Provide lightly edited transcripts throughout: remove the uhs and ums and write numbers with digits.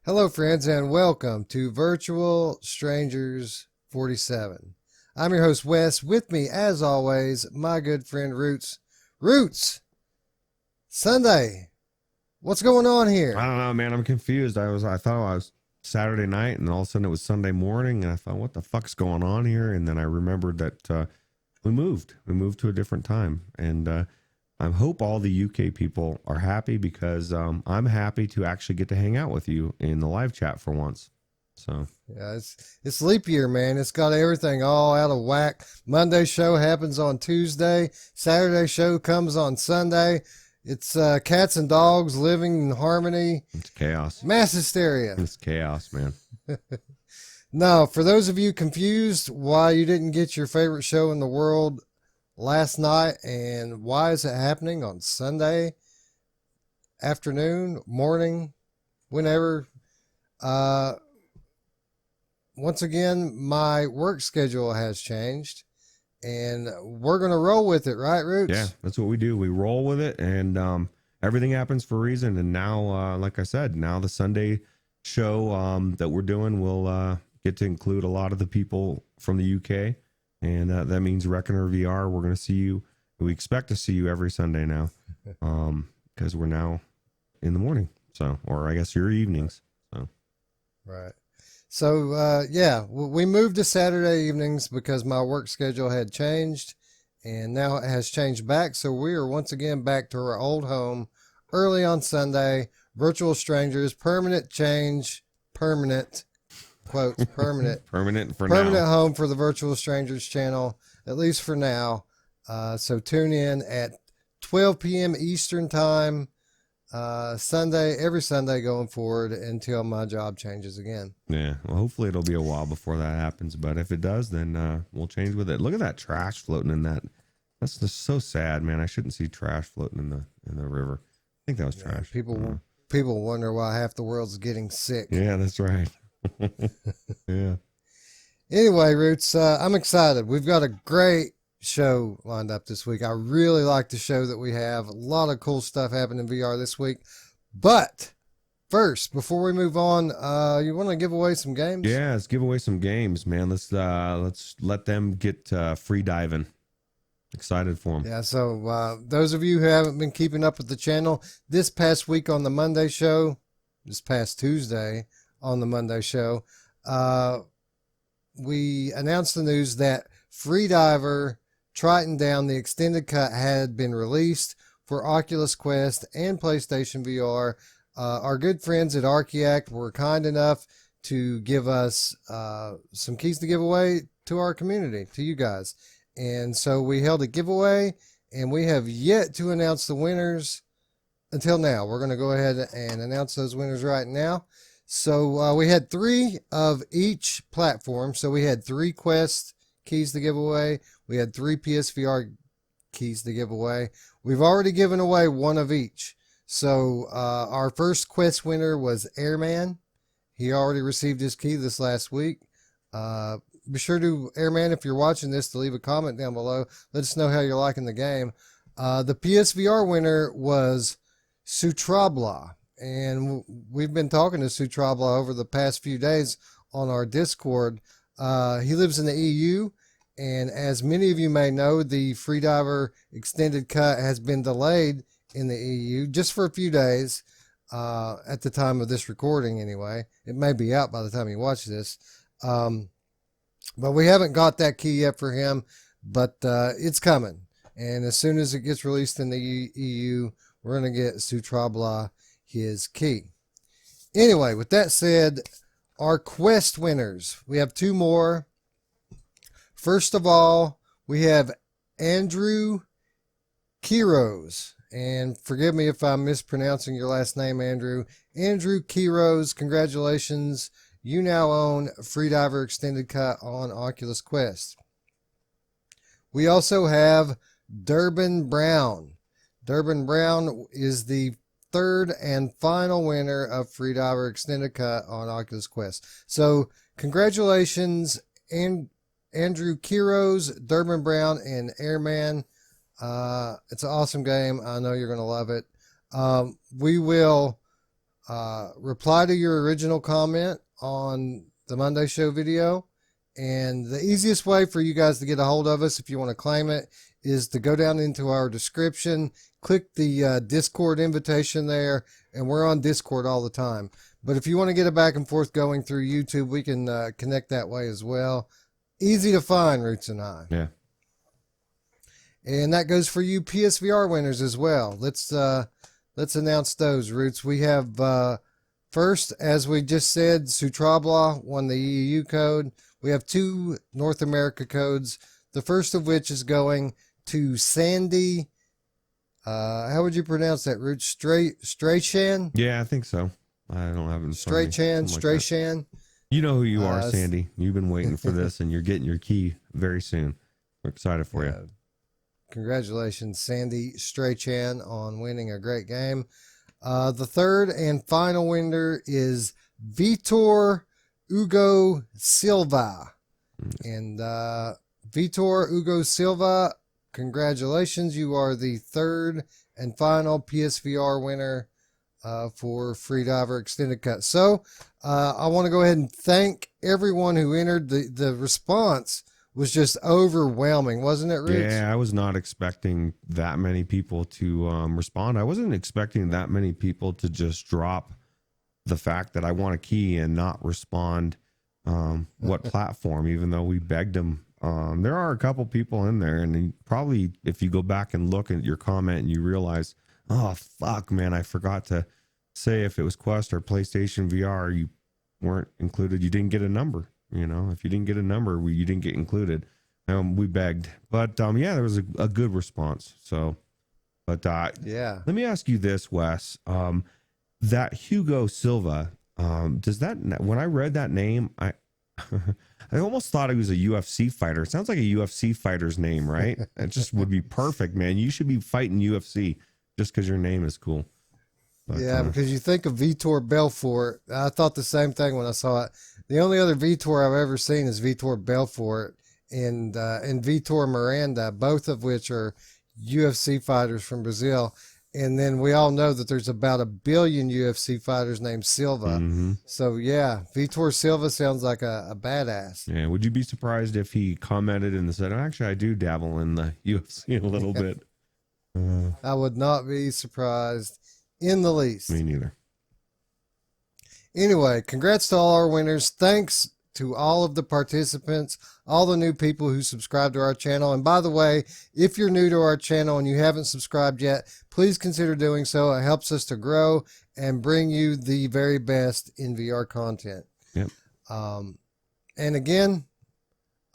Hello, friends, and welcome to Virtual Strangers 47. I'm your host, Wes. With me, as always, my good friend, Roots. Roots, Sunday. What's going on I here? don't know, man. I'm confused. I thought it was Saturday night, and all of a sudden it was Sunday morning, and I thought, what the fuck's going on here? And then I remembered that we moved. We moved to a different time, and I hope all the UK people are happy because I'm happy to actually get to hang out with you in the live chat for once. So Yeah, it's leap year, man. It's got everything all out of whack. Monday show happens on Tuesday. Saturday show comes on Sunday. It's cats and dogs living in harmony. it's chaos. Mass hysteria. It's chaos, man. Now, for those of you confused why you didn't get your favorite show in the world last night and why is it happening on Sunday afternoon, morning, whenever, uh, once again, my work schedule has changed and we're going to roll with it, right, Yeah, Roots? that's what we do. We roll with it, and everything happens for a reason. And now, like I said, now the Sunday show that we're doing will get to include a lot of the people from the UK, and that means Reckoner VR. We're going to see you. We expect to see you every Sunday now, because we're now in the morning. So, or I guess your evenings. So, Right. So, yeah, we moved to Saturday evenings because my work schedule had changed and now it has changed back. So we are once again back to our old home early on Sunday. Virtual strangers, permanent change, permanent quotes, permanent, permanent for permanent now. home for the Virtual Strangers channel, at least for now. So tune in at 12 p.m. Eastern time, Sunday, every Sunday going forward until my job changes again. Yeah. Well, hopefully it'll be a while before that happens, but if it does, then we'll change with it. Look at that trash floating in that. That's just so sad, man. I shouldn't see trash floating in the river. I think that was Yeah, trash. people wonder why half the world's getting sick. Yeah, that's right. Yeah. Anyway, Roots, I'm excited. We've got a great show lined up this week. I really like the show that we have. A lot of cool stuff happening in VR this week. But first, before we move on, you want to give away some games? Yeah, let's give away some games, man. Let's let them get free diving. Excited for them. Yeah, so those of you who haven't been keeping up with the channel, this past week on the Monday show, this past Tuesday on the Monday show, we announced the news that Freediver Triton Down, the extended cut, had been released for Oculus Quest and PlayStation VR. Our good friends at Archiact were kind enough to give us some keys to give away to our community, to you guys. And so we held a giveaway, and we have yet to announce the winners until now. We're going to go ahead and announce those winners right now. So we had 3 of each platform. So we had 3 Quest keys to give away. We had 3 PSVR keys to give away. We've already given away 1 of each. So our first Quest winner was Airman. He already received his key this last week. Be sure to, Airman, if you're watching this, to leave a comment down below. Let us know how you're liking the game. The PSVR winner was Sutrabla. And we've been talking to Sutrabla over the past few days on our Discord. He lives in the EU. And as many of you may know, the Freediver Extended Cut has been delayed in the EU just for a few days at the time of this recording anyway. It may be out by the time you watch this. But we haven't got that key yet for him, but it's coming. And as soon as it gets released in the EU, we're going to get Sutrabla his key. Anyway, with that said, our Quest winners. We have 2 more. First of all, we have Andrew Kiros. And forgive me if I'm mispronouncing your last name, Andrew. Andrew Kiros, congratulations. You now own Freediver Extended Cut on Oculus Quest. We also have Durbin Brown. Durbin Brown is the 3rd and final winner of Freediver Extended Cut on Oculus Quest. So congratulations, Andrew Kiros, Durbin Brown, and Airman. It's an awesome game. I know you're going to love it. We will reply to your original comment on the Monday show video. And the easiest way for you guys to get a hold of us if you want to claim it is to go down into our description, click the Discord invitation there, and we're on Discord all the time. But if you want to get a back and forth going through YouTube, we can connect that way as well. Easy to find, Ruuts and I. Yeah. And that goes for you PSVR winners as well. Let's announce those, Ruuts. We have first, as we just said, Sutrabla won the EU code. We have 2 North America codes. The first of which is going to Sandy. How would you pronounce that, Ruuts? Strachan? Yeah, I think so. I don't have it in front of me. Strachan. You know who you are, Sandy. You've been waiting for this, and you're getting your key very soon. We're excited for you. Congratulations, Sandy Strachan, on winning a great game. The third and final winner is Vitor Hugo Silva. And Vitor Hugo Silva, congratulations. You are the third and final PSVR winner for Freediver Extended Cut. So I want to go ahead and thank everyone who entered. The response was just overwhelming, wasn't it, Rich? Yeah, I was not expecting that many people to respond. I wasn't expecting that many people to just drop the fact that I want a key and not respond what platform, even though we begged them. There are a couple people in there, and probably if you go back and look at your comment and you realize, oh, fuck, man, I forgot to say if it was Quest or PlayStation VR, you weren't included. You didn't get a number. You know, if you didn't get a number, you didn't get included. We begged, but yeah, there was a good response. So, but yeah, let me ask you this, Wes. That Hugo Silva, does that, when I read that name, I almost thought he was a UFC fighter. It sounds like a UFC fighter's name, right? It just would be perfect, man. You should be fighting UFC just because your name is cool. But, yeah, because you think of Vitor Belfort. I thought the same thing when I saw it. The only other Vitor I've ever seen is Vitor Belfort and Vitor Miranda, both of which are UFC fighters from Brazil. And then we all know that there's about 1 billion UFC fighters named Silva. Mm-hmm. So, yeah, Vitor Silva sounds like a badass. Yeah, would you be surprised if he commented and said, actually, I do dabble in the UFC a little bit? I would not be surprised in the least. Me neither. Anyway, congrats to all our winners. Thanks to all of the participants, all the new people who subscribe to our channel. And by the way, if you're new to our channel and you haven't subscribed yet, please consider doing so. It helps us to grow and bring you the very best in VR content. Yep. And again,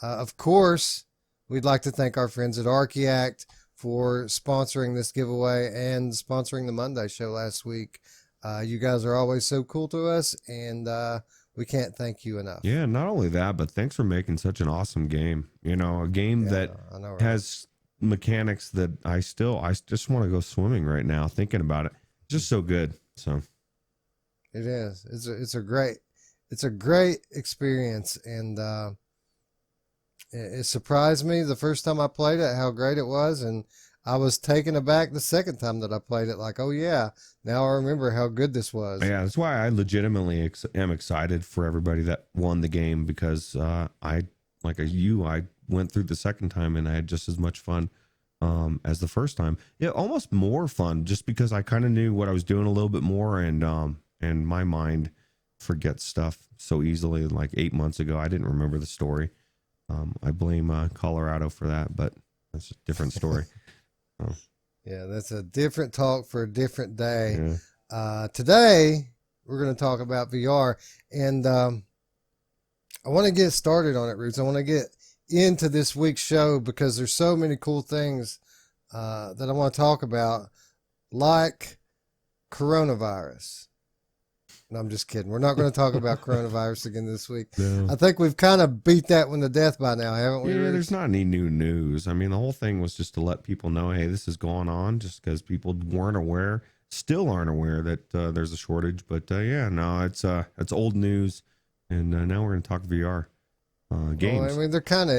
of course, we'd like to thank our friends at Archiact for sponsoring this giveaway and sponsoring the Monday show last week. You guys are always so cool to us, and we can't thank you enough. Yeah, not only that, but thanks for making such an awesome game. You know, a game that I know, right? has mechanics that I just want to go swimming right now thinking about it. It's just so good. So it is. It's a great experience, and it surprised me the first time I played it how great it was, and I was taken aback the second time that I played it. Like, oh yeah, now I remember how good this was. yeah, that's why I legitimately am excited for everybody that won the game, because I went through the second time and I had just as much fun as the first time. Yeah, almost more fun, just because I kind of knew what I was doing a little bit more, and my mind forgets stuff so easily. Like 8 months ago, I didn't remember the story. I blame Colorado for that, but that's a different story. Oh. Yeah, that's a different talk for a different day. Yeah. Today, we're going to talk about VR, and I want to get started on it, Ruuts. I want to get into this week's show because there's so many cool things that I want to talk about, like coronavirus. No, I'm just kidding. We're not going to talk about coronavirus again this week. No. I think we've kind of beat that one to death by now, haven't we? Yeah, Ruuts? there's not any new news. I mean, the whole thing was just to let people know, hey, this is going on, just because people weren't aware, still aren't aware that there's a shortage. But yeah, no, it's old news, and now we're going to talk VR games. Well, I mean, there kind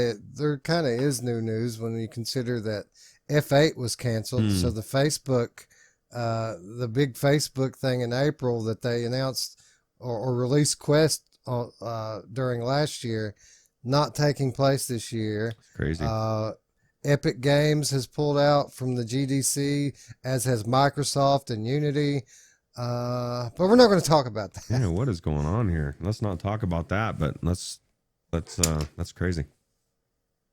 of is new news when you consider that F8 was canceled, so the Facebook the big Facebook thing in April that they announced or released Quest during last year, not taking place this year. Crazy. Epic Games has pulled out from the GDC, as has Microsoft and Unity. But we're not going to talk about that. Yeah, what is going on here? Let's not talk about that, but that's crazy.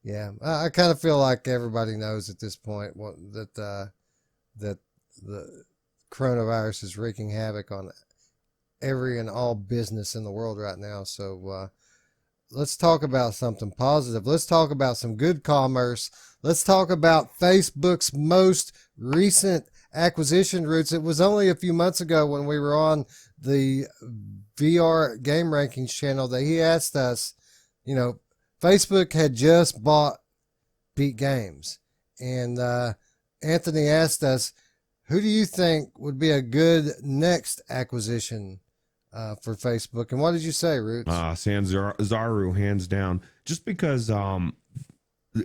Yeah, I kind of feel like everybody knows at this point that the coronavirus is wreaking havoc on every and all business in the world right now. So let's talk about something positive. Let's talk about some good commerce. Let's talk about Facebook's most recent acquisition, Ruuts. It was only a few months ago when we were on the VR game rankings channel that he asked us, Facebook had just bought Beat Games. And Anthony asked us, who do you think would be a good next acquisition for Facebook? And what did you say, Ruuts? Sanzaru, hands down. Just because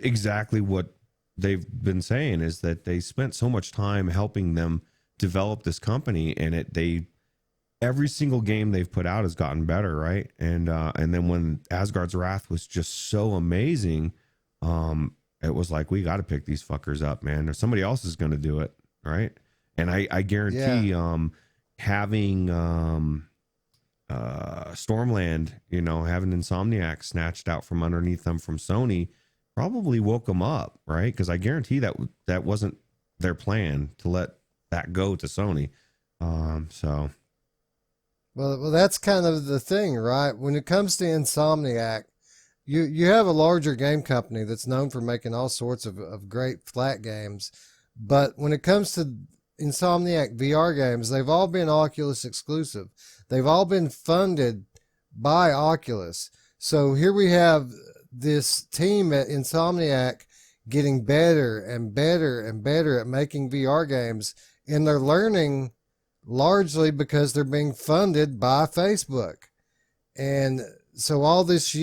exactly what they've been saying is that they spent so much time helping them develop this company, and every single game they've put out has gotten better, right? And then when Asgard's Wrath was just so amazing, it was like, we got to pick these fuckers up, man. Or somebody else is going to do it, right? And I guarantee having Stormland, having Insomniac snatched out from underneath them from Sony probably woke them up, right? Because I guarantee that wasn't their plan to let that go to Sony. So... Well, that's kind of the thing, right? When it comes to Insomniac, you have a larger game company that's known for making all sorts of great flat games. But when it comes to Insomniac VR games, they've all been Oculus exclusive. They've all been funded by Oculus. So here we have this team at Insomniac getting better and better and better at making VR games, and they're learning largely because they're being funded by Facebook. And so all this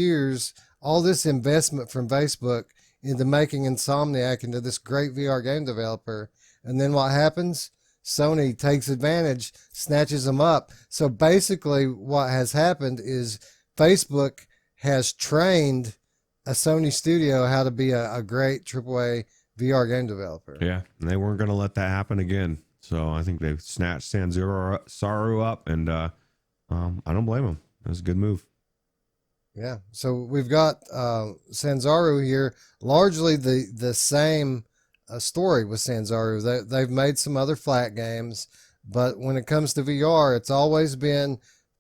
investment from Facebook into making Insomniac into this great VR game developer. And then what happens? Sony takes advantage, snatches them up. So basically what has happened is Facebook has trained a Sony studio how to be a great AAA VR game developer. Yeah, and they weren't going to let that happen again. So I think they've snatched Sanzaru up, and I don't blame them. It was a good move. Yeah. So we've got Sanzaru here. Largely the same story with Sanzaru. They've made some other flat games, but when it comes to VR, it's always been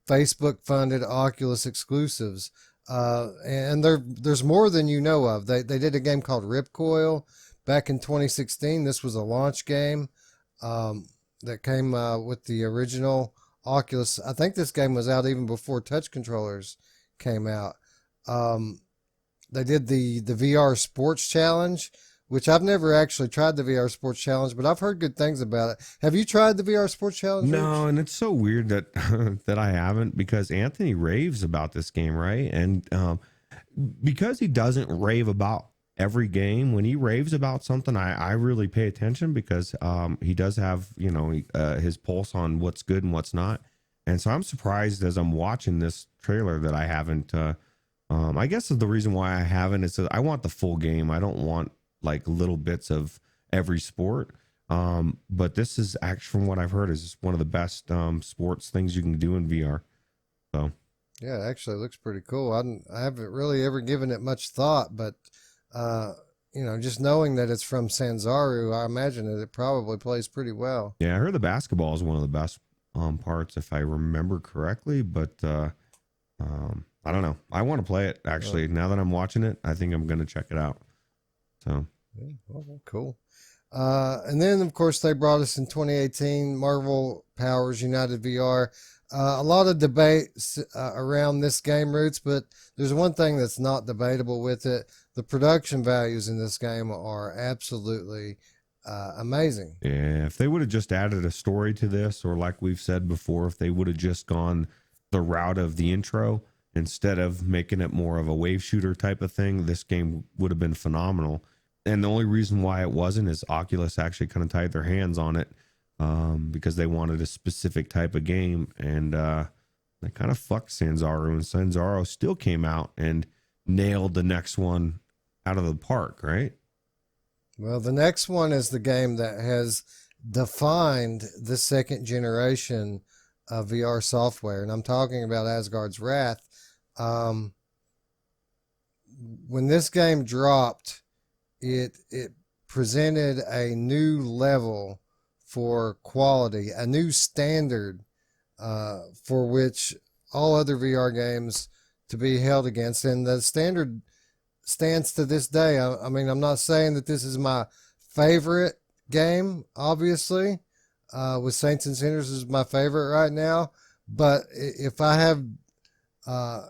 Facebook-funded Oculus exclusives. And there's more than you know of. They did a game called Ripcoil back in 2016. This was a launch game. That came with the original Oculus. I think this game was out even before touch controllers came out. They did the VR Sports Challenge, which I've never actually tried the VR Sports Challenge, but I've heard good things about it. Have you tried the VR Sports Challenge? No, and it's so weird that that I haven't, because Anthony raves about this game, right? And because he doesn't rave about every game, when he raves about something, I really pay attention, because he does have his pulse on what's good and what's not. And so I'm surprised as I'm watching this trailer that I haven't I guess the reason why I haven't is that I want the full game. I don't want like little bits of every sport. But this is actually, from what I've heard, is one of the best sports things you can do in VR. So yeah, actually it looks pretty cool. I haven't really ever given it much thought, but just knowing that it's from Sanzaru, I imagine that it probably plays pretty well. Yeah, I heard the basketball is one of the best parts, if I remember correctly. But I don't know. I want to play it, actually. Now that I'm watching it, I think I'm going to check it out. So yeah, well, cool. And then, of course, they brought us in 2018 Marvel Powers United VR. A lot of debate around this game, Ruuts, but there's one thing that's not debatable with it. The production values in this game are absolutely amazing. Yeah, if they would have just added a story to this, or like we've said before, if they would have just gone the route of the intro instead of making it more of a wave shooter type of thing, this game would have been phenomenal. And the only reason why it wasn't is Oculus actually kind of tied their hands on it because they wanted a specific type of game, and they kind of fucked Sanzaru, and Sanzaru still came out and nailed the next one out of the park, right? Well, the next one is the game that has defined the second generation of VR software, and I'm talking about Asgard's Wrath. When this game dropped, it presented a new level for quality, a new standard for which all other VR games to be held against, and the standard stands to this day. I mean, I'm not saying that this is my favorite game, obviously. With Saints and Sinners is my favorite right now, but if I have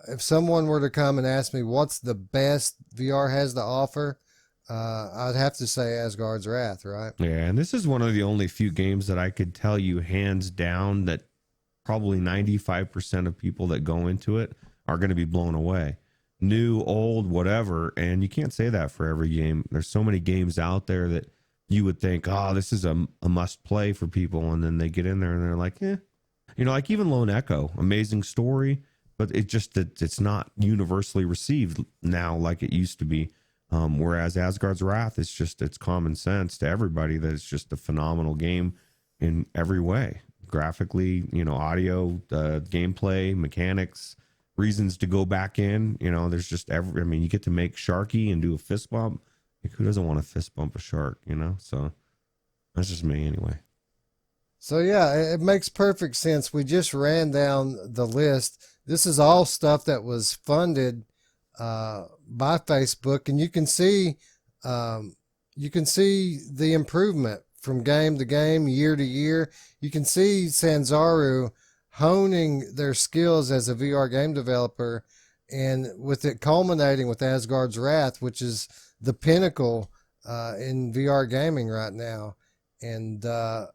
if someone were to come and ask me what's the best VR has to offer, I'd have to say Asgard's Wrath, right? Yeah, and this is one of the only few games that I could tell you hands down that probably 95% of people that go into it are going to be blown away. New, old, whatever, and you can't say that for every game. There's so many games out there that you would think, oh, this is a must play for people, and then they get in there and they're like, eh. You know, like even Lone Echo, amazing story, but it's not universally received now like it used to be. Whereas Asgard's Wrath is it's common sense to everybody that it's just a phenomenal game in every way. Graphically, you know, audio, gameplay, mechanics, reasons to go back in. You know, there's just you get to make Sharky and do a fist bump. Like, who doesn't want to fist bump a shark, you know? So that's just me anyway. So yeah, it makes perfect sense. We just ran down the list. This is all stuff that was funded by Facebook, and you can see the improvement from game to game, year to year. You can see Sanzaru honing their skills as a VR game developer, and with it culminating with Asgard's Wrath, which is the pinnacle in VR gaming right now. And I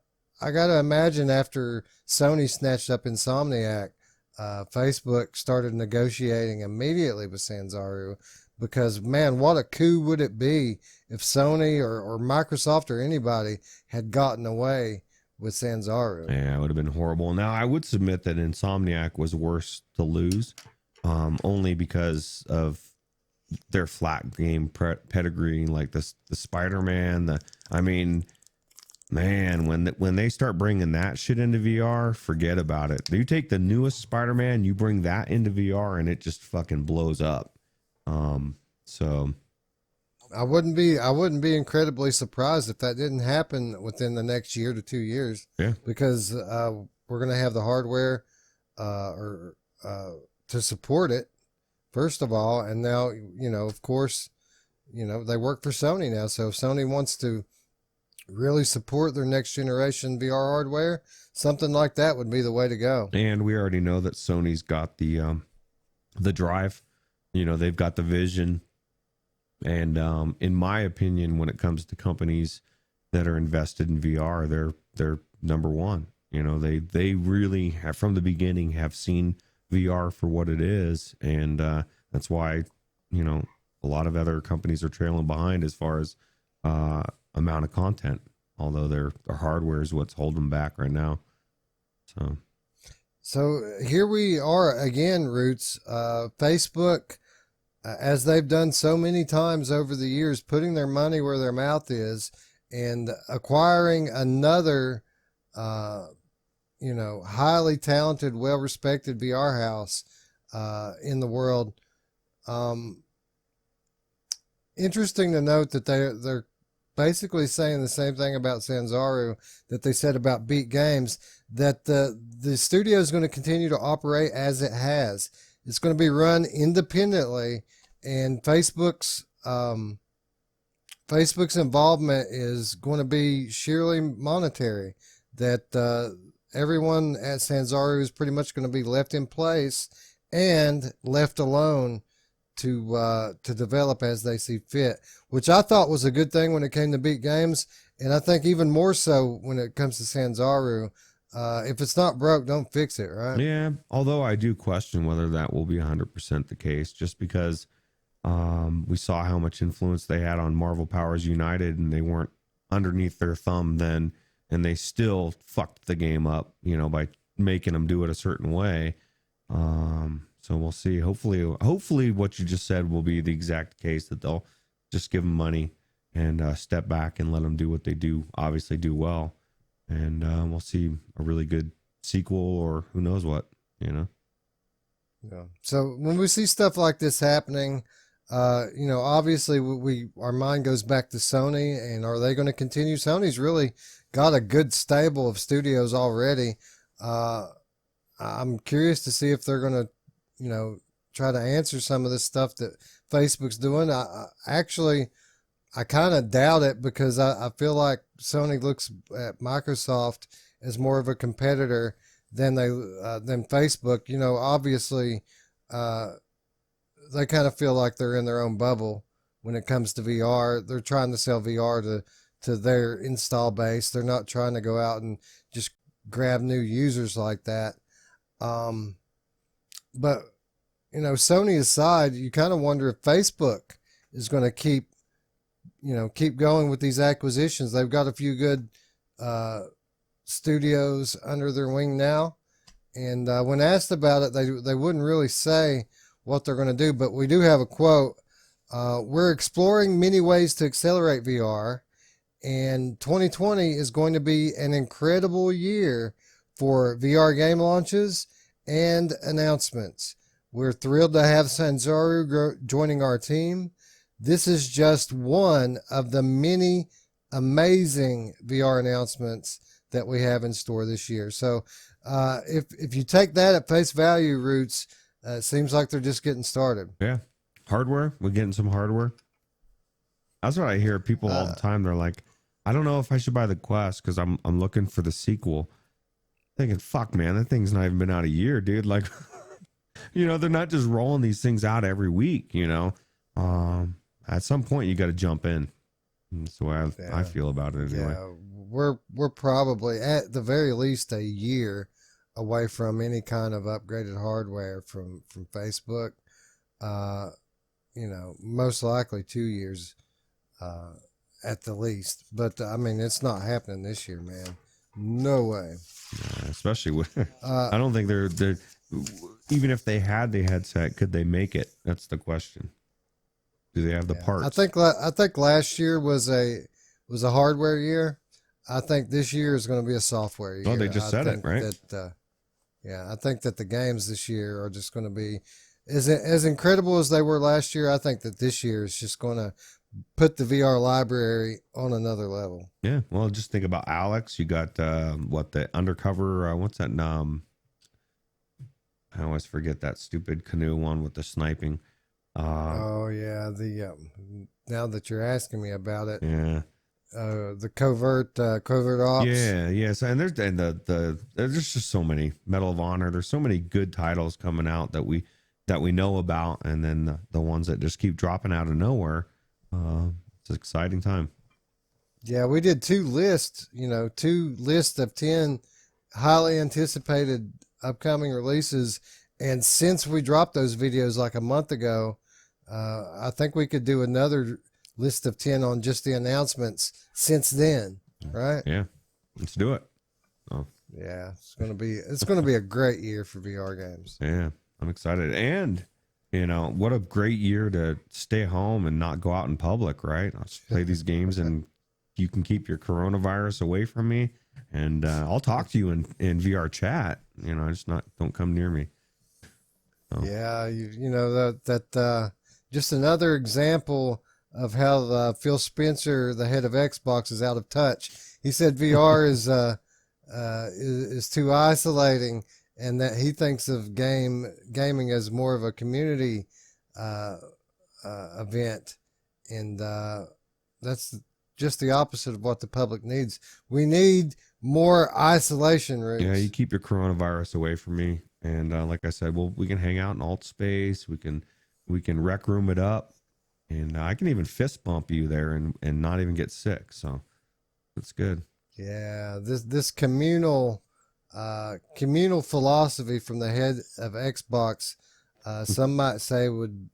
got to imagine after Sony snatched up Insomniac, Facebook started negotiating immediately with Sanzaru, because man, what a coup would it be if Sony or Microsoft or anybody had gotten away with Sanzaru. Yeah, it would have been horrible. Now, I would submit that Insomniac was worse to lose, only because of their flat game pedigree, like the Spider-Man. Man, when they start bringing that shit into VR, forget about it. You take the newest Spider-Man, you bring that into VR, and it just fucking blows up. So I wouldn't be incredibly surprised if that didn't happen within the next year to 2 years. Yeah, because we're gonna have the hardware to support it, first of all, and now of course, they work for Sony now, so if Sony wants to really support their next generation VR hardware, something like that would be the way to go. And we already know that Sony's got the drive, they've got the vision. And in my opinion, when it comes to companies that are invested in VR, they're number one. They really have, from the beginning, have seen VR for what it is, and that's why a lot of other companies are trailing behind as far as amount of content. Although their hardware is what's holding them back right now. So here we are again, Ruuts. Facebook, as they've done so many times over the years, putting their money where their mouth is and acquiring another, highly talented, well-respected VR house in the world. Interesting to note that they're basically saying the same thing about Sanzaru that they said about Beat Games, that the studio is going to continue to operate as it has. It's going to be run independently, and Facebook's involvement is going to be sheerly monetary. That everyone at Sanzaru is pretty much going to be left in place and left alone to develop as they see fit, which I thought was a good thing when it came to Beat Games, and I think even more so when it comes to Sanzaru. If it's not broke, don't fix it, right? Yeah, although I do question whether that will be 100% the case, just because we saw how much influence they had on Marvel Powers United, and they weren't underneath their thumb then, and they still fucked the game up, you know, by making them do it a certain way. So we'll see. Hopefully what you just said will be the exact case, that they'll just give them money and step back and let them do what they do, obviously do well. And we'll see a really good sequel, or who knows what, you know? Yeah. So when we see stuff like this happening, you know, obviously our mind goes back to Sony, and are they going to continue? Sony's really got a good stable of studios already. I'm curious to see if they're going to, you know, try to answer some of this stuff that Facebook's doing. Actually, I kind of doubt it, because I feel like Sony looks at Microsoft as more of a competitor than Facebook. You know, obviously, they kind of feel like they're in their own bubble when it comes to VR. They're trying to sell VR to their install base. They're not trying to go out and just grab new users like that. But, you know, Sony aside, you kind of wonder if Facebook is going to keep going with these acquisitions. They've got a few good studios under their wing now. And when asked about it, they wouldn't really say what they're going to do. But we do have a quote. We're exploring many ways to accelerate VR. And 2020 is going to be an incredible year for VR game launches and announcements. We're thrilled to have Sanzaru joining our team. This is just one of the many amazing VR announcements that we have in store this year. So if you take that at face value, Ruuts, it seems like they're just getting started. Yeah. Hardware. We're getting some hardware. That's what I hear people all the time. They're like, I don't know if I should buy the Quest because I'm looking for the sequel. Thinking, fuck, man, that thing's not even been out a year, dude. Like, you know, they're not just rolling these things out every week, you know. At some point, you got to jump in. That's the way I feel about it anyway. Yeah, we're probably at the very least a year away from any kind of upgraded hardware from Facebook. You know, most likely 2 years at the least. But I mean, it's not happening this year, man. No way. Especially with, I don't think they're even if they had the headset, could they make it? That's the question. Do they have the parts? I think last year was a hardware year. I think this year is going to be a software year. Oh, they just said it, right? I think that the games this year are just going to be as incredible as they were last year. I think that this year is just going to put the VR library on another level. Yeah, well, just think about Alex. You got the undercover? What's that? I always forget that stupid canoe one with the sniping. Oh yeah, now that you're asking me about it, yeah, the covert ops. Yeah. So, and there's just so many. Medal of Honor. There's so many good titles coming out that we know about, and then the ones that just keep dropping out of nowhere. It's an exciting time. Yeah, we did two lists of 10 highly anticipated upcoming releases. And since we dropped those videos like a month ago, I think we could do another list of 10 on just the announcements since then, right? Yeah, let's do it. Oh. Yeah, it's gonna be a great year for VR games. Yeah, I'm excited. And you know, what a great year to stay home and not go out in public, right? I'll just play these games and you can keep your coronavirus away from me. And I'll talk to you in VR chat. You know, don't come near me. So. Yeah, you know, that just another example of how Phil Spencer, the head of Xbox, is out of touch. He said VR is too isolating, and that he thinks of gaming as more of a community event, and that's just the opposite of what the public needs. We need more isolation rooms. Yeah, you keep your coronavirus away from me, and like I said, we can hang out in alt space. We can rec room it up, and I can even fist bump you there and not even get sick. So that's good. Yeah, this communal philosophy from the head of Xbox, some might say would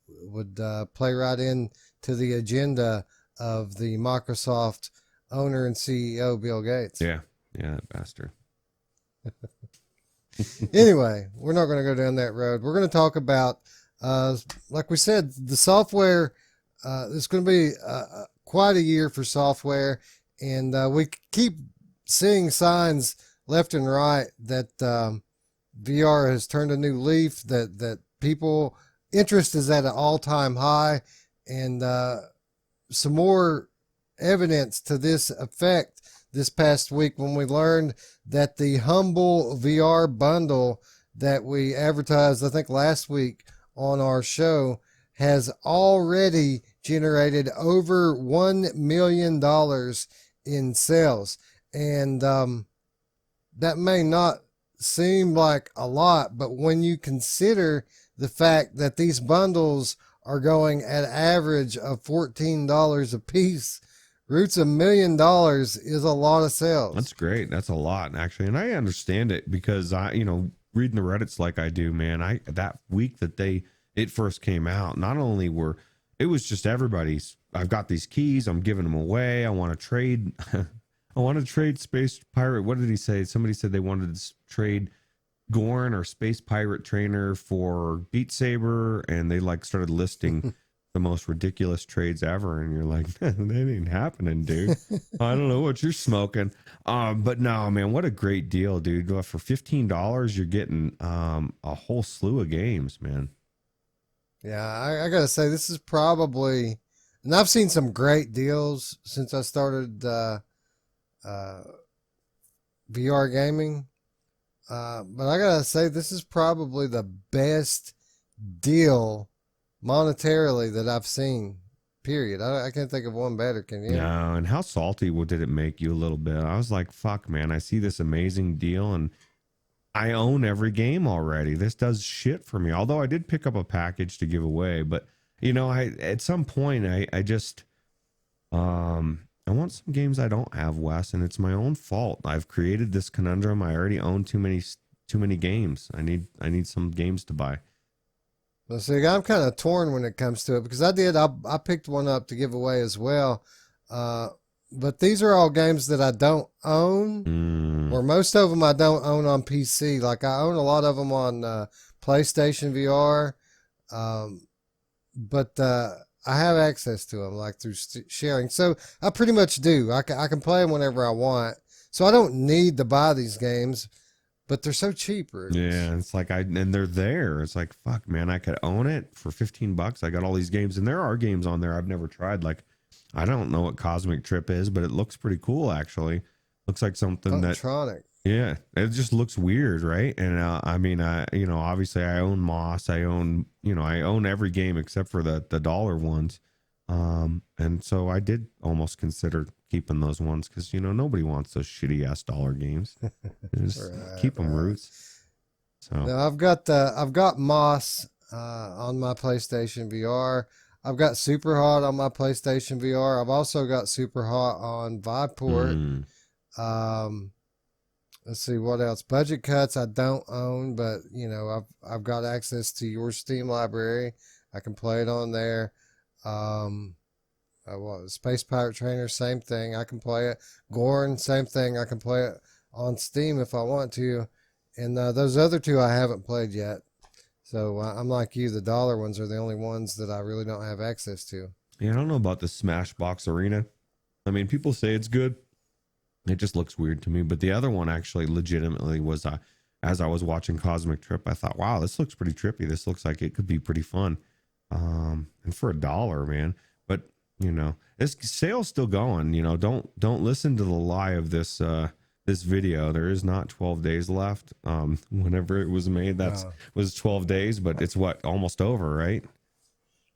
play right in to the agenda of the Microsoft owner and CEO Bill Gates. Yeah, Yeah, that bastard. Anyway, we're not going to go down that road. We're going to talk about, like we said, the software. It's going to be quite a year for software, and we keep seeing signs left and right that VR has turned a new leaf. That people interest is at an all-time high, and some more evidence to this effect this past week when we learned that the Humble VR bundle that we advertised, I think last week on our show, has already generated over $1 million in sales. And that may not seem like a lot, but when you consider the fact that these bundles are going at an average of $14 a piece, Ruuts, $1 million is a lot of sales. That's great. That's a lot, actually. And I understand it because reading the Reddits like I do, man, that week that it first came out, not only it was just everybody's, I've got these keys, I'm giving them away. I want to trade. I want to trade Space Pirate. What did he say? Somebody said they wanted to trade Gorn or Space Pirate Trainer for Beat Saber. And they started listing the most ridiculous trades ever, and you're like, that ain't happening, dude. I don't know what you're smoking. But no, man, what a great deal, dude. For $15 you're getting a whole slew of games, man. Yeah, I gotta say, this is probably, and I've seen some great deals since I started VR gaming, but I gotta say, this is probably the best deal monetarily that I've seen, period. I can't think of one better, can you? No, and how salty did it make you a little bit? I was like, fuck, man, I see this amazing deal and I own every game already. This does shit for me. Although I did pick up a package to give away, but at some point I just I want some games I don't have, Wes, and it's my own fault. I've created this conundrum. I already own too many games. I need some games to buy. Well, see, I'm kind of torn when it comes to it because I picked one up to give away as well. But these are all games that I don't own, or most of them I don't own on PC. Like I own a lot of them on PlayStation VR, but I have access to them like through sharing. So I pretty much do. I can play them whenever I want. So I don't need to buy these games. But they're so cheap, Ruuts. Yeah, it's like and they're there. It's like, fuck, man, I could own it for $15. I got all these games, and there are games on there I've never tried. Like, I don't know what Cosmic Trip is, but it looks pretty cool, actually. Looks like something Electronic. Yeah, it just looks weird, right? And obviously I own Moss. I own every game except for the dollar ones. And so I did almost consider keeping those ones because nobody wants those shitty ass dollar games. Just keep them, Ruuts. So now I've got Moss on my PlayStation VR. I've got Super Hot on my PlayStation VR. I've also got Super Hot on Viveport. Let's see what else. Budget Cuts I don't own, but I've got access to your Steam library. I can play it on there. Space Pirate Trainer, same thing. I can play it. Gorn, same thing. I can play it on Steam if I want to. And those other two I haven't played yet. So I'm like you. The dollar ones are the only ones that I really don't have access to. Yeah, I don't know about the Smashbox Arena. I mean, people say it's good. It just looks weird to me. But the other one actually legitimately was, as I was watching Cosmic Trip, I thought, wow, this looks pretty trippy. This looks like it could be pretty fun. And for $1, man. But this sale's still going. Don't listen to the lie of this this video. There is not 12 days left. Whenever it was made, was 12 days, but it's almost over, right?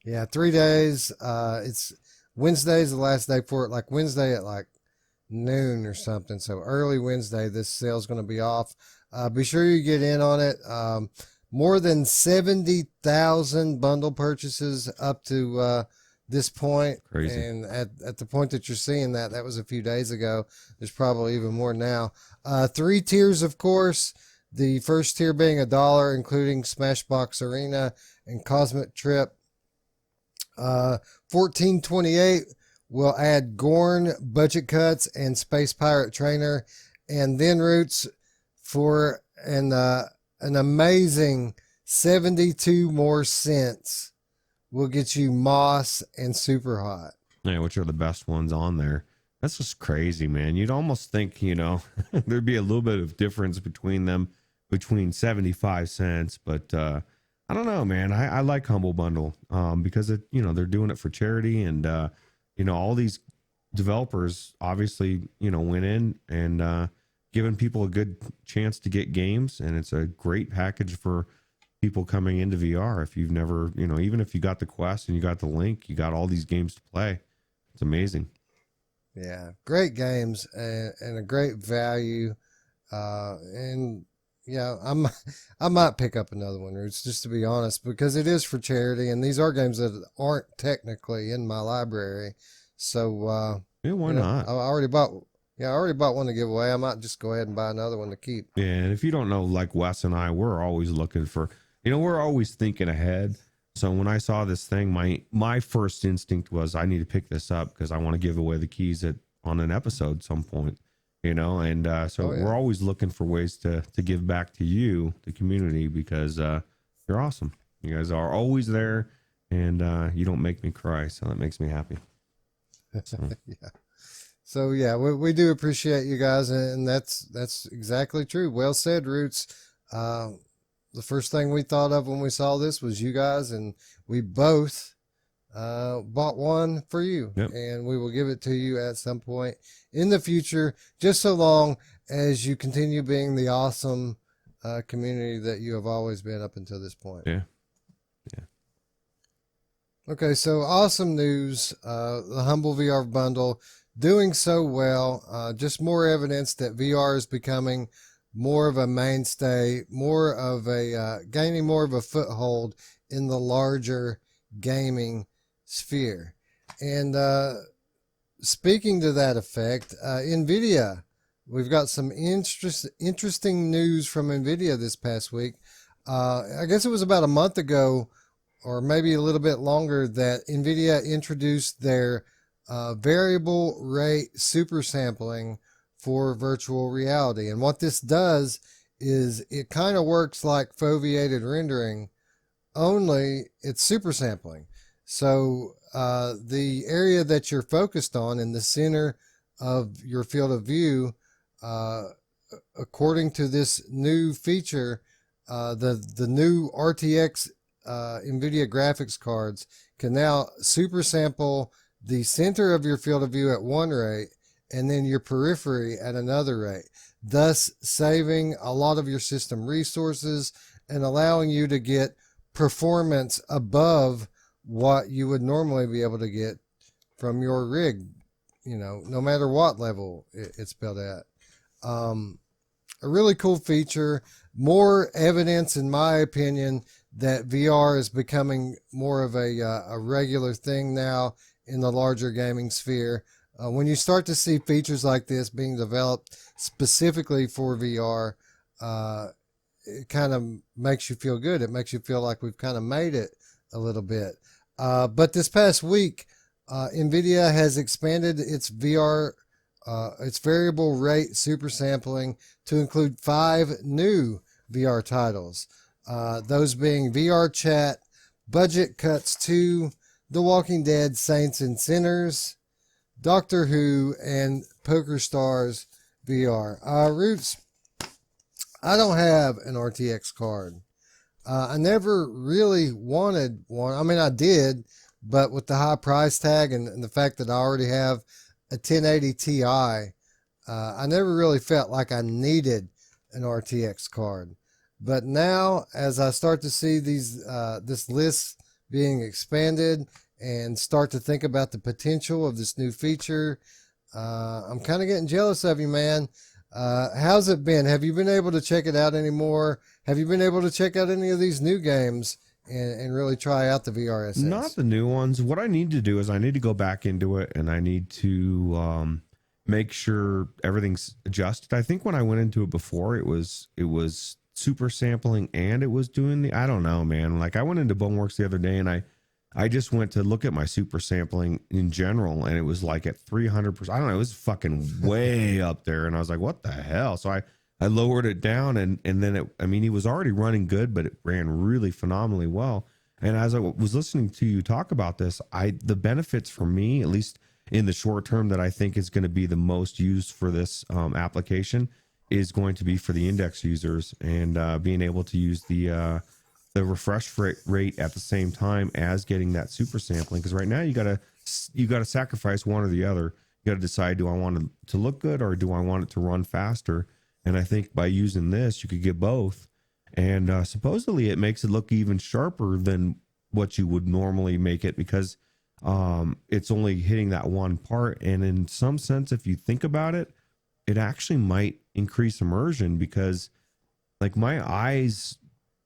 Yeah, 3 days. It's Wednesday's the last day for it. Like Wednesday at like noon or something. So early Wednesday, this sale's going to be off. Be sure you get in on it. More than 70,000 bundle purchases up to this point. Crazy. And at the point that you're seeing that was a few days ago. There's probably even more now. 3 tiers, of course. The first tier being $1, including Smashbox Arena and Cosmic Trip. $14.28 will add Gorn, Budget Cuts, and Space Pirate Trainer. And then Ruuts, for an amazing 72 more cents, will get you Moss and Super Hot. Yeah, which are the best ones on there. That's just crazy, man. You'd almost think, there'd be a little bit of difference between them, between 75 cents. But I don't know, man. I like Humble Bundle because they're doing it for charity, and all these developers obviously went in and giving people a good chance to get games, and it's a great package for people coming into VR. If you've never, even if you got the Quest and you got the Link, you got all these games to play. It's amazing. Yeah, great games and a great value. And yeah, I might pick up another one, Roots, just to be honest, because it is for charity, and these are games that aren't technically in my library. So yeah, why not? I already bought one to give away. I might just go ahead and buy another one to keep. Yeah, and if you don't know, like Wes and I, we're always looking for, we're always thinking ahead. So when I saw this thing, my first instinct was I need to pick this up because I want to give away the keys on an episode at some point, and we're always looking for ways to give back to you, the community, because you're awesome. You guys are always there, and you don't make me cry, so that makes me happy. So. Yeah. So yeah, we do appreciate you guys, and that's exactly true. Well said, Roots. The first thing we thought of when we saw this was you guys, and we both bought one for you. Yep. And we will give it to you at some point in the future, just so long as you continue being the awesome community that you have always been up until this point. Yeah. Okay, so awesome news. The Humble VR bundle doing so well. Just more evidence that VR is becoming more of a mainstay, more of a gaining more of a foothold in the larger gaming sphere. And speaking to that effect, Nvidia, we've got some interesting news from Nvidia this past week. I guess it was about a month ago, or maybe a little bit longer, that Nvidia introduced their variable rate super sampling for virtual reality. And what this does is it kind of works like foveated rendering, only it's super sampling. So the area that you're focused on in the center of your field of view, according to this new feature, the new RTX Nvidia graphics cards can now super sample the center of your field of view at one rate and then your periphery at another rate, thus saving a lot of your system resources and allowing you to get performance above what you would normally be able to get from your rig, no matter what level it's built at. A really cool feature, more evidence, in my opinion, that VR is becoming more of a regular thing now in the larger gaming sphere. When you start to see features like this being developed specifically for VR, it kind of makes you feel good. It makes you feel like we've kind of made it a little bit. But this past week, Nvidia has expanded its VR, its variable rate super sampling to include 5 new VR titles. Those being VR Chat, Budget Cuts 2, The Walking Dead Saints and Sinners, Doctor Who, and Poker Stars VR. Roots, I don't have an RTX card. I never really wanted one. I mean, I did, but with the high price tag and the fact that I already have a 1080 Ti, I never really felt like I needed an RTX card. But now, as I start to see this list being expanded and start to think about the potential of this new feature, I'm kind of getting jealous of you, man. How's it been? Have you been able to check it out anymore? Have you been able to check out any of these new games and really try out the VRSS? Not the new ones. What I need to do is I need to go back into it and I need to make sure everything's adjusted. I think when I went into it before, it was super sampling and it was doing I don't know, man. Like I went into Boneworks the other day and I I just went to look at my super sampling in general, and it was like at 300%. I don't know, it was fucking way up there, and I was like, what the hell? So I lowered it down, and then I mean, he was already running good, but it ran really phenomenally well. And as I was listening to you talk about this, the benefits for me, at least in the short term, that I think is going to be the most used for this application is going to be for the index users, and being able to use the refresh rate at the same time as getting that super sampling. Because right now you gotta sacrifice one or the other. You gotta decide, do I want it to look good or do I want it to run faster? And I think by using this, you could get both. And supposedly it makes it look even sharper than what you would normally make it, because it's only hitting that one part. And in some sense, if you think about it, it actually might increase immersion, because like my eyes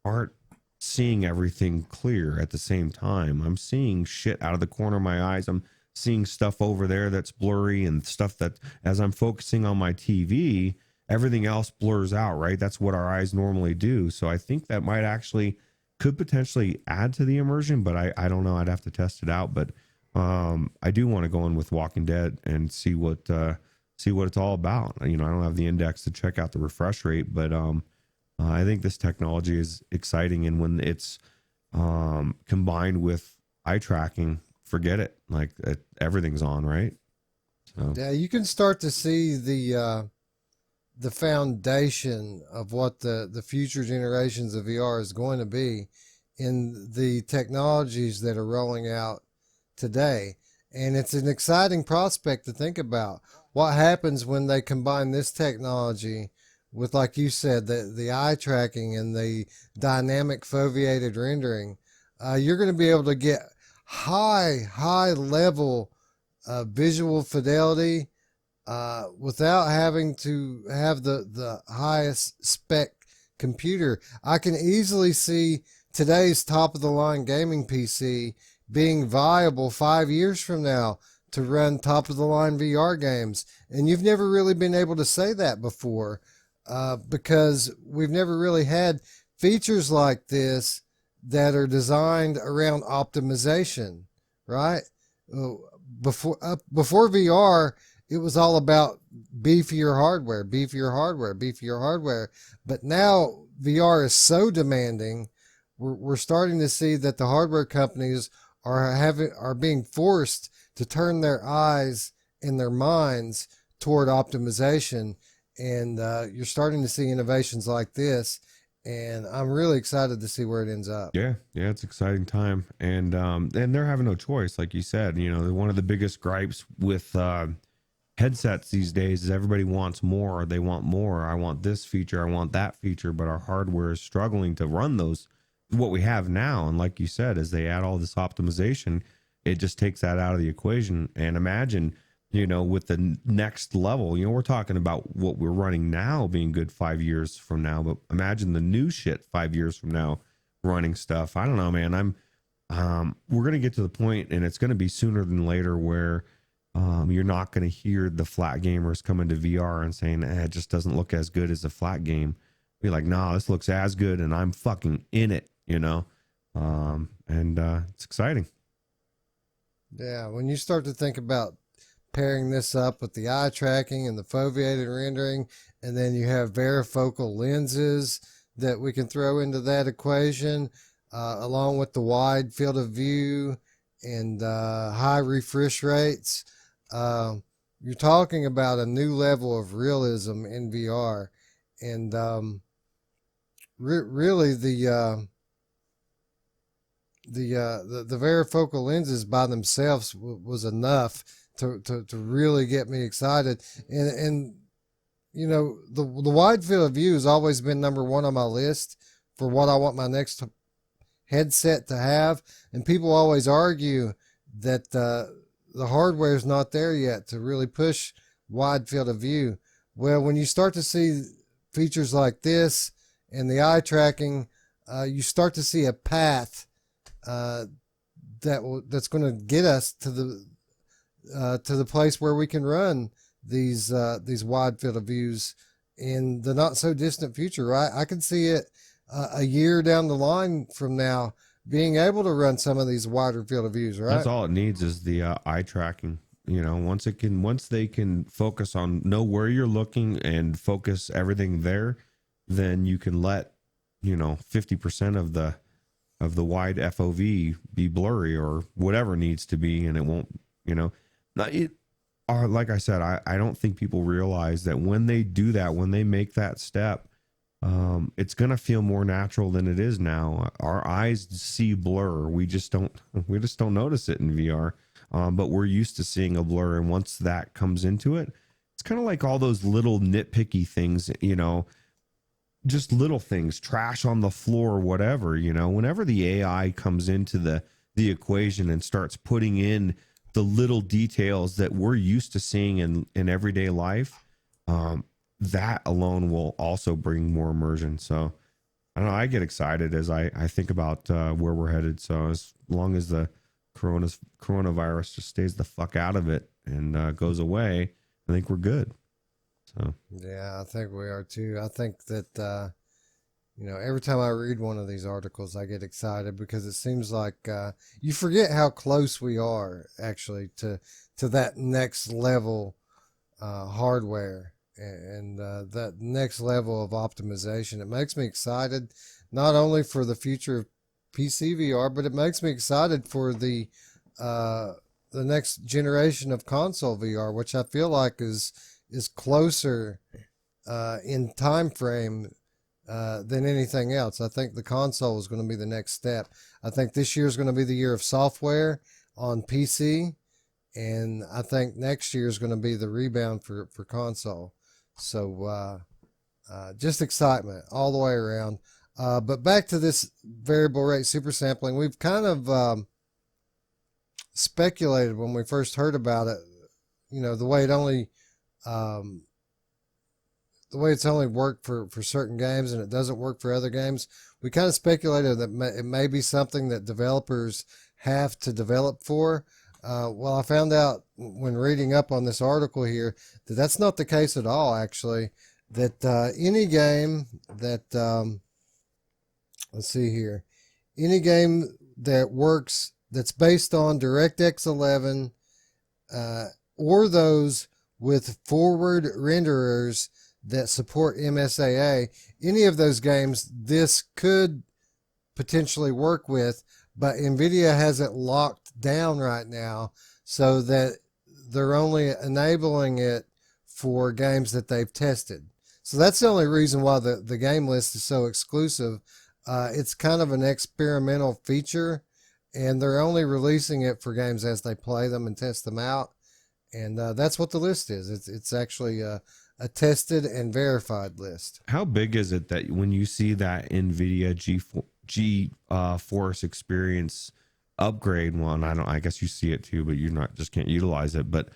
aren't seeing everything clear at the same time. I'm seeing shit out of the corner of my eyes. I'm seeing stuff over there that's blurry, and stuff that, as I'm focusing on my TV, everything else blurs out, right? That's what our eyes normally do. So I think that might actually could potentially add to the immersion, but I don't know. I'd have to test it out. But I do want to go in with Walking Dead and see what it's all about. You know, I don't have the index to check out the refresh rate, but I think this technology is exciting, and when it's combined with eye tracking, forget it. Like everything's on, right? So Yeah, you can start to see the foundation of what the future generations of VR is going to be in the technologies that are rolling out today. And it's an exciting prospect to think about. What happens when they combine this technology with, like you said, the eye tracking and the dynamic foveated rendering? You're going to be able to get high level visual fidelity without having to have the highest spec computer. I can easily see today's top of the line gaming PC being viable 5 years from now to run top of the line VR games. And you've never really been able to say that before, because we've never really had features like this that are designed around optimization, right? Before VR, it was all about beefier hardware. But now VR is so demanding, we're starting to see that the hardware companies are being forced to turn their eyes and their minds toward optimization. And you're starting to see innovations like this, and I'm really excited to see where it ends up. yeah, it's an exciting time, and they're having no choice, like you said. You know, one of the biggest gripes with headsets these days is everybody wants more. They want more. I want this feature. I want that feature, but our hardware is struggling to run those. What we have now, and like you said, as they add all this optimization, it just takes that out of the equation. And imagine, you know, with the next level, you know, we're talking about what we're running now being good 5 years from now, but imagine the new shit 5 years from now running stuff. I don't know, man. We're going to get to the point, and it's going to be sooner than later, where you're not going to hear the flat gamers come into VR and saying, it just doesn't look as good as a flat game. Be like, nah, this looks as good, and I'm fucking in it, you know? And it's exciting. Yeah, when you start to think about pairing this up with the eye tracking and the foveated rendering, and then you have varifocal lenses that we can throw into that equation, along with the wide field of view and high refresh rates. You're talking about a new level of realism in VR, and really the varifocal lenses by themselves was enough to really get me excited. And you know, the wide field of view has always been number one on my list for what I want my next headset to have. And people always argue that the hardware is not there yet to really push wide field of view. Well, when you start to see features like this and the eye tracking, you start to see a path that's going to get us to the place where we can run these wide field of views in the not so distant future. Right, I can see it a year down the line from now being able to run some of these wider field of views, right? That's all it needs is the eye tracking. You know, once they can focus on know where you're looking and focus everything there, then you can let 50% of the wide FOV be blurry or whatever needs to be, and it won't. Not it. Like I said, I don't think people realize that when they do that, when they make that step, it's gonna feel more natural than it is now. Our eyes see blur. We just don't notice it in VR. But we're used to seeing a blur, and once that comes into it, it's kind of like all those little nitpicky things, just little things, trash on the floor, whatever. Whenever the AI comes into the equation and starts putting in the little details that we're used to seeing in everyday life, that alone will also bring more immersion. So I don't know, I get excited as I think about where we're headed. So as long as the coronavirus just stays the fuck out of it and goes away, I think we're good. So yeah, I think we are too. I think that every time I read one of these articles, I get excited because it seems like you forget how close we are actually to that next level hardware and that next level of optimization. It makes me excited not only for the future of PC VR, but it makes me excited for the next generation of console VR, which I feel like is closer in time frame than anything else. I think the console is going to be the next step. I think this year is going to be the year of software on PC, and I think next year is going to be the rebound for console. So just excitement all the way around. But back to this variable rate super sampling, we've kind of speculated when we first heard about it, the way it's only worked for certain games and it doesn't work for other games. We kind of speculated that it may be something that developers have to develop for. Well, I found out when reading up on this article here that that's not the case at all, actually. That any game that let's see here. Any game that works, that's based on DirectX 11 or those with forward renderers that support MSAA, any of those games this could potentially work with, but Nvidia has it locked down right now so that they're only enabling it for games that they've tested. So that's the only reason why the game list is so exclusive. It's kind of an experimental feature, and they're only releasing it for games as they play them and test them out. And that's what the list is. It's actually a tested and verified list. how big is it that when you see that Nvidia GeForce Experience upgrade one, I guess you see it too, but you just can't utilize it, but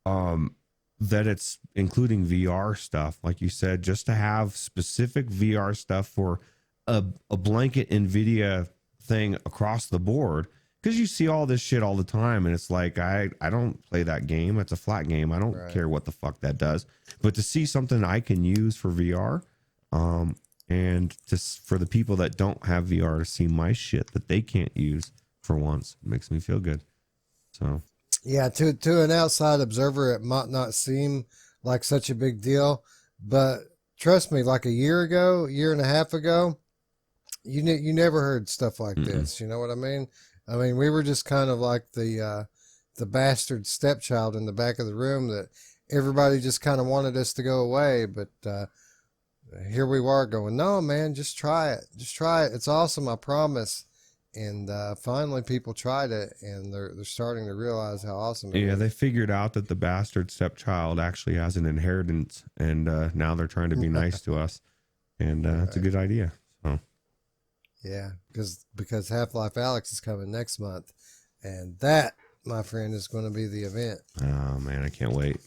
that it's including VR stuff, like you said, just to have specific VR stuff for a blanket Nvidia thing across the board, because you see all this shit all the time, and it's like I don't play that game. It's a flat game. I don't care what the fuck that does. But to see something I can use for VR, and just for the people that don't have VR to see my shit that they can't use for once, it makes me feel good. So yeah, to an outside observer, it might not seem like such a big deal, but trust me, like a year and a half ago, you never heard stuff like this. You know what I mean? I mean, we were just kind of like the bastard stepchild in the back of the room that everybody just kind of wanted us to go away. But here we were going, no, man, just try it. Just try it. It's awesome, I promise. And finally people tried it, and they're starting to realize how awesome it is. They figured out that the bastard stepchild actually has an inheritance, and now they're trying to be nice to us. And it's a good idea. So. Yeah, because Half-Life Alyx is coming next month, and that, my friend, is going to be the event. Oh man, I can't wait.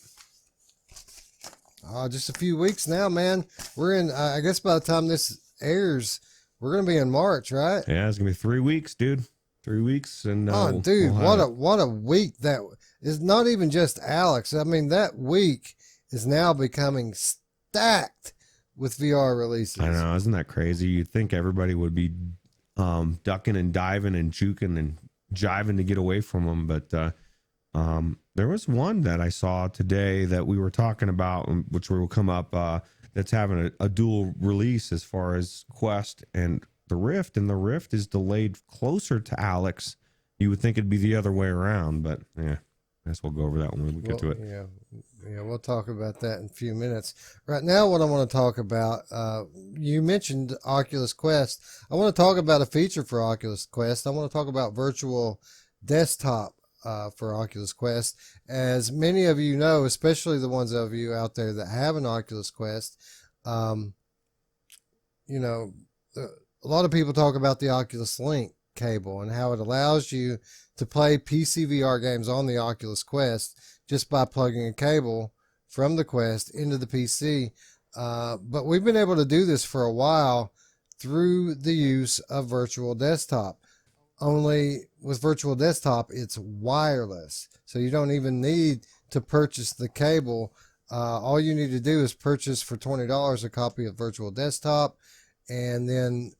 Just a few weeks now, man. We're in. I guess by the time this airs, we're going to be in March, right? Yeah, it's gonna be 3 weeks, dude. 3 weeks, and dude, what a week that is! Not even just Alyx. I mean, that week is now becoming stacked with VR releases. I know, isn't that crazy? You'd think everybody would be ducking and diving and juking and jiving to get away from them. But there was one that I saw today that we were talking about, which will come up, that's having a dual release as far as Quest and the Rift, and the Rift is delayed closer to Alex. You would think it'd be the other way around, but yeah, I guess we'll go over that when we get to it. Yeah, we'll talk about that in a few minutes. Right now, what I want to talk about, you mentioned Oculus Quest. I want to talk about a feature for Oculus Quest. I want to talk about virtual desktop for Oculus Quest. As many of you know, especially the ones of you out there that have an Oculus Quest, you know, a lot of people talk about the Oculus Link cable and how it allows you to play PC VR games on the Oculus Quest just by plugging a cable from the Quest into the PC. But we've been able to do this for a while through the use of virtual desktop. Only with virtual desktop, it's wireless. So you don't even need to purchase the cable. All you need to do is purchase for $20 a copy of virtual desktop, and then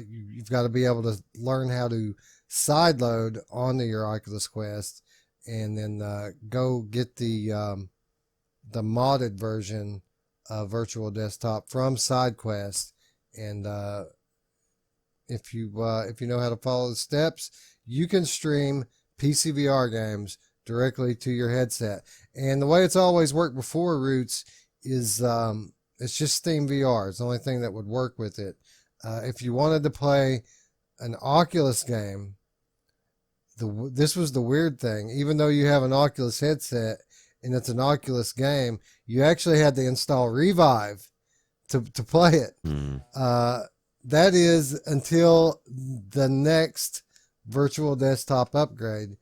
you've got to be able to learn how to sideload onto your Oculus Quest, and then go get the modded version of virtual desktop from SideQuest. And if you know how to follow the steps, you can stream PC VR games directly to your headset. And the way it's always worked before, Ruuts, is it's just Steam VR. It's the only thing that would work with it. If you wanted to play an Oculus game, this was the weird thing. Even though you have an Oculus headset and it's an Oculus game, you actually had to install Revive to play it. That is until the next virtual desktop update,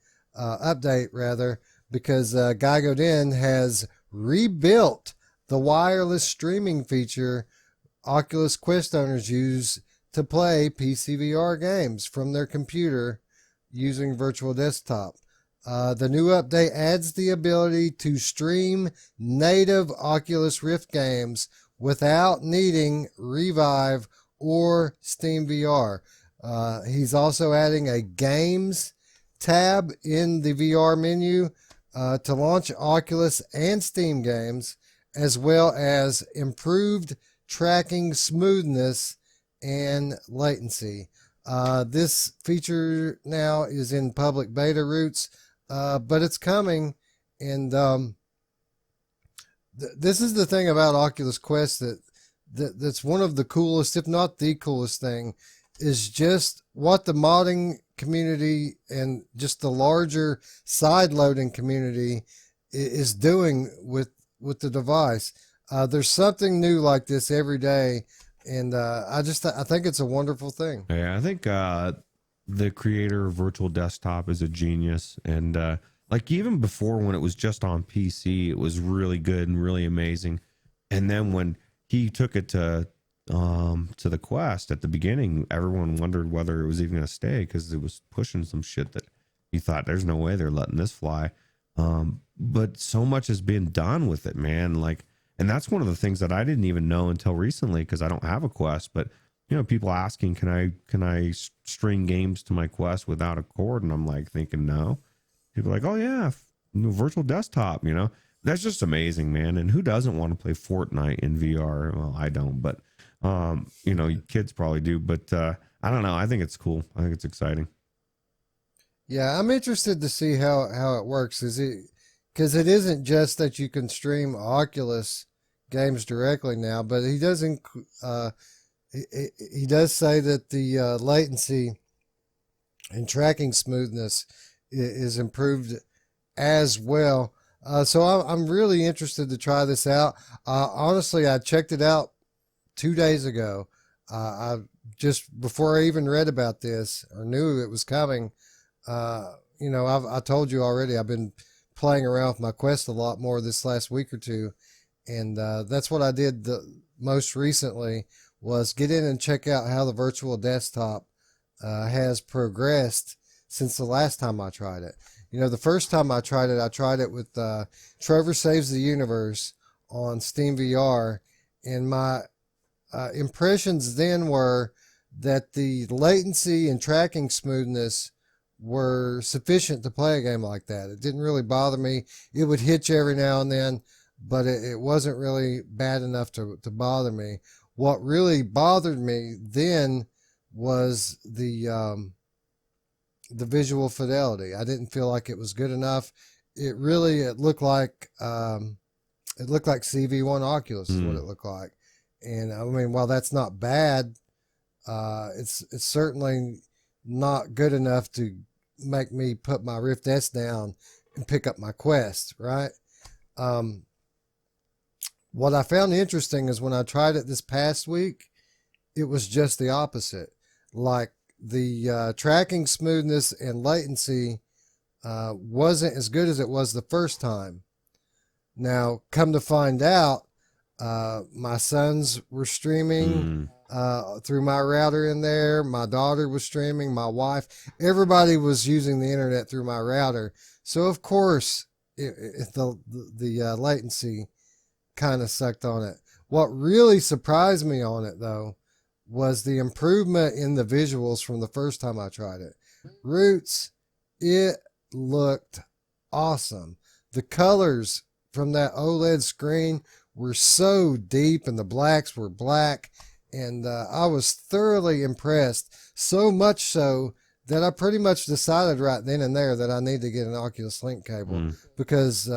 because Geigo has rebuilt the wireless streaming feature Oculus Quest owners use to play PC VR games from their computer using virtual desktop. The new update adds the ability to stream native Oculus Rift games without needing Revive or Steam VR. He's also adding a Games tab in the VR menu to launch Oculus and Steam games, as well as improved tracking smoothness and latency. This feature now is in public beta, Ruuts, but it's coming. And this is the thing about Oculus Quest that's one of the coolest, if not the coolest thing, is just what the modding community and just the larger side loading community is doing with the device. There's something new like this every day, and I think it's a wonderful thing. Yeah, I think the creator of virtual desktop is a genius, and like even before when it was just on PC, it was really good and really amazing. And then when he took it to the Quest at the beginning, everyone wondered whether it was even going to stay because it was pushing some shit that you thought there's no way they're letting this fly. But so much has been done with it, man. Like, and that's one of the things that I didn't even know until recently because I don't have a Quest. But you know, people asking, can I string games to my Quest without a cord? And I'm like thinking, no. People are like, oh yeah, virtual desktop. You know, that's just amazing, man. And who doesn't want to play Fortnite in VR? Well, I don't, but you know, kids probably do. But I don't know. I think it's cool. I think it's exciting. Yeah, I'm interested to see how it works. Because it isn't just that you can stream Oculus games directly now, but he does he does say that the latency and tracking smoothness is improved as well. So I'm really interested to try this out. Honestly, I checked it out 2 days ago. I just before I even read about this or knew it was coming. You know, I told you already. I've been playing around with my Quest a lot more this last week or two, and that's what I did the most recently was get in and check out how the virtual desktop has progressed since the last time I tried it. You know, the first time I tried it with Trevor Saves the Universe on Steam VR, and my impressions then were that the latency and tracking smoothness were sufficient to play a game like that. It didn't really bother me. It would hitch every now and then, but it wasn't really bad enough to bother me. What really bothered me then was the visual fidelity. I didn't feel like it was good enough. It looked like CV1 Oculus is what it looked like. And I mean, while that's not bad, it's certainly not good enough to make me put my Rift S down and pick up my Quest, right? What I found interesting is when I tried it this past week, it was just the opposite. Like the tracking smoothness and latency wasn't as good as it was the first time. Now, come to find out, my sons were streaming through my router in there. My daughter was streaming. My wife, everybody was using the internet through my router. So of course, the latency kind of sucked on it. What really surprised me on it though was the improvement in the visuals from the first time I tried it. Ruuts, it looked awesome. The colors from that OLED screen were so deep and the blacks were black, and I was thoroughly impressed, so much so that I pretty much decided right then and there that I need to get an Oculus Link cable because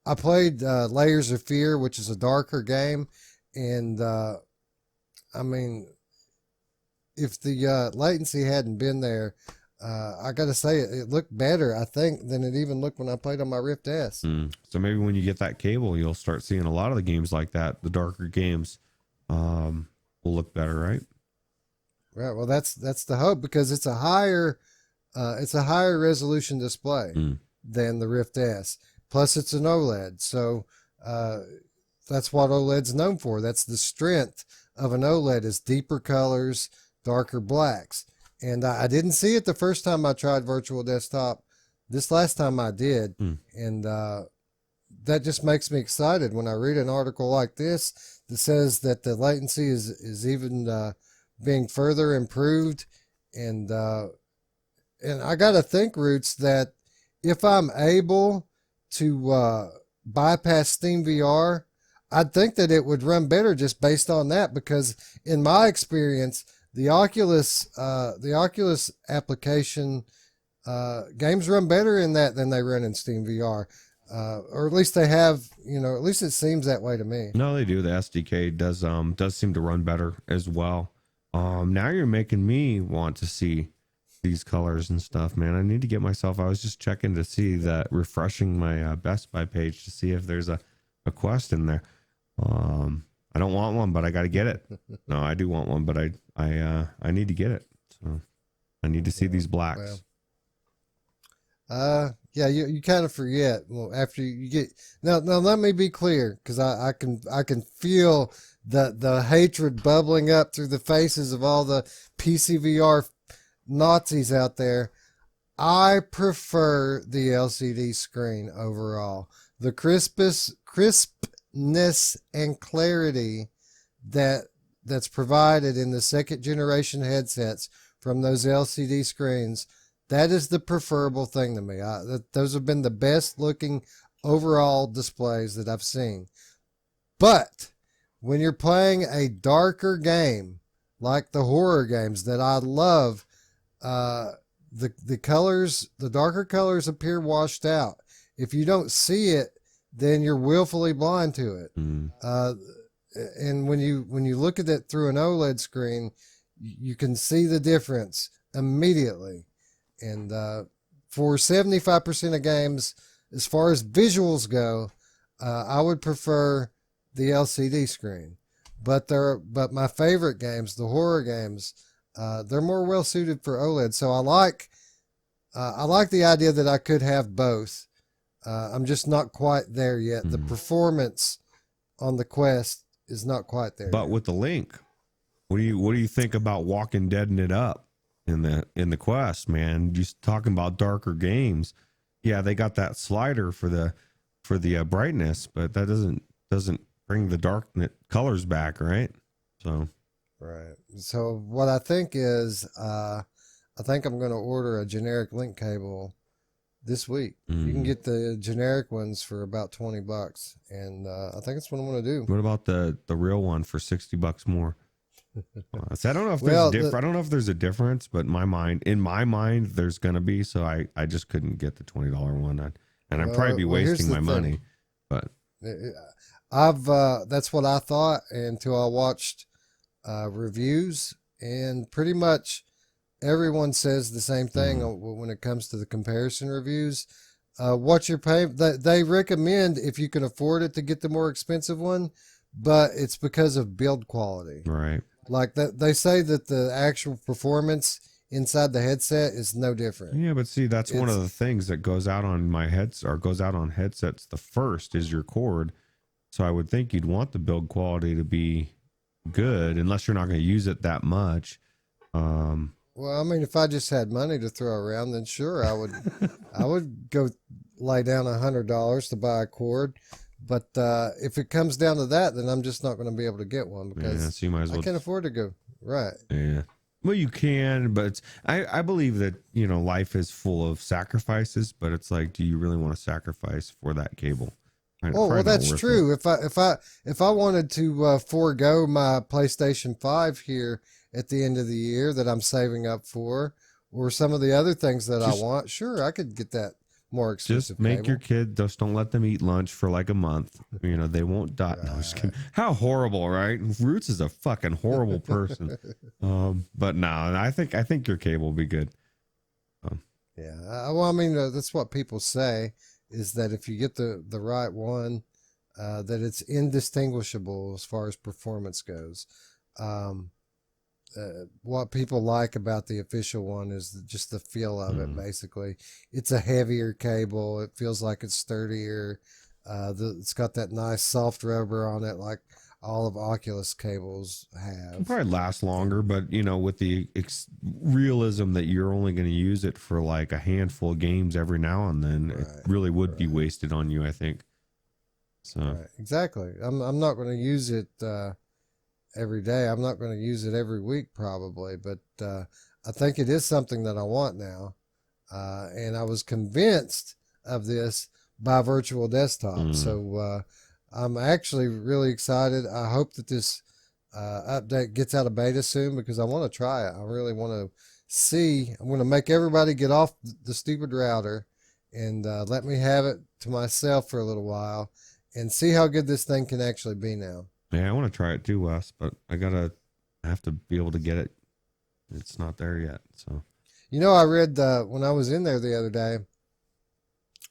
I played Layers of Fear, which is a darker game, and I mean, if the latency hadn't been there, I gotta say it looked better, I think, than it even looked when I played on my Rift S. So maybe when you get that cable, you'll start seeing a lot of the games like that. The darker games will look better, right? Right. Well, that's the hope, because it's a higher resolution display than the Rift S. Plus, it's an OLED, so that's what OLED's known for. That's the strength of an OLED, is deeper colors, darker blacks. And I didn't see it the first time I tried Virtual Desktop. This last time I did. And that just makes me excited when I read an article like this that says that the latency is even being further improved. And I got to think, Ruuts, that if I'm able to bypass Steam VR, I'd think that it would run better just based on that, because in my experience, the Oculus application, games run better in that than they run in Steam VR. Or at least they have, at least it seems that way to me. No, they do. The SDK does seem to run better as well. Now you're making me want to see these colors and stuff, man. I need to get myself, I was just checking to see that, refreshing my Best Buy page to see if there's a Quest in there. I don't want one, but I got to get it. No, I do want one, but I need to get it. So I need to see these blacks. Well, yeah, you kind of forget. Well, after you get now, let me be clear, because I can feel the hatred bubbling up through the faces of all the PCVR Nazis out there. I prefer the LCD screen overall. The crispness and clarity that's provided in the second generation headsets from those LCD screens, that is the preferable thing to me. Those have been the best looking overall displays that I've seen. But when you're playing a darker game, like the horror games that I love, the colors, the darker colors appear washed out. If you don't see it, then you're willfully blind to it. And when you look at it through an OLED screen, you can see the difference immediately. And for 75% of games, as far as visuals go, I would prefer the LCD screen. But my favorite games, the horror games, they're more well suited for OLED. So I like the idea that I could have both. I'm just not quite there yet. The performance on the Quest is not quite there. But with the Link, what do you think about Walking Deading it up in the Quest, man? Just talking about darker games. Yeah, they got that slider for the brightness, but that doesn't bring the dark colors back, right? So Right. So what I think is, I think I'm going to order a generic link cable this week. You can get the generic ones for about $20, and I think that's what I'm going to do. What about the real one for $60 more? So I don't know if Well, I don't know if there's a difference, but in my mind, there's gonna be. So I just couldn't get the $20 one, and I'd probably be wasting my money. But I've that's what I thought until I watched reviews, and pretty much everyone says the same thing when it comes to the comparison reviews. What you're paying, they recommend if you can afford it to get the more expensive one, but it's because of build quality. Right. Like that, they say that the actual performance inside the headset is no different. Yeah, but see, that's one of the things that goes out on my heads or goes out on headsets. The first is your cord, so I would think you'd want the build quality to be good, unless you're not going to use it that much. Well, I mean, if I just had money to throw around, then sure, I would. I would go lay down $100 to buy a cord. But if it comes down to that, then I'm just not going to be able to get one because so you might as well I can't afford to go. Right. Yeah. Well, you can, but I believe that, life is full of sacrifices, but it's like, do you really want to sacrifice for that cable? Well, that's true. If I wanted to forego my PlayStation 5 here at the end of the year that I'm saving up for, or some of the other things that I want, sure, I could get that more expensive. Just make cable. your kid, just don't let them eat lunch for like a month. They won't die. Right. No, just kidding. How horrible, right? Roots is a fucking horrible person. But no, I think your cable will be good. Yeah. Well, I mean, that's what people say, is that if you get the right one, that it's indistinguishable as far as performance goes. What people like about the official one is just the feel of it. Basically, it's a heavier cable. It feels like it's sturdier. It's got that nice soft rubber on it, like all of Oculus cables have. It'll probably last longer, but with the realism that you're only going to use it for like a handful of games every now and then, it really would be wasted on you, I think. So exactly. I'm not going to use it every day. I'm not going to use it every week probably, but I think it is something that I want now. And I was convinced of this by Virtual Desktop. So I'm actually really excited. I hope that this update gets out of beta soon because I want to try it. I really want to see. I'm going to make everybody get off the stupid router and let me have it to myself for a little while and see how good this thing can actually be now. Yeah, I want to try it too, Wes, but I have to be able to get it. It's not there yet. So, I read when I was in there the other day,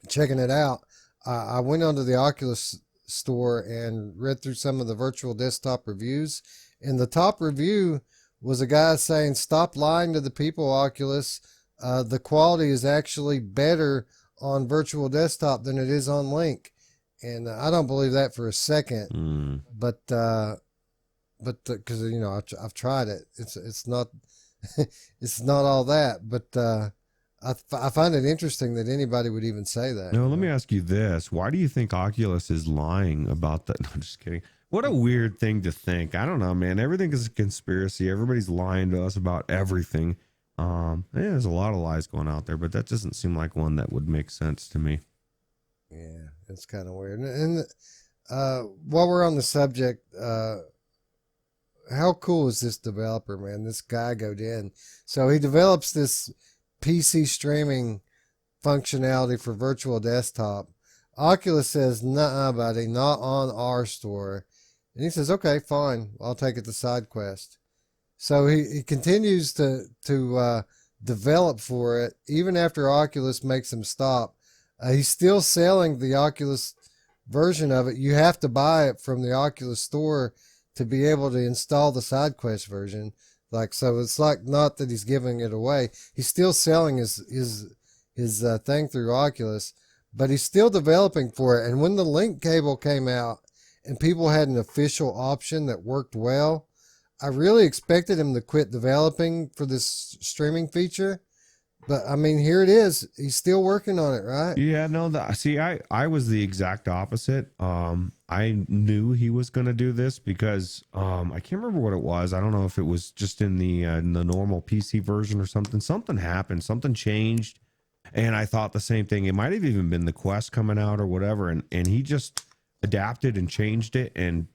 checking it out, I went onto the Oculus store and read through some of the Virtual Desktop reviews. And the top review was a guy saying, "Stop lying to the people, Oculus. The quality is actually better on Virtual Desktop than it is on Link." And I don't believe that for a second, but because I've tried it, it's not it's not all that. But I find it interesting that anybody would even say that. No, let me ask you this: why do you think Oculus is lying about that? No, I'm just kidding. What a weird thing to think. I don't know, man. Everything is a conspiracy. Everybody's lying to us about everything. There's a lot of lies going out there, but that doesn't seem like one that would make sense to me. Yeah, it's kind of weird. And while we're on the subject, how cool is this developer, man? This guy Godin. So he develops this PC streaming functionality for Virtual Desktop. Oculus says, "Nuh-uh, buddy, not on our store." And he says, "Okay, fine. I'll take it to SideQuest." So he continues to develop for it, even after Oculus makes him stop. He's still selling the Oculus version of it. You have to buy it from the Oculus store to be able to install the SideQuest version. So it's like not that he's giving it away. He's still selling his thing through Oculus, but he's still developing for it. And when the link cable came out and people had an official option that worked well, I really expected him to quit developing for this streaming feature. But I mean, here it is. He's still working on it, right? Yeah, no, see, I was the exact opposite. I knew he was going to do this because I can't remember what it was. I don't know if it was just in the normal PC version or something. Something happened, something changed, and I thought the same thing. It might have even been the Quest coming out or whatever, and he just adapted and changed it and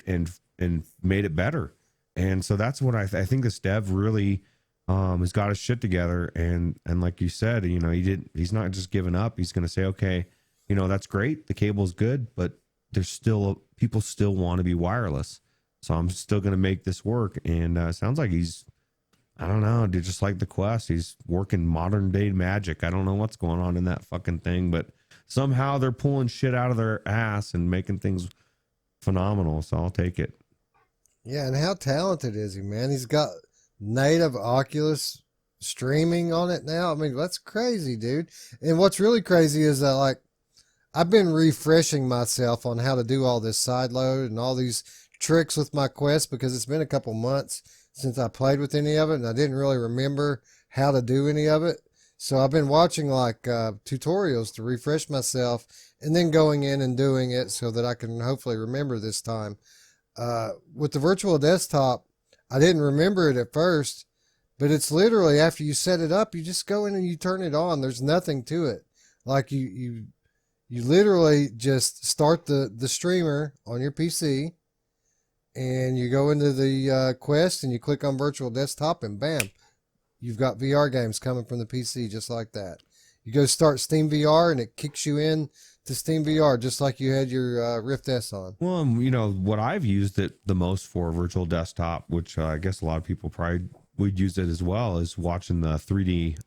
made it better. And so that's what I think this dev really has got his shit together, and like you said, you know, he's not just giving up. He's going to say, okay, you know, that's great, the cable's good, but there's still people still want to be wireless, so I'm still going to make this work. And sounds like he's, I don't know, dude, just like the Quest, he's working modern day magic. I don't know what's going on in that fucking thing, but somehow they're pulling shit out of their ass and making things phenomenal, so I'll take it. Yeah, and how talented is he, man? He's got native Oculus streaming on it now. I mean, that's crazy, dude. And what's really crazy is that, like, I've been refreshing myself on how to do all this side load and all these tricks with my Quest, because it's been a couple months since I played with any of it, and I didn't really remember how to do any of it. So I've been watching like tutorials to refresh myself, and then going in and doing it so that I can hopefully remember this time. With the virtual desktop, I didn't remember it at first, but it's literally after you set it up, you just go in and you turn it on. There's nothing to it. Like you literally just start the streamer on your PC, and you go into the Quest and you click on virtual desktop, and bam, you've got VR games coming from the PC just like that. You go start Steam VR and it kicks you in to Steam VR just like you had your Rift S on. Well, you know, what I've used it the most for virtual desktop, which I guess a lot of people probably would use it as well, is watching the 3D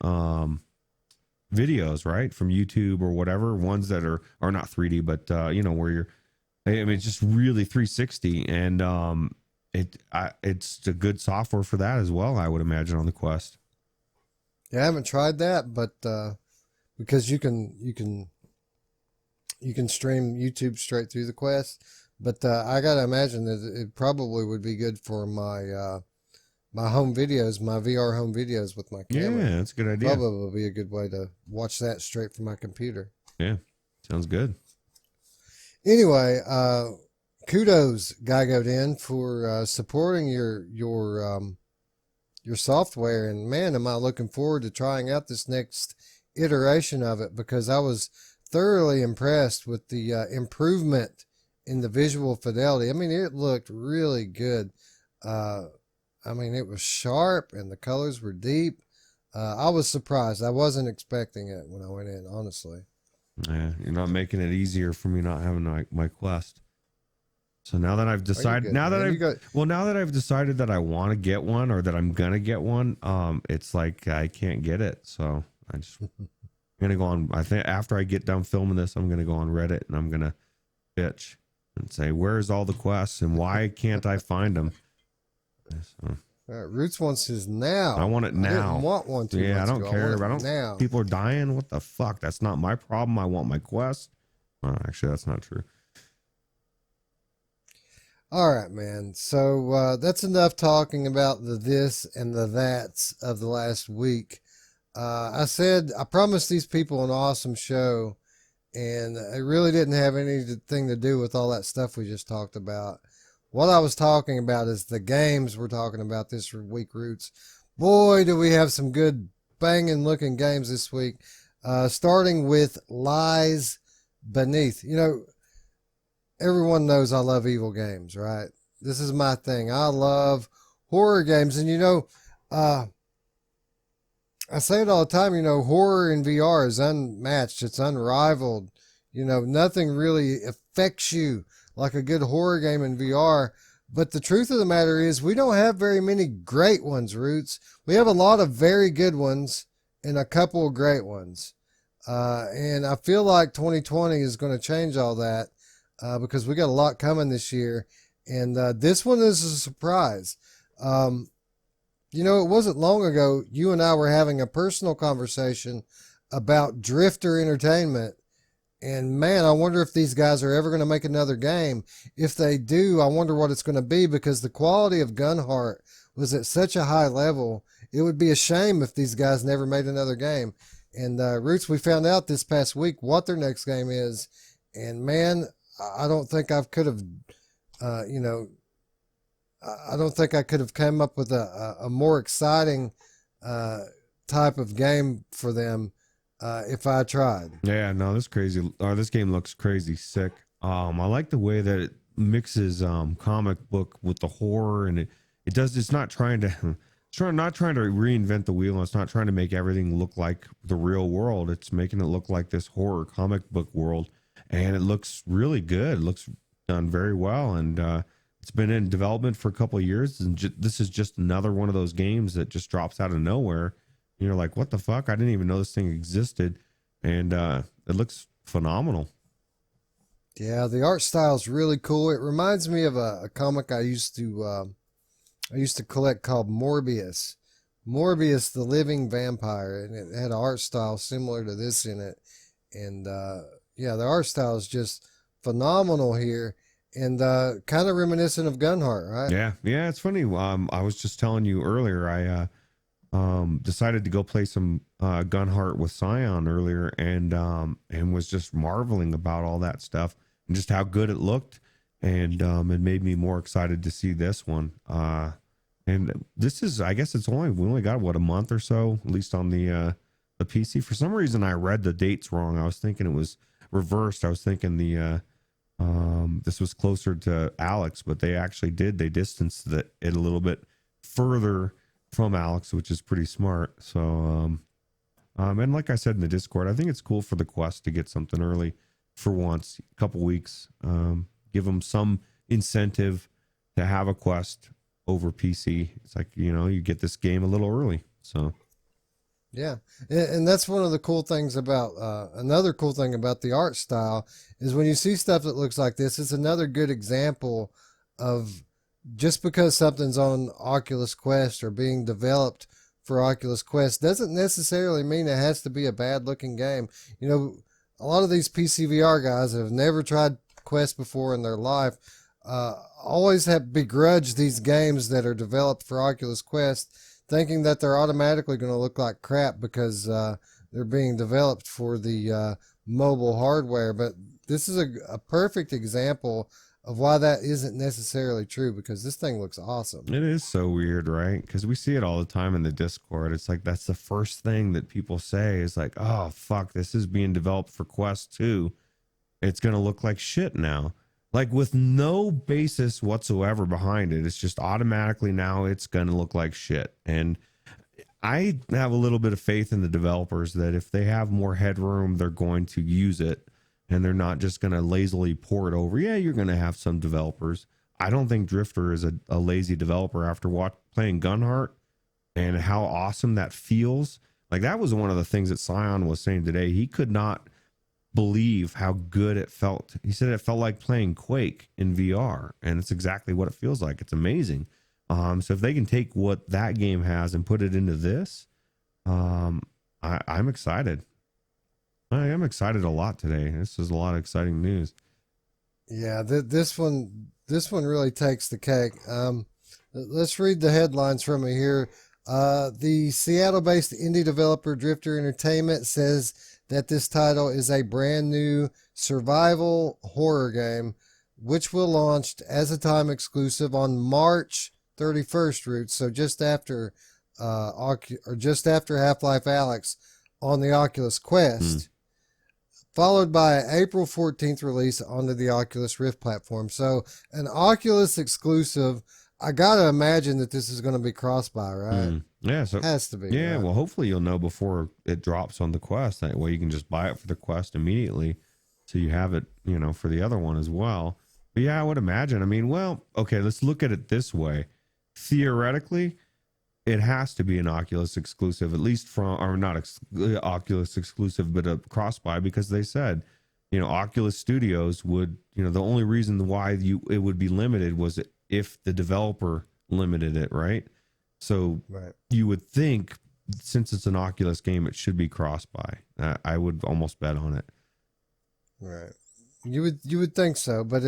videos, right, from YouTube or whatever, ones that are not 3D, but you know, where you're, I mean, it's just really 360, and it's a good software for that as well, I would imagine, on the Quest. Yeah, I haven't tried that, but because you can stream YouTube straight through the Quest, but I gotta imagine that it probably would be good for my my home videos, my VR home videos with my camera. Yeah, that's a good idea. Probably would be a good way to watch that straight from my computer. Yeah, sounds good. Anyway, kudos, Gygoden, for supporting your software, and man, am I looking forward to trying out this next iteration of it, because I was thoroughly impressed with the improvement in the visual fidelity. I mean, it looked really good. I mean, it was sharp and the colors were deep. I was surprised. I wasn't expecting it when I went in, honestly. Yeah, you're not making it easier for me not having my Quest. So now that I've decided, now that I've decided that I want to get one, or that I'm gonna get one, it's like I can't get it. So I'm gonna go on. I think after I get done filming this, I'm gonna go on Reddit and I'm gonna bitch and say, "Where's all the Quests and why can't I find them?" So, Ruuts wants his now. I want it now. I didn't want one too. Yeah, I don't care. I don't. Now people are dying. What the fuck? That's not my problem. I want my Quest. Actually, that's not true. All right, man. So that's enough talking about the this and the that's of the last week. I said I promised these people an awesome show, and it really didn't have anything to do with all that stuff we just talked about. What I was talking about is the games we're talking about this week, Ruuts. Boy, do we have some good banging looking games this week. Starting with Lies Beneath. You know, everyone knows I love evil games, right? This is my thing. I love horror games. And, you know, I say it all the time, you know, horror in VR is unmatched. It's unrivaled. You know, nothing really affects you like a good horror game in VR. But the truth of the matter is we don't have very many great ones, Ruuts. We have a lot of very good ones and a couple of great ones. And I feel like 2020 is going to change all that. Because we got a lot coming this year, and this one is a surprise. You know, it wasn't long ago you and I were having a personal conversation about Drifter Entertainment, and man, I wonder if these guys are ever going to make another game. If they do, I wonder what it's going to be, because the quality of Gunheart was at such a high level. It would be a shame if these guys never made another game. And Roots, we found out this past week what their next game is, and man, I don't think I could have, you know, I don't think I could have come up with a more exciting type of game for them if I tried. Yeah, no, this crazy. This game looks crazy sick. I like the way that it mixes comic book with the horror, and it does. It's not trying to. Not trying to reinvent the wheel. It's not trying to make everything look like the real world. It's making it look like this horror comic book world, and it looks really good. It looks done very well, and it's been in development for a couple of years. And this is just another one of those games that just drops out of nowhere. You're like, what the fuck? I didn't even know this thing existed, and it looks phenomenal. Yeah, the art style is really cool. It reminds me of a comic I used to collect called Morbius. Morbius, the Living Vampire, and it had an art style similar to this in it. And yeah, the art style is just phenomenal here, and kind of reminiscent of Gunheart, right? Yeah, it's funny. I was just telling you earlier, I decided to go play some Gunheart with Scion earlier, and was just marveling about all that stuff and just how good it looked. And it made me more excited to see this one. And this is, I guess we only got what, a month or so, at least on the PC. For some reason, I read the dates wrong. I was thinking it was reversed. I was thinking this was closer to Alex, but they distanced it a little bit further from Alex, which is pretty smart. So, and like I said in the Discord, I think it's cool for the Quest to get something early for once, a couple weeks. Give them some incentive to have a Quest over PC. It's like, you get this game a little early. So yeah, and that's one of the cool things about another cool thing about the art style is when you see stuff that looks like this, it's another good example of just because something's on Oculus Quest or being developed for Oculus Quest doesn't necessarily mean it has to be a bad looking game. A lot of these PC VR guys have never tried Quest before in their life, always have begrudged these games that are developed for Oculus Quest, thinking that they're automatically going to look like crap because they're being developed for the mobile hardware. But this is a perfect example of why that isn't necessarily true, because this thing looks awesome. it is so weird, right? Because we see it all the time in the Discord. It's like that's the first thing that people say is like, oh fuck, this is being developed for Quest 2. It's going to look like shit now, like with no basis whatsoever behind it. It's just automatically now it's going to look like shit. And I have a little bit of faith in the developers that if they have more headroom, they're going to use it, and they're not just going to lazily pour it over. Yeah, you're going to have some developers. I don't think Drifter is a lazy developer after playing Gunheart and how awesome that feels. Like that was one of the things that Scion was saying today. He could not believe how good it felt. He said it felt like playing Quake in VR, and it's exactly what it feels like. It's amazing. So if they can take what that game has and put it into this, I'm excited. I am excited a lot today. This is a lot of exciting news. Yeah, this one really takes the cake. Let's read the headlines from it here. The Seattle-based indie developer Drifter Entertainment says that this title is a brand new survival horror game, which will launch as a time exclusive on March 31st, Roots. So just after Half-Life Alyx on the Oculus Quest, followed by an April 14th release onto the Oculus Rift platform. So an Oculus exclusive. I gotta imagine that this is going to be cross-buy, right? Yeah, so it has to be. Yeah, right? well, hopefully you'll know before it drops on the Quest. That way you can just buy it for the Quest immediately, so you have it, for the other one as well. But yeah, I would imagine. I mean, well, okay, let's look at it this way. Theoretically, it has to be an Oculus exclusive, at least Oculus exclusive, but a cross-buy, because they said, Oculus Studios would, the only reason why it would be limited was if the developer limited it, right? So right. You would think, since it's an Oculus game, it should be cross-buy. I would almost bet on it. Right. You would think so, but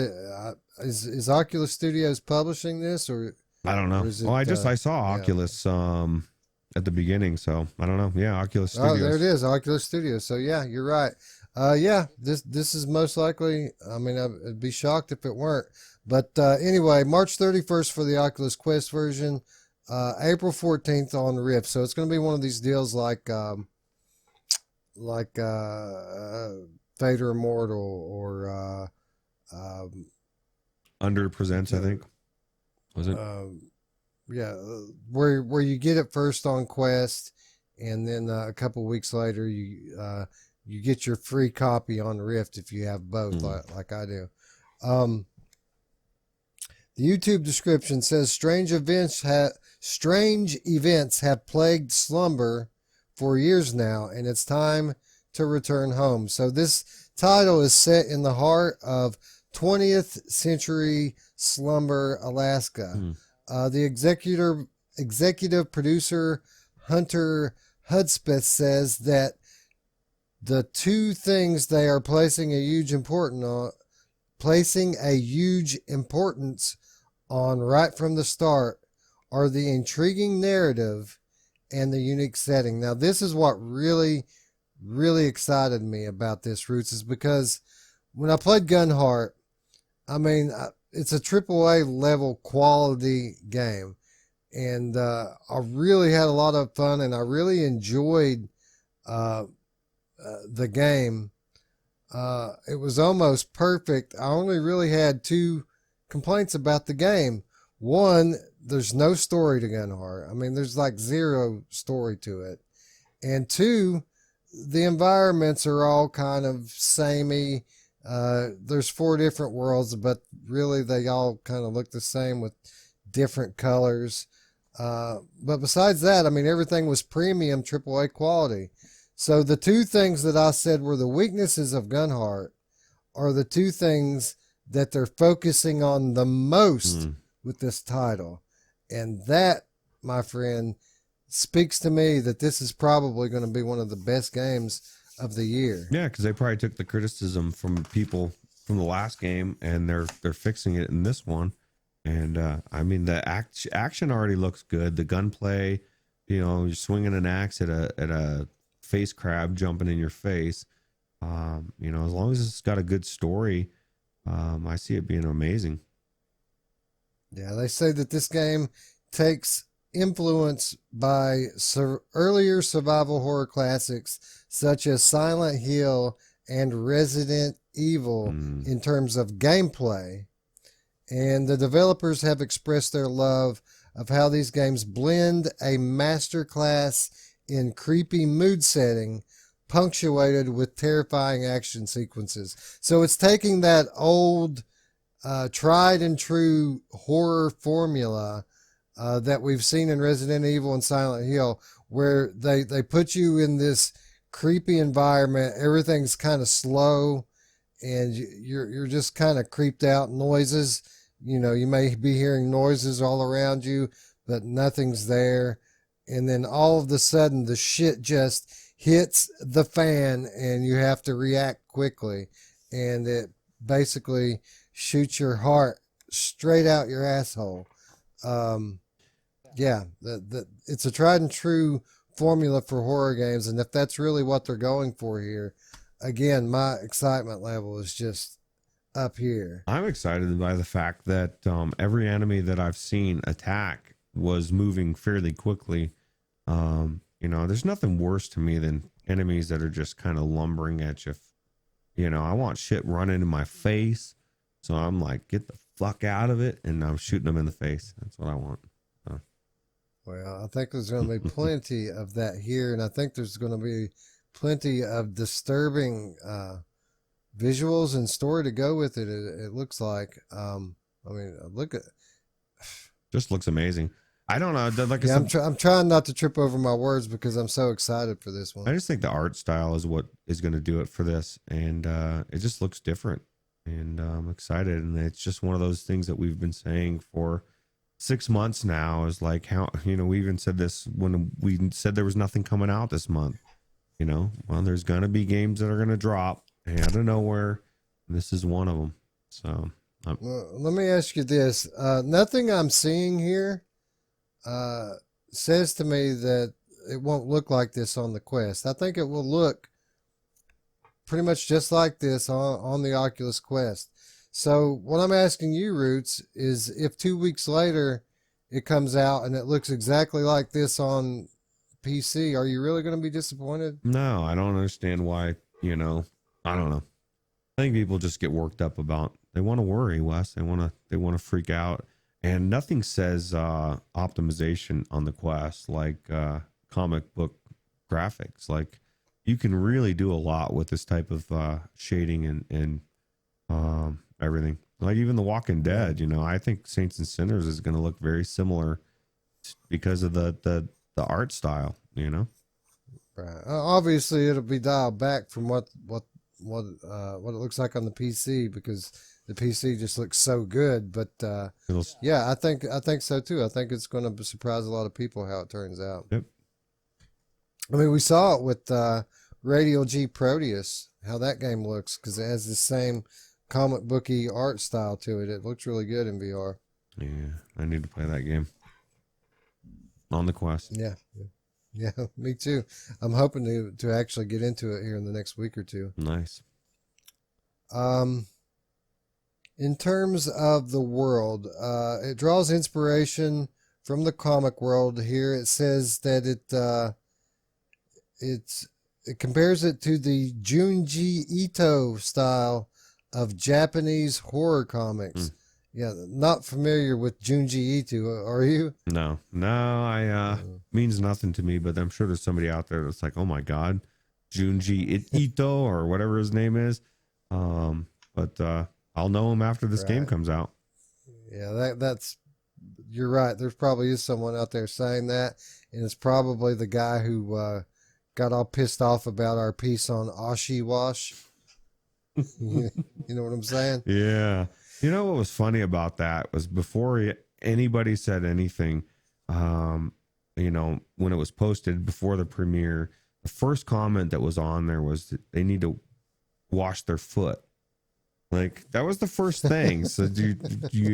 is Oculus Studios publishing this, or I don't know. or is it, well, I saw Oculus at the beginning. So I don't know. Yeah, Oculus Oh, Studios. there it is, Oculus Studios. So yeah, you're right. Yeah, this is most likely. I mean, I'd be shocked if it weren't. But anyway, March 31st for the Oculus Quest version, April 14th on Rift. So it's going to be one of these deals like Fate or Immortal or Under Presents, I think. Was it? yeah, where you get it first on Quest, and then a couple weeks later you get your free copy on Rift if you have both, like I do. The YouTube description says strange events have plagued slumber for years now, and it's time to return home. So this title is set in the heart of 20th century slumber, Alaska. The executive producer Hunter Hudspeth says that the two things they are placing a huge importance on right from the start are the intriguing narrative and the unique setting. Now, this is what really, really excited me about this, Ruuts, is because when I played Gunheart, I mean, it's a AAA level quality game, and I really had a lot of fun, and I really enjoyed the game. It was almost perfect. I only really had two complaints about the game. One, there's no story to Gunheart. I mean, there's like zero story to it. And two, the environments are all kind of samey. There's 4 different worlds, but really they all kind of look the same with different colors. But besides that, I mean, everything was premium AAA quality. So the two things that I said were the weaknesses of Gunheart are the two things that they're focusing on the most with this title. And that, my friend, speaks to me that this is probably going to be one of the best games of the year. Yeah, because they probably took the criticism from people from the last game, and they're fixing it in this one. And I mean, the action already looks good. The gunplay, you know, you're swinging an axe at a face crab jumping in your face. You know, as long as it's got a good story, I see it being amazing. Yeah, they say that this game takes influence by earlier survival horror classics such as Silent Hill and Resident Evil in terms of gameplay. And the developers have expressed their love of how these games blend a masterclass in creepy mood setting punctuated with terrifying action sequences. So it's taking that old tried and true horror formula that we've seen in Resident Evil and Silent Hill, where they put you in this creepy environment. Everything's kind of slow, and you're just kind of creeped out. Noises, you know, you may be hearing noises all around you, but nothing's there. And then all of a sudden, the shit just hits the fan, and you have to react quickly, and it basically shoots your heart straight out your asshole. Yeah, it's a tried and true formula for horror games, and if that's really what they're going for here, again, my excitement level is just up here. I'm excited by the fact that every enemy that I've seen attack was moving fairly quickly. You know, there's nothing worse to me than enemies that are just kind of lumbering at you. You know, I want shit running in my face, so I'm like, get the fuck out of it, and I'm shooting them in the face. That's what I want. Well, I think there's going to be plenty of that here, and I think there's going to be plenty of disturbing visuals and story to go with it. It looks like. I mean, look at. Just looks amazing. I don't know. Like yeah, I'm trying not to trip over my words because I'm so excited for this one. I just think the art style is what is going to do it for this, and it just looks different. And I'm excited, and it's just one of those things that we've been saying for 6 months now. Is like how, you know, we even said this when we said there was nothing coming out this month. You know, well, there's going to be games that are going to drop out of nowhere, and this is one of them. So well, let me ask you this: nothing I'm seeing here says to me that it won't look like this on the Quest. I think it will look pretty much just like this on the Oculus Quest. So what I'm asking you, Roots, is if 2 weeks later it comes out and it looks exactly like this on PC, are you really going to be disappointed? No, I don't understand why, I don't know. I think people just get worked up about, they want to worry, Wes. They want to freak out. And nothing says optimization on the Quest like comic book graphics. Like, you can really do a lot with this type of shading and everything. Like even The Walking Dead, I think Saints and Sinners is going to look very similar because of the art style, Right. Obviously, it'll be dialed back from what it looks like on the PC, because the PC just looks so good. But yeah, I think so too. I think it's going to surprise a lot of people how it turns out. Yep. I mean, we saw it with Radial G Proteus, how that game looks, because it has the same comic booky art style to it. It looks really good in VR. Yeah, I need to play that game on the Quest. Yeah, me too. I'm hoping to actually get into it here in the next week or two. Nice. In terms of the world, it draws inspiration from the comic world here. It says that it compares it to the Junji Ito style of Japanese horror comics. Yeah, not familiar with Junji Ito, are you? No, means nothing to me, but I'm sure there's somebody out there that's like, oh my God, Junji Ito or whatever his name is. But I'll know him after this game comes out. Yeah, that's you're right. There probably is someone out there saying that, and it's probably the guy who got all pissed off about our piece on Ashi Wash. You know what I'm saying? Yeah. You know what was funny about that was before anybody said anything, when it was posted before the premiere, the first comment that was on there was that they need to wash their foot. Like, that was the first thing. So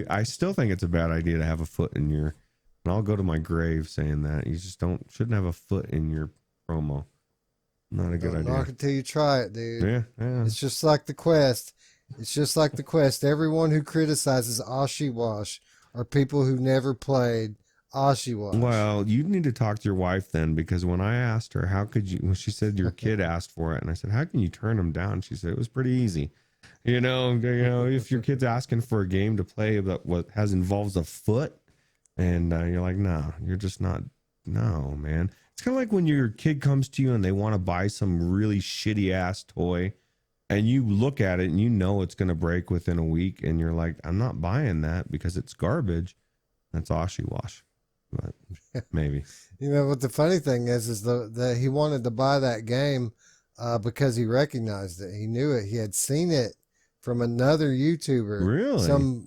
I still think it's a bad idea to have a foot in your, and I'll go to my grave saying that. You just shouldn't have a foot in your promo. Not a good idea. Knock it till you try it, dude. Yeah. It's just like the Quest. Everyone who criticizes Ashi Wash are people who never played Ashi Wash. Well, you need to talk to your wife then, because when I asked her, when she said your kid asked for it, and I said, how can you turn them down? She said, it was pretty easy. If your kid's asking for a game to play that involves a foot, and you're like, no, you're just not, no, man. It's kind of like when your kid comes to you and they want to buy some really shitty ass toy, and you look at it and it's going to break within a week, and you're like, I'm not buying that because it's garbage. That's Ashi Wash. But maybe. What the funny thing is that he wanted to buy that game because he recognized it. He knew it. He had seen it from another YouTuber. Really? Some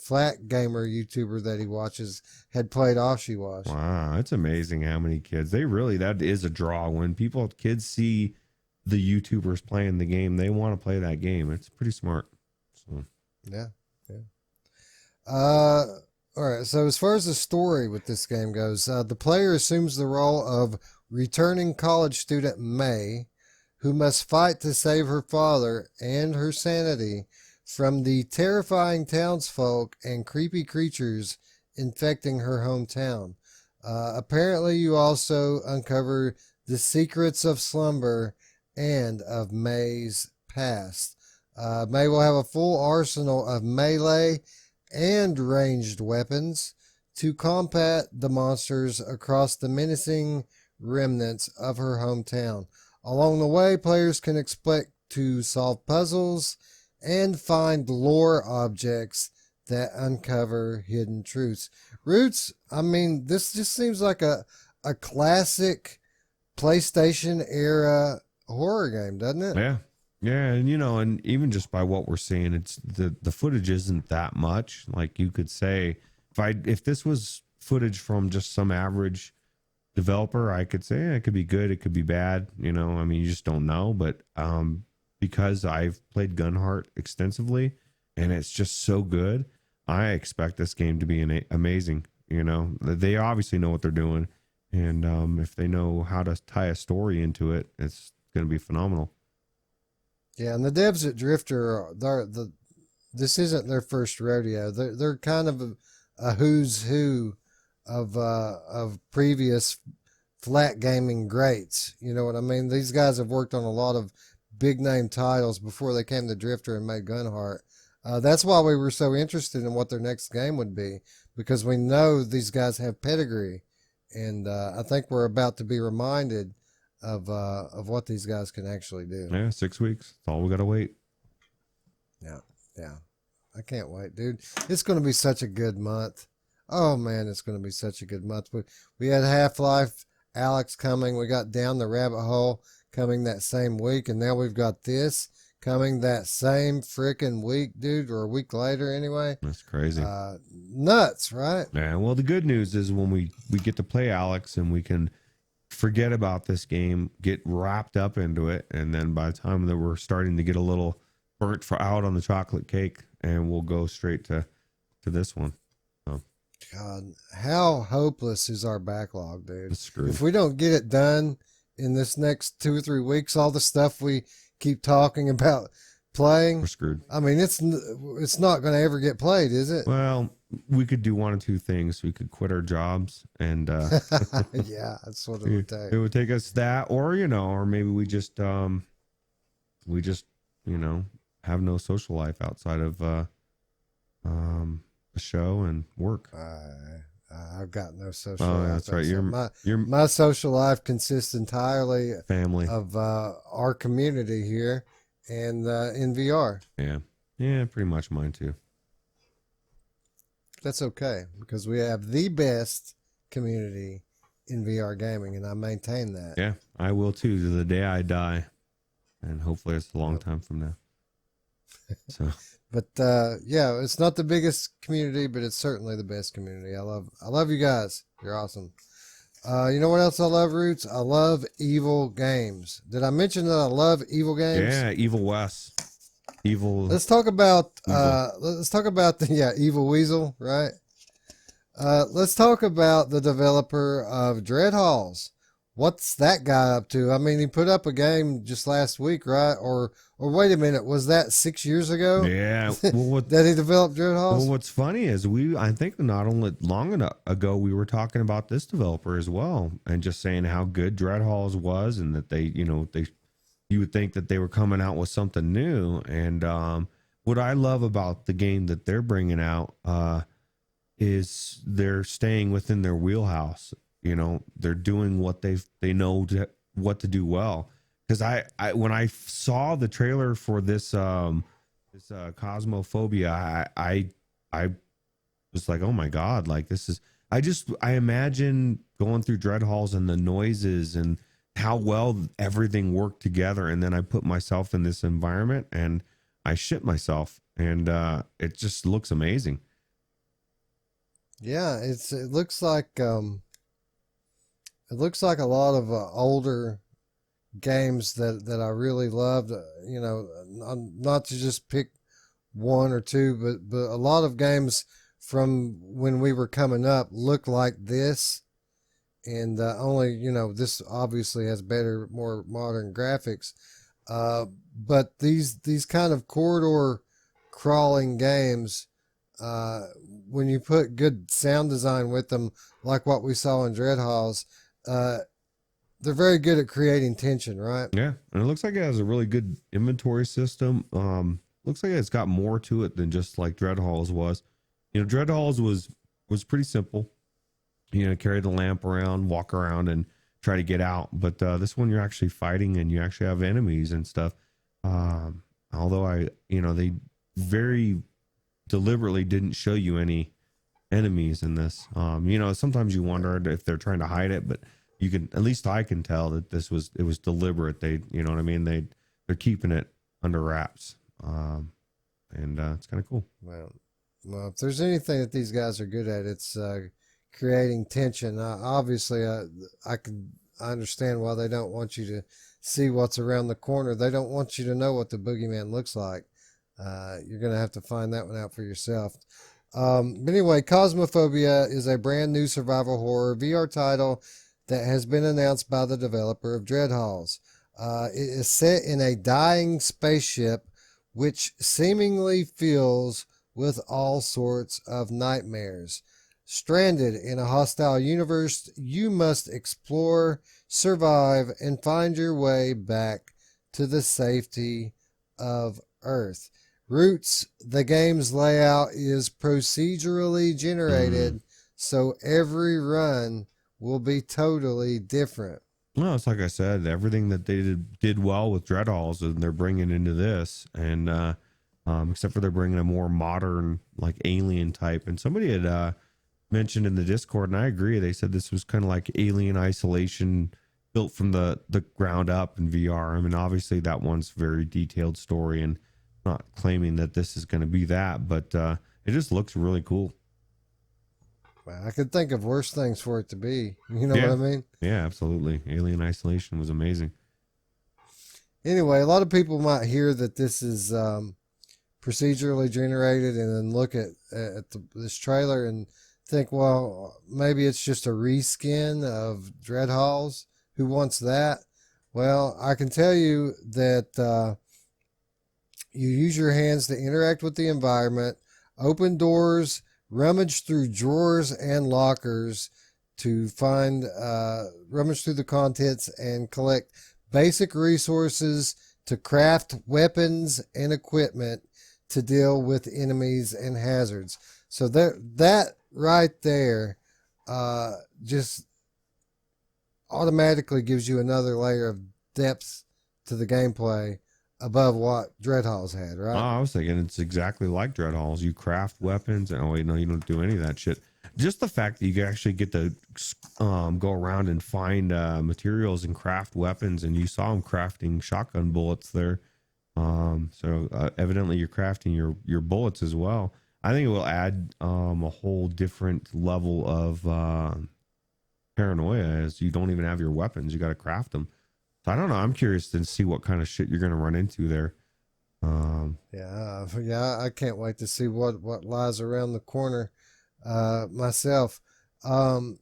flat gamer YouTuber that he watches had played Ashi Wash. Wow, it's amazing how many kids. That is a draw. When kids see the YouTubers playing the game, they want to play that game. It's pretty smart. So. Yeah. All right. So as far as the story with this game goes, the player assumes the role of returning college student May, who must fight to save her father and her sanity from the terrifying townsfolk and creepy creatures infecting her hometown. Apparently, you also uncover the secrets of slumber and of May's past. May will have a full arsenal of melee and ranged weapons to combat the monsters across the menacing remnants of her hometown. Along the way, players can expect to solve puzzles and find lore objects that uncover hidden truths. Roots, I mean, this just seems like a classic PlayStation era horror game, doesn't it? Yeah. Yeah, and and even just by what we're seeing, it's the footage isn't that much. Like, you could say, if this was footage from just some average developer, I could say it could be good, it could be bad. I mean, you just don't know. But because I've played Gunheart extensively and it's just so good, I expect this game to be amazing. They obviously know what they're doing, And if they know how to tie a story into it, it's going to be phenomenal. Yeah, and the devs at Drifter, this isn't their first rodeo. They're kind of a who's who of previous flat gaming greats. You know what I mean? These guys have worked on a lot of big name titles before they came to Drifter and made Gunheart. That's why we were so interested in what their next game would be, because we know these guys have pedigree, and I think we're about to be reminded of what these guys can actually do. Yeah, 6 weeks. That's all we got to wait. Yeah, yeah. I can't wait, dude. It's going to be such a good month. Oh man, it's going to be such a good month. We had Half-Life Alex coming. We got Down the Rabbit Hole coming that same week, and now we've got this coming that same freaking week, dude, or a week later anyway. That's crazy. Nuts, right? Yeah. Well, the good news is when we get to play Alex and we can forget about this game, get wrapped up into it, and then by the time that we're starting to get a little burnt out on the chocolate cake, and we'll go straight to this one. So. God, how hopeless is our backlog, dude? It's screwed. If we don't get it done in this next 2 or 3 weeks, all the stuff we keep talking about playing, We're screwed. I mean, it's not going to ever get played, is it? Well, we could do one of two things. We could quit our jobs, and yeah, that's what it would take. It would take us that, or or maybe we just have no social life outside of the show and work. I've got no social life. life. That's right. My social life consists entirely family of our community here and in VR. Yeah, pretty much mine too. That's okay, because we have the best community in VR gaming, and I maintain that. Yeah, I will too, to the day I die, and hopefully it's a long time from now. So, but yeah, it's not the biggest community, but it's certainly the best community. I love you guys. You're awesome. You know what else I love, Roots? I love evil games. Did I mention that I love evil games? Yeah, Evil Wes. Let's talk about the Evil Weasel, right? Let's talk about the developer of Dread Halls. What's that guy up to? I mean, he put up a game just last week, right? Or wait a minute, was that 6 years ago? Yeah. Well, that he developed Dread Halls? Well, what's funny is I think not only long enough ago, we were talking about this developer as well, and just saying how good Dread Halls was, and that you would think that they were coming out with something new. And what I love about the game that they're bringing out is they're staying within their wheelhouse. They're doing what they know what to do well. Because I when I saw the trailer for this Cosmophobia, I was like, oh my god, like this is. I imagine going through Dread Halls and the noises and how well everything worked together, and then I put myself in this environment and I shit myself, and it just looks amazing. Yeah, it looks like a lot of older games that I really loved. Not to just pick one or two, but a lot of games from when we were coming up look like this. And only, this obviously has better, more modern graphics. But these kind of corridor crawling games, when you put good sound design with them, like what we saw in Dread Halls, they're very good at creating tension, right? Yeah, and it looks like it has a really good inventory system. Looks like it's got more to it than just like Dread Halls was. Dread Halls was pretty simple. Carry the lamp around, walk around, and try to get out. But this one, you're actually fighting, and you actually have enemies and stuff. Although they very deliberately didn't show you any enemies in this. Sometimes you wonder if they're trying to hide it, but you can, at least I can tell that it was deliberate. They, you know what I mean? They're keeping it under wraps. And it's kind of cool. Well, if there's anything that these guys are good at, it's creating tension. Obviously, I understand why they don't want you to see what's around the corner. They don't want you to know what the boogeyman looks like. You're going to have to find that one out for yourself. But anyway, Cosmophobia is a brand new survival horror VR title that has been announced by the developer of Dread Halls. It is set in a dying spaceship which seemingly fills with all sorts of nightmares. Stranded in a hostile universe, you must explore, survive, and find your way back to the safety of Earth. Roots, the game's layout is procedurally generated, so every run will be totally different. No, it's like I said, everything that they did well with Dread Halls, and they're bringing into this, and except for they're bringing a more modern, like Alien type. And somebody had mentioned in the Discord, and I agree. They said this was kind of like Alien Isolation, built from the ground up in VR. I mean, obviously that one's very detailed story, and not claiming that this is going to be that, but it just looks really cool. Well, I could think of worse things for it to be. You know what I mean? Yeah, absolutely. Alien Isolation was amazing. Anyway, a lot of people might hear that this is procedurally generated and then look at this trailer and think, well, maybe it's just a reskin of Dread Halls. Who wants that? Well, I can tell you that you use your hands to interact with the environment, open doors, rummage through drawers and lockers to find, rummage through the contents and collect basic resources to craft weapons and equipment to deal with enemies and hazards. So that right there just automatically gives you another layer of depth to the gameplay above what Dread Halls had, right? Oh, I was thinking it's exactly like Dread Halls. You craft weapons, and oh wait, no, you don't do any of that shit. Just the fact that you actually get to go around and find materials and craft weapons, and you saw them crafting shotgun bullets there. So evidently you're crafting your bullets as well. I think it will add a whole different level of paranoia, as you don't even have your weapons. You got to craft them. So I don't know. I'm curious to see what kind of shit you're going to run into there. Yeah, I can't wait to see what lies around the corner myself. The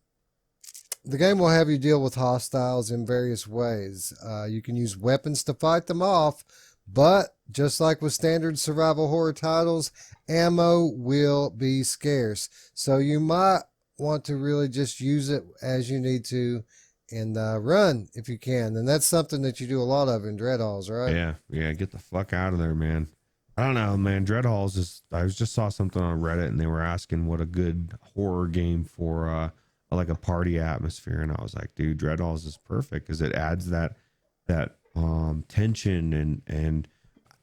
game will have you deal with hostiles in various ways. You can use weapons to fight them off, but just like with standard survival horror titles, ammo will be scarce. So you might want to really just use it as you need to and run if you can. And that's something that you do a lot of in Dread Halls, right? Yeah, get the fuck out of there, man. I don't know, man. Dread Halls is, I just saw something on Reddit, and they were asking what a good horror game for like a party atmosphere, and I was like, dude, Dread Halls is perfect because it adds that tension, and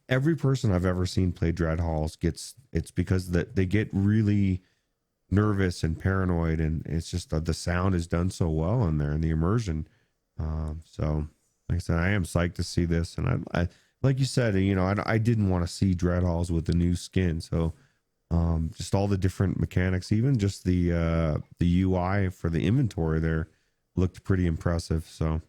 every person I've ever seen play Dread Halls it's because that they get really nervous and paranoid, and it's just the sound is done so well in there, and the immersion. So like I said, I am psyched to see this, and I like you said, you know, I didn't want to see Dread Halls with the new skin. So just all the different mechanics, even just the UI for the inventory there looked pretty impressive. So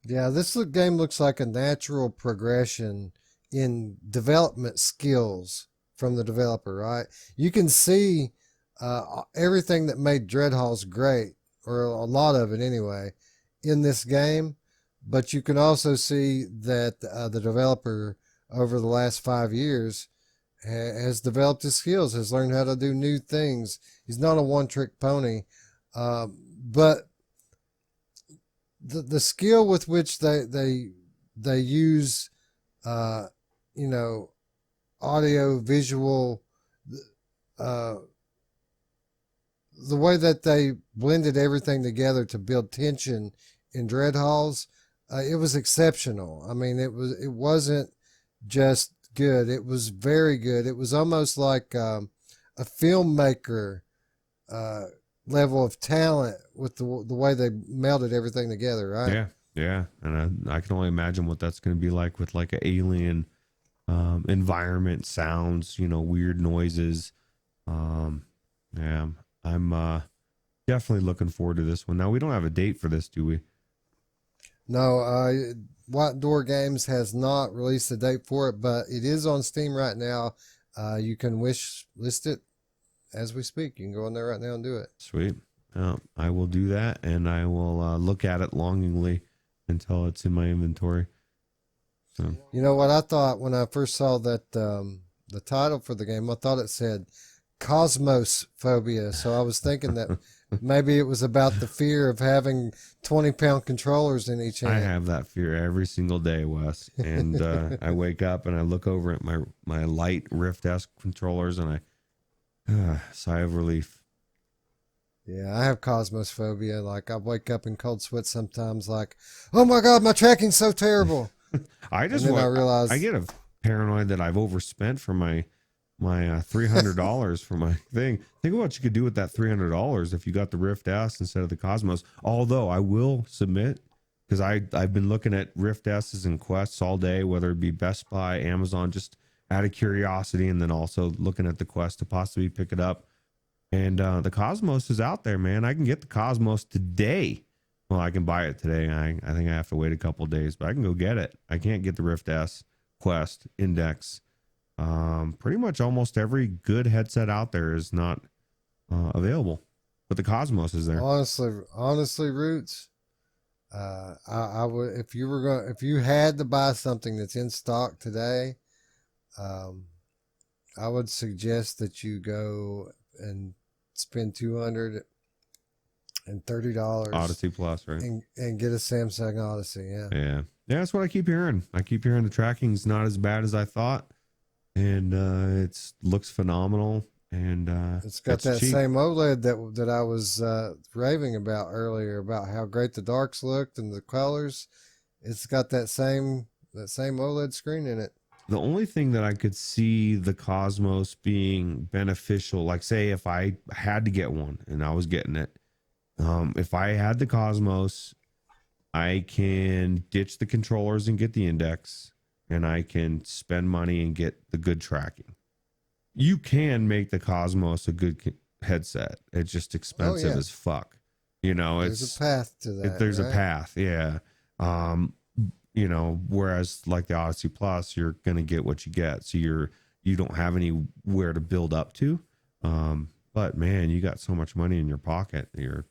yeah, this game looks like a natural progression in development skills from the developer, right? You can see everything that made Dread Halls great, or a lot of it anyway, in this game. But you can also see that the developer over the last 5 years has developed his skills, has learned how to do new things. He's not a one-trick pony, but the skill with which they use, you know, audio, visual, the way that they blended everything together to build tension in Dread Halls, it was exceptional. I mean, it wasn't just good. It was very good. It was almost like a filmmaker level of talent with the way they melded everything together, right? Yeah. And I can only imagine what that's going to be like with like an alien environment, sounds, you know, weird noises. Yeah, I'm definitely looking forward to this one. Now, we don't have a date for this, do we? No, White Door Games has not released a date for it, but it is on Steam right now. You can wish list it as we speak. You can go in there right now and do it. Sweet. I will do that, and I will look at it longingly until it's in my inventory. So. You know what I thought when I first saw that the title for the game? I thought it said Cosmophobia. So I was thinking that maybe it was about the fear of having 20-pound controllers in each hand. I have that fear every single day, Wes. And I wake up and I look over at my light Rift S controllers, and I sigh of relief. Yeah, I have Cosmophobia. Like, I wake up in cold sweats sometimes, like, oh my God, my tracking's so terrible. I realize I get a paranoid that I've overspent for my $300 for my thing. Think of what you could do with that $300 if you got the Rift S instead of the Cosmos. Although I will submit, because I've been looking at Rift S's and Quests all day, whether it be Best Buy, Amazon, just out of curiosity, and then also looking at the Quest to possibly pick it up. And the Cosmos is out there, man. I can get the Cosmos today. Well, I can buy it today. I think I have to wait a couple of days, but I can go get it. I can't get the Rift S, Quest, Index. Pretty much almost every good headset out there is not available, but the Cosmos is there. Honestly, Ruuts, I would, if you had to buy something that's in stock today, I would suggest that you go and spend $230 Odyssey Plus, right? And get a Samsung Odyssey. Yeah. That's what I keep hearing. I keep hearing the tracking's not as bad as I thought, and it looks phenomenal. And it's got that cheap. Same OLED that I was raving about earlier, about how great the darks looked and the colors. It's got that same OLED screen in it. The only thing that I could see the Cosmos being beneficial, like say if I had to get one and I was getting it, if I had the Cosmos, I can ditch the controllers and get the Index, and I can spend money and get the good tracking. You can make the Cosmos a good headset. It's just expensive as fuck. You know, there's a path to that. There's a path, yeah. You know, whereas like the Odyssey Plus, you're gonna get what you get, so you don't have anywhere to build up to. But man, you got so much money in your pocket, you're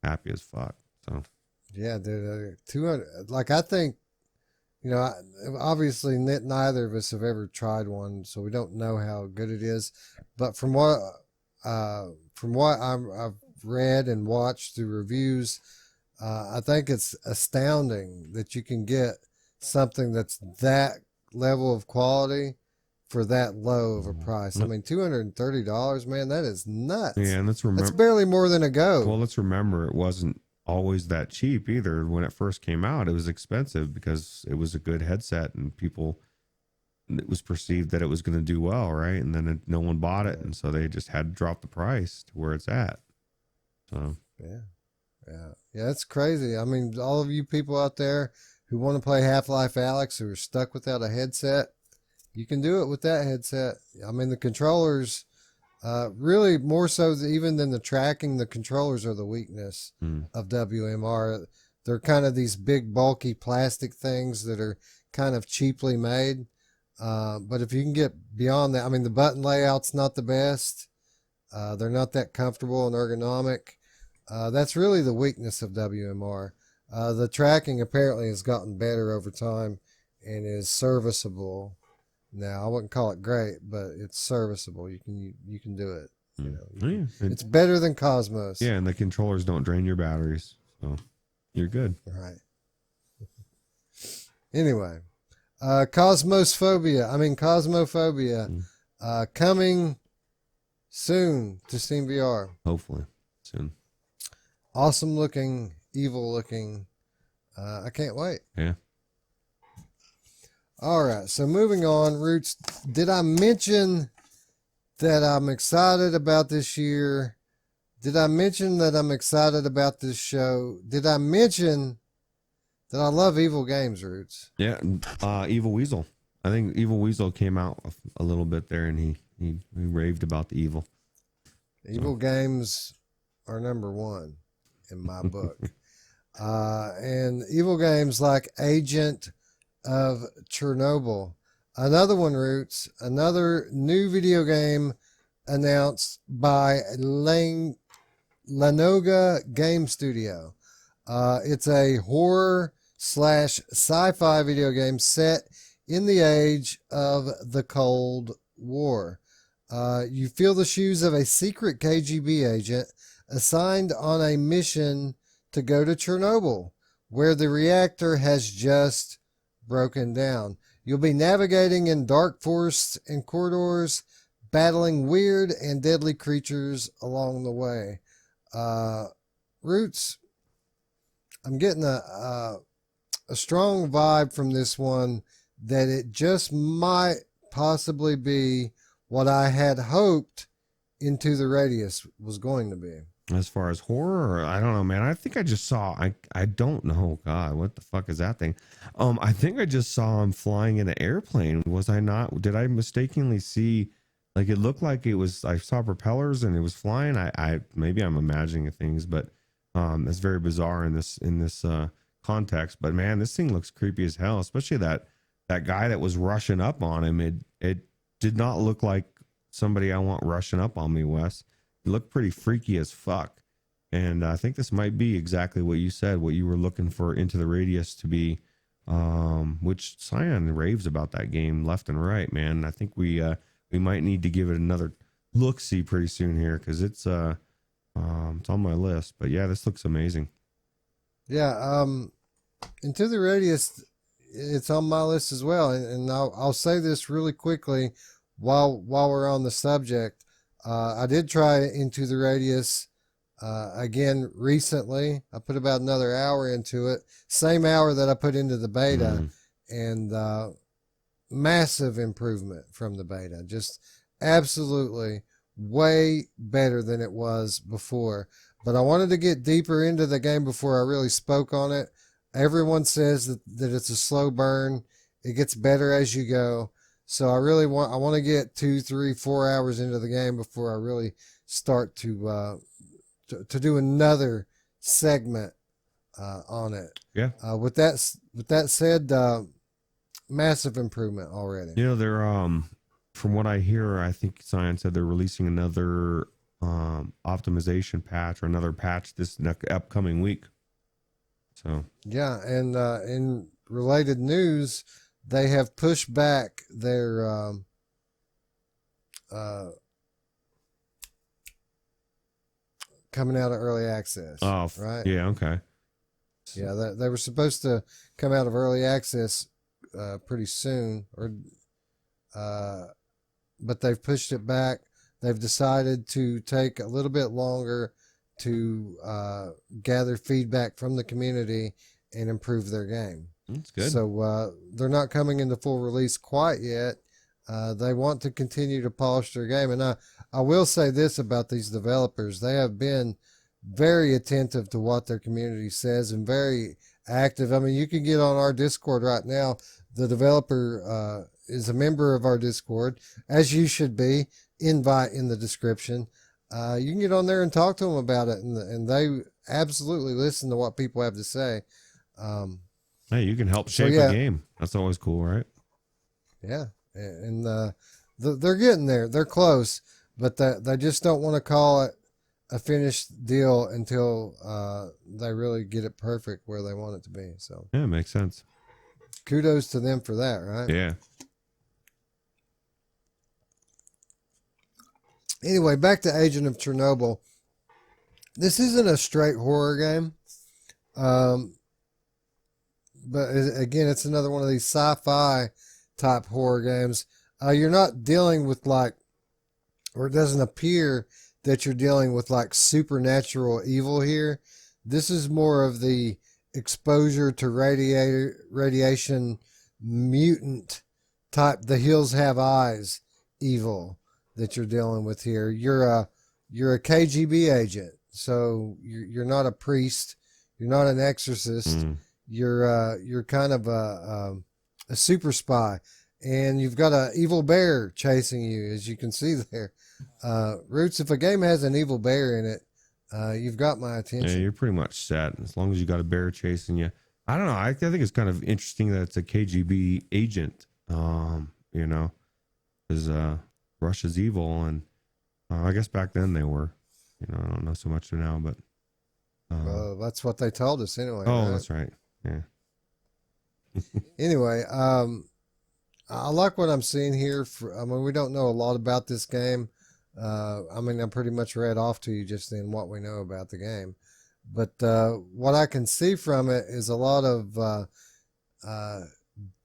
happy as fuck. So yeah, dude, 200. Like, I think, you know, obviously neither of us have ever tried one, so we don't know how good it is. But from what I've read and watched through reviews, I think it's astounding that you can get something that's that level of quality for that low of a price. I mean, $230, man, that is nuts. Yeah, and let's remember, that's barely more than a Go. Well, let's remember, it wasn't always that cheap either. When it first came out, it was expensive because it was a good headset, and it was perceived that it was going to do well, right? And then no one bought it, and so they just had to drop the price to where it's at. So yeah, it's crazy. I mean, all of you people out there who want to play Half-Life Alyx, who are stuck without a headset, you can do it with that headset. I mean, the controllers, really more so even than the tracking, the controllers are the weakness of WMR. They're kind of these big, bulky plastic things that are kind of cheaply made. But if you can get beyond that, I mean, the button layout's not the best. They're not that comfortable and ergonomic. That's really the weakness of WMR. The tracking apparently has gotten better over time and is serviceable. Now, I wouldn't call it great, but it's serviceable. You can do it. You know, it's better than Cosmos. Yeah, and the controllers don't drain your batteries, so you're good. Right. Anyway, Cosmophobia, coming soon to Steam VR. Hopefully, soon. Awesome looking, evil looking. I can't wait. Yeah. All right, so moving on, Ruuts. Did I mention that I'm excited about this year? Did I mention that I'm excited about this show? Did I mention that I love evil games, Ruuts? Yeah, Evil Weasel. I think Evil Weasel came out a little bit there, and he raved about the evil. Evil games are number one in my book. And evil games like Agent of Chernobyl. Another one, Ruuts. Another new video game announced by Lanoga Game Studio. It's a horror slash sci-fi video game set in the age of the Cold War. You feel the shoes of a secret KGB agent assigned on a mission to go to Chernobyl, where the reactor has just broken down. You'll be navigating in dark forests and corridors, battling weird and deadly creatures along the way. Ruuts, I'm getting a strong vibe from this one that it just might possibly be what I had hoped Into the Radius was going to be. As far as horror, I don't know, man. I think I just saw. I don't know. God, what the fuck is that thing? I think I just saw him flying in an airplane. Was I not? Did I mistakenly see? Like it looked like it was. I saw propellers and it was flying. I maybe I'm imagining things, but it's very bizarre in this context. But man, this thing looks creepy as hell. Especially that guy that was rushing up on him. It did not look like somebody I want rushing up on me, Wes. It looked pretty freaky as fuck. And I think this might be exactly what you said, what you were looking for Into the Radius to be, which Cyan raves about that game left and right, man. I think we might need to give it another look-see pretty soon here because it's on my list. But yeah, this looks amazing. Yeah, Into the Radius, it's on my list as well. And I'll say this really quickly while we're on the subject. I did try Into the Radius again recently. I put about another hour into it, same hour that I put into the beta, and massive improvement from the beta. Just absolutely way better than it was before. But I wanted to get deeper into the game before I really spoke on it. Everyone says that it's a slow burn. It gets better as you go. So I want to get 2, 3, 4 hours into the game before I really start to do another segment on it. Yeah. With that said, massive improvement already. You know, they're from what I hear, I think Science said they're releasing another optimization patch or another patch this upcoming week. So yeah, and in related news, they have pushed back their coming out of early access. Oh, right. Yeah. Okay. Yeah, they were supposed to come out of early access pretty soon, but they've pushed it back. They've decided to take a little bit longer to gather feedback from the community and improve their game. That's good. So they're not coming into full release quite yet. They want to continue to polish their game. And I will say this about these developers. They have been very attentive to what their community says and very active. I mean, you can get on our Discord right now. The developer is a member of our Discord, as you should be. Invite in the description. You can get on there and talk to them about it, and they absolutely listen to what people have to say. Hey, you can help shape a game. That's always cool, right? Yeah, and they're getting there. They're close, but they just don't want to call it a finished deal until they really get it perfect where they want it to be. So yeah, it makes sense. Kudos to them for that, right? Yeah. Anyway, back to Agent of Chernobyl. This isn't a straight horror game. But again, it's another one of these sci-fi type horror games. You're not dealing with or it doesn't appear that you're dealing with supernatural evil here. This is more of the exposure to radiation mutant type, the hills have eyes evil that you're dealing with here. You're a KGB agent, so you're not a priest, you're not an exorcist. You're kind of a super spy, and you've got an evil bear chasing you, as you can see there. Ruuts, if a game has an evil bear in it, you've got my attention. Yeah, you're pretty much set as long as you got a bear chasing you. I don't know. I think it's kind of interesting that it's a KGB agent. Because Russia's evil, and I guess back then they were. I don't know so much now, but That's what they told us anyway. oh, right? that's right. Yeah. Anyway, I like what I'm seeing here. I mean, we don't know a lot about this game. I mean, I pretty much read off to you just then what we know about the game. But what I can see from it is a lot of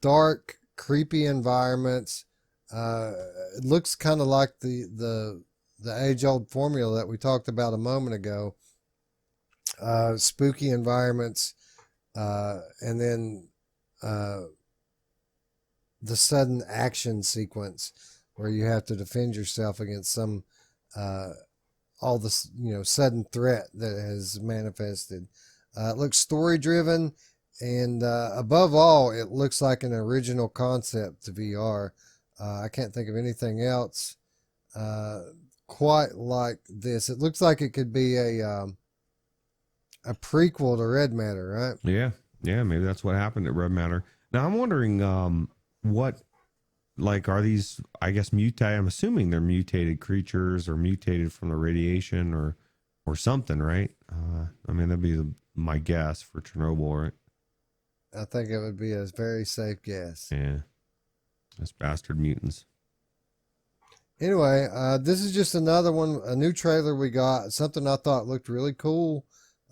dark, creepy environments. It looks kind of like the age-old formula that we talked about a moment ago. Spooky environments, and then the sudden action sequence where you have to defend yourself against some all this sudden threat that has manifested. It looks story driven, and above all, it looks like an original concept to VR. I can't think of anything else quite like this. It looks like it could be a prequel to Red Matter, right? Yeah, maybe that's what happened at Red Matter. Now I'm wondering what, like, are these, I guess, mutated? I'm assuming they're mutated creatures or mutated from the radiation or something, right? I mean, that'd be my guess for Chernobyl, right? I think it would be a very safe guess. Yeah, that's bastard mutants. Anyway, this is just another one, a new trailer we got, something I thought looked really cool.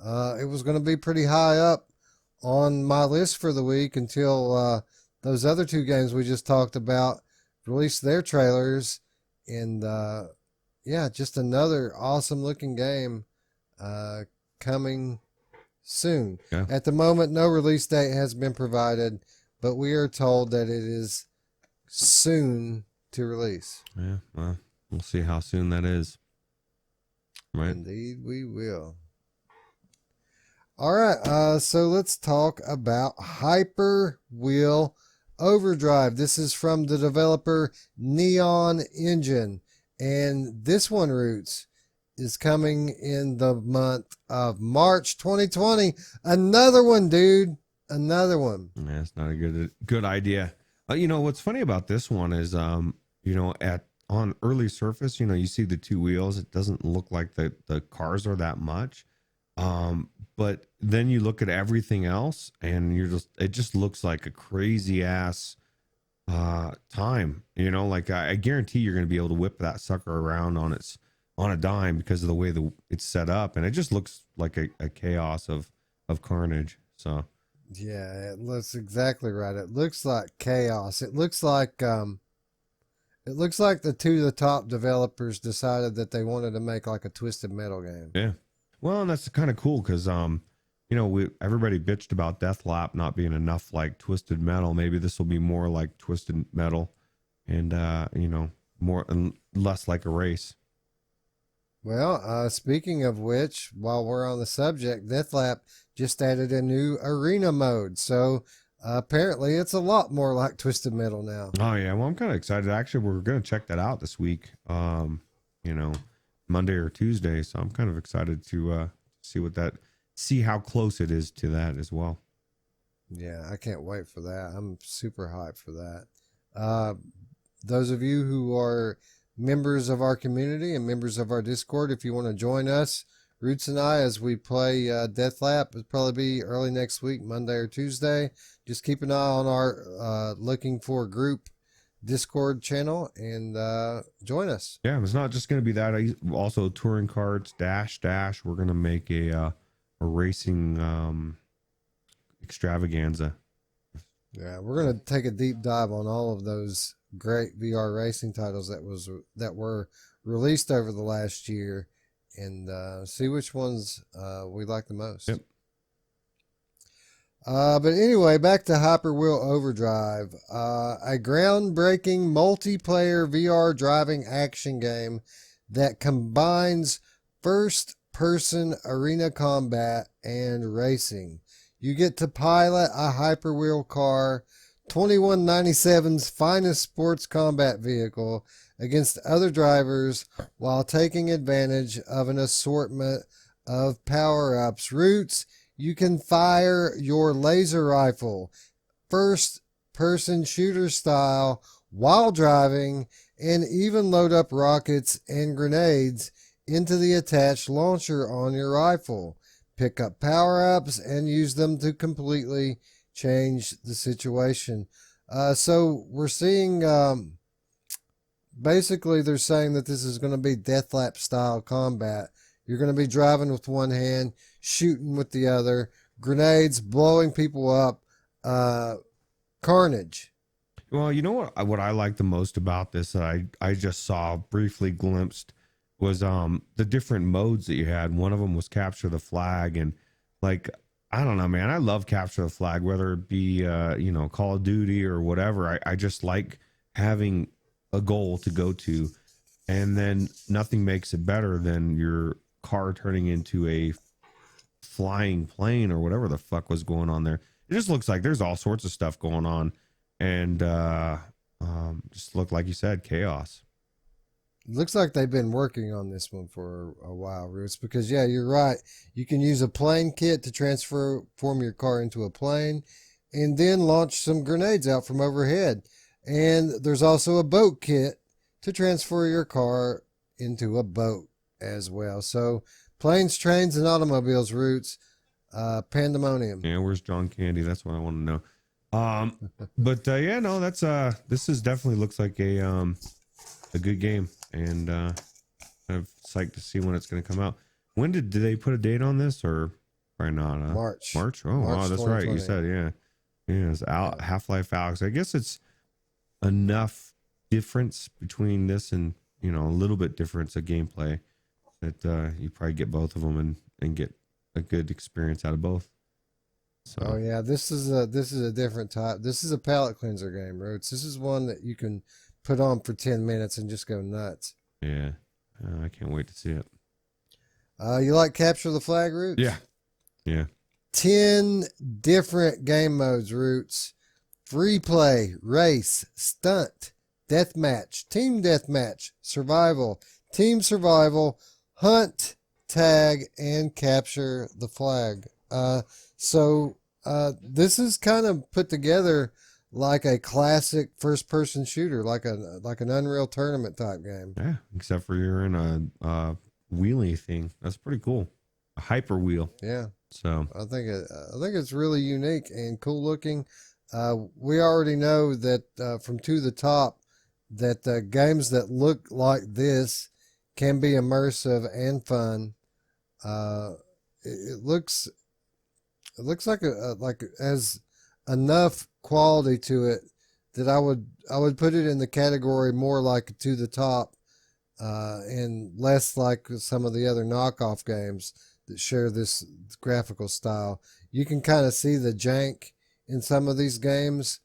It was going to be pretty high up on my list for the week until those other two games we just talked about released their trailers. And yeah, just another awesome looking game coming soon. Yeah. At the moment, no release date has been provided, but we are told that it is soon to release. Yeah, well, we'll see how soon that is. Right. Indeed, we will. All right, so let's talk about Hyperwheel Overdrive. This is from the developer Neon Engine, and this one, Ruuts, is coming in the month of March 2020. Another one, dude. Another one. Yeah, it's not a good idea. What's funny about this one is, on early surface, you see the two wheels. It doesn't look like the cars are that much. But then you look at everything else and it just looks like a crazy ass time. Like I guarantee you're going to be able to whip that sucker around on a dime because of the way it's set up, and it just looks like a chaos of carnage. So yeah, it looks exactly right. It looks like chaos. It looks like the two of the top developers decided that they wanted to make like a Twisted Metal game. Yeah. Well, and that's kind of cool because, everybody bitched about Deathlap not being enough like Twisted Metal. Maybe this will be more like Twisted Metal and, more and less like a race. Well, speaking of which, while we're on the subject, Deathlap just added a new arena mode. So apparently it's a lot more like Twisted Metal now. Oh, yeah. Well, I'm kind of excited. Actually, we're going to check that out this week. Monday or Tuesday, so I'm kind of excited to see how close it is to that as well. Yeah, I can't wait for that. I'm super hyped for that. Those of you who are members of our community and members of our Discord, if you want to join us, Ruuts and I, as we play Deathlap, it'll probably be early next week, Monday or Tuesday. Just keep an eye on our looking for group Discord channel and join us. Yeah, it's not just going to be that. Also, touring carts, dash. We're going to make a racing extravaganza. Yeah, we're going to take a deep dive on all of those great VR racing titles that were released over the last year and see which ones we like the most. Yep. But anyway, back to Hyperwheel Overdrive, a groundbreaking multiplayer VR driving action game that combines first-person arena combat and racing. You get to pilot a Hyperwheel car, 2197's finest sports combat vehicle, against other drivers while taking advantage of an assortment of power-ups. Ruuts, you can fire your laser rifle, first-person shooter style, while driving, and even load up rockets and grenades into the attached launcher on your rifle. Pick up power-ups and use them to completely change the situation. So we're seeing, basically they're saying that this is going to be deathlap style combat. You're going to be driving with one hand, shooting with the other, grenades, blowing people up, carnage. Well, you know what I like the most about this that I just saw briefly glimpsed was the different modes that you had. One of them was capture the flag, and like I don't know, man, I love capture the flag, whether it be Call of Duty or whatever. I just like having a goal to go to, and then nothing makes it better than your car turning into a flying plane or whatever the fuck was going on there. It just looks like there's all sorts of stuff going on, and just look like you said, chaos. Looks like they've been working on this one for a while, Roots, because yeah, you're right. You can use a plane kit to transform your car into a plane and then launch some grenades out from overhead. And there's also a boat kit to transfer your car into a boat as well. So planes, trains, and automobiles, Roots, pandemonium. Yeah, where's John Candy? That's what I want to know. But yeah, no, that's this is definitely looks like a good game, and I'm psyched to see when it's going to come out. When did they put a date on this, or probably not? March. March. Oh, March wow, that's right. You said yeah. It's out. Yeah. Half-Life Alyx. I guess it's enough difference between this and a little bit difference of gameplay that you probably get both of them and get a good experience out of both. So. Oh yeah, this is a different type. This is a palate cleanser game, Roots. This is one that you can put on for 10 minutes and just go nuts. Yeah, I can't wait to see it. You like capture the flag, Roots? Yeah. 10 different game modes, Roots. Free play, race, stunt, deathmatch, team deathmatch, survival, team survival, hunt, tag, and capture the flag. So this is kind of put together like a classic first-person shooter, like an Unreal Tournament type game. Yeah, except for you're in a wheelie thing. That's pretty cool. A hyperwheel. Yeah. So I think it's really unique and cool looking. We already know that from To the Top that games that look like this can be immersive and fun. It looks like it has enough quality to it that I would put it in the category more like To the Top, and less like some of the other knockoff games that share this graphical style. You can kind of see the jank in some of these games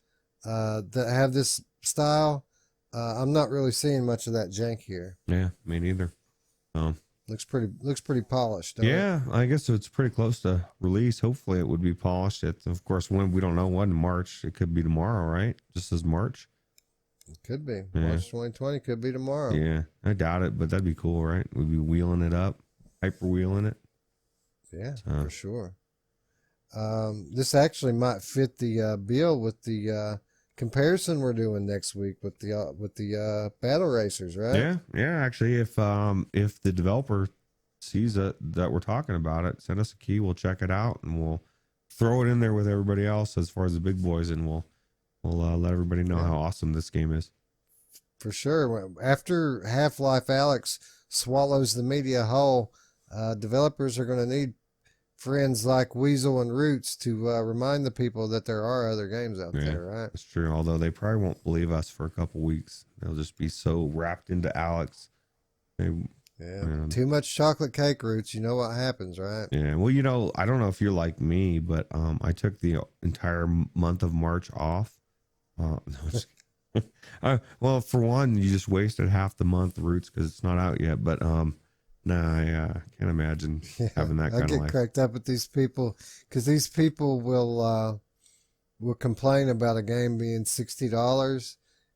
that have this style. I'm not really seeing much of that jank here. yeah, me neither. Looks pretty polished. Yeah, I guess it's pretty close to release. Hopefully, it would be polished. Of course, when we don't know when March. It could be tomorrow, right? Just as March. It could be. Yeah. March 2020 could be tomorrow. Yeah, I doubt it, but that'd be cool, right? We'd be wheeling it up, hyper wheeling it. Yeah, for sure. This actually might fit the bill with the comparison we're doing next week with the battle racers, right? Yeah. Actually, if the developer sees it that we're talking about it, send us a key. We'll check it out and we'll throw it in there with everybody else as far as the big boys, and we'll let everybody know how awesome this game is. For sure. After Half-Life Alyx swallows the media whole, developers are going to need friends like Weasel and Roots to remind the people that there are other games out there, right? That's true. Although they probably won't believe us for a couple weeks. They'll just be so wrapped into Alyx. Too much chocolate cake, Roots. You know what happens, right? Yeah. Well, I don't know if you're like me, but I took the entire month of March off. Well, for one, you just wasted half the month, Roots, because it's not out yet. But I can't imagine having that kind of life. I get cracked up at these people because these people will complain about a game being $60,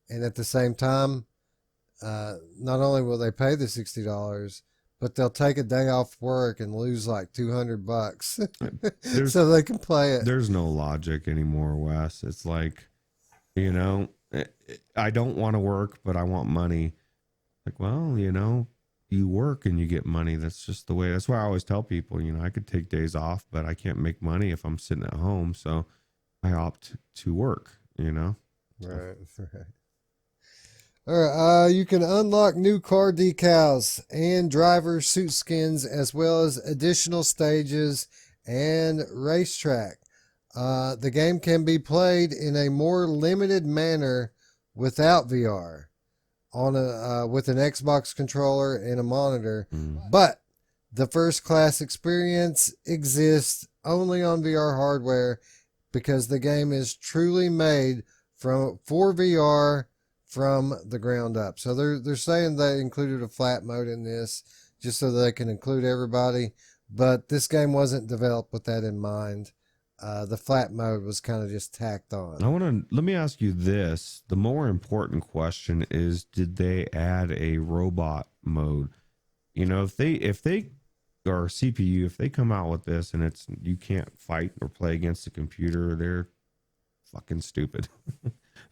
and at the same time, not only will they pay the $60, but they'll take a day off work and lose like $200 so they can play it. There's no logic anymore, Wes. It's like, I don't want to work, but I want money. Like, well, you work and you get money. That's just the way. That's why I always tell people, I could take days off, but I can't make money if I'm sitting at home. So I opt to work, Right, right. All right, you can unlock new car decals and driver suit skins, as well as additional stages and racetrack. The game can be played in a more limited manner without VR on with an Xbox controller and a monitor, but the first class experience exists only on VR hardware because the game is truly made for VR from the ground up. So they're saying they included a flat mode in this just so they can include everybody, but this game wasn't developed with that in mind. The flat mode was kind of just tacked on. Let me ask you this. The more important question is, did they add a robot mode? If they or CPU, if they come out with this and you can't fight or play against the computer, they're fucking stupid.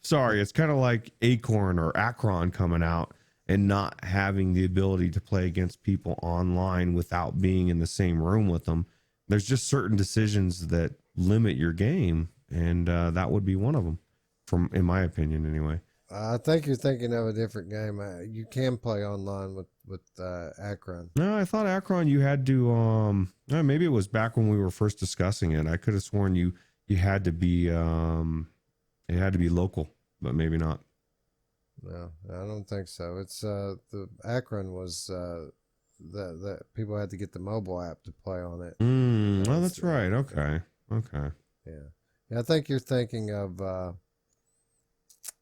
Sorry, it's kind of like Acorn or Akron coming out and not having the ability to play against people online without being in the same room with them. There's just certain decisions that limit your game, and that would be one of them, in my opinion, anyway. I think you're thinking of a different game. You can play online with Akron. No, I thought Akron you had to. Maybe it was back when we were first discussing it. I could have sworn you had to be. It had to be local, but maybe not. No, I don't think so. It's the Akron was the people had to get the mobile app to play on it. Oh, that's right. Okay. Yeah. I think you're thinking of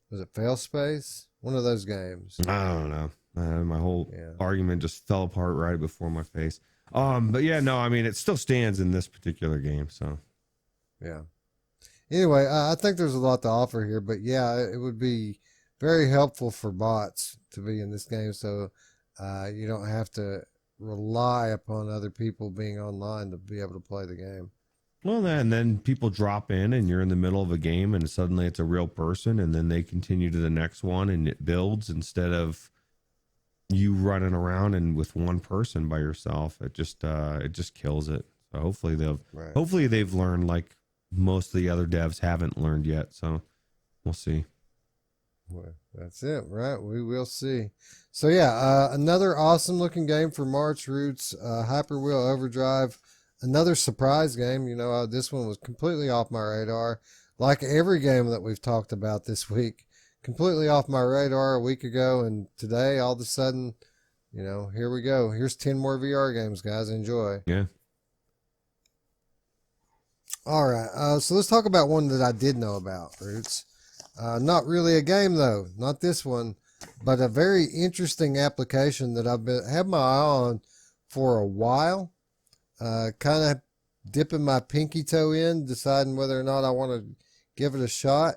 was it Failspace? One of those games. I don't know. My whole argument just fell apart right before my face. But yeah, no, I mean it still stands in this particular game. So yeah. Anyway, I think there's a lot to offer here, but yeah, it would be very helpful for bots to be in this game, so you don't have to rely upon other people being online to be able to play the game. Well, then people drop in and you're in the middle of a game and suddenly it's a real person, and then they continue to the next one and it builds instead of you running around and with one person by yourself. It just kills it. So hopefully they've learned, like most of the other devs haven't learned yet. So we'll see. Well, that's it, right? We will see. So yeah, another awesome looking game for March, Ruuts, Hyperwheel Overdrive. Another surprise game. This one was completely off my radar. Like every game that we've talked about this week, completely off my radar a week ago, and today all of a sudden, here we go. Here's 10 more VR games, guys. Enjoy. Yeah. All right. So let's talk about one that I did know about, Ruuts. Not really a game though, not this one, but a very interesting application that I've had my eye on for a while. Kind of dipping my pinky toe in, deciding whether or not I want to give it a shot.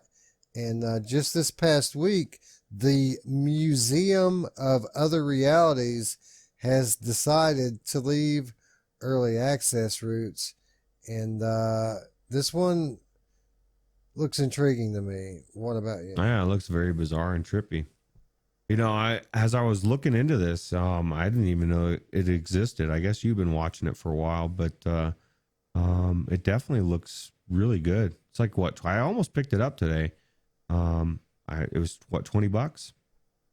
And just this past week, the Museum of Other Realities has decided to leave early access, Ruuts. And this one looks intriguing to me. What about you? Yeah, it looks very bizarre and trippy. As I was looking into this, I didn't even know it existed. I guess you've been watching it for a while, but it definitely looks really good. It's like I almost picked it up today. It was $20?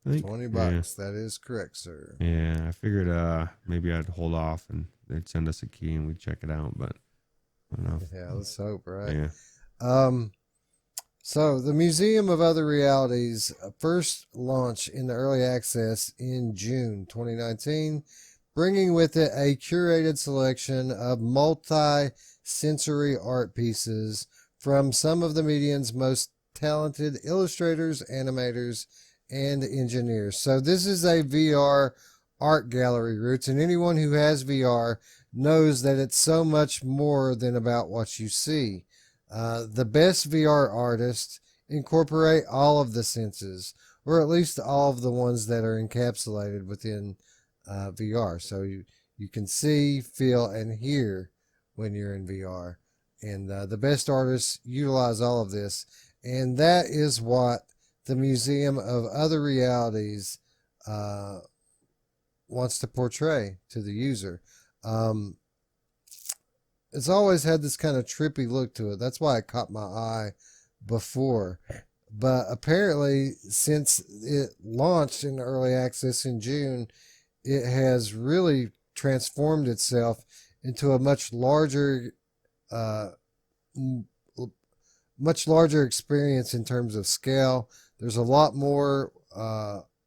I think $20. Yeah. That is correct, sir. Yeah, I figured maybe I'd hold off and they'd send us a key and we'd check it out, but I don't know. Yeah, let's hope, right? Yeah. So the Museum of Other Realities first launched in the early access in June 2019, bringing with it a curated selection of multi-sensory art pieces from some of the medium's most talented illustrators, animators, and engineers. So this is a VR art gallery, Ruuts, and anyone who has VR knows that it's so much more than about what you see. The best VR artists incorporate all of the senses, or at least all of the ones that are encapsulated within VR. So you can see, feel, and hear when you're in VR. And the best artists utilize all of this. And that is what the Museum of Other Realities wants to portray to the user. It's always had this kind of trippy look to it. That's why it caught my eye before. But apparently, since it launched in early access in June, it has really transformed itself into a much larger experience in terms of scale. There's a lot more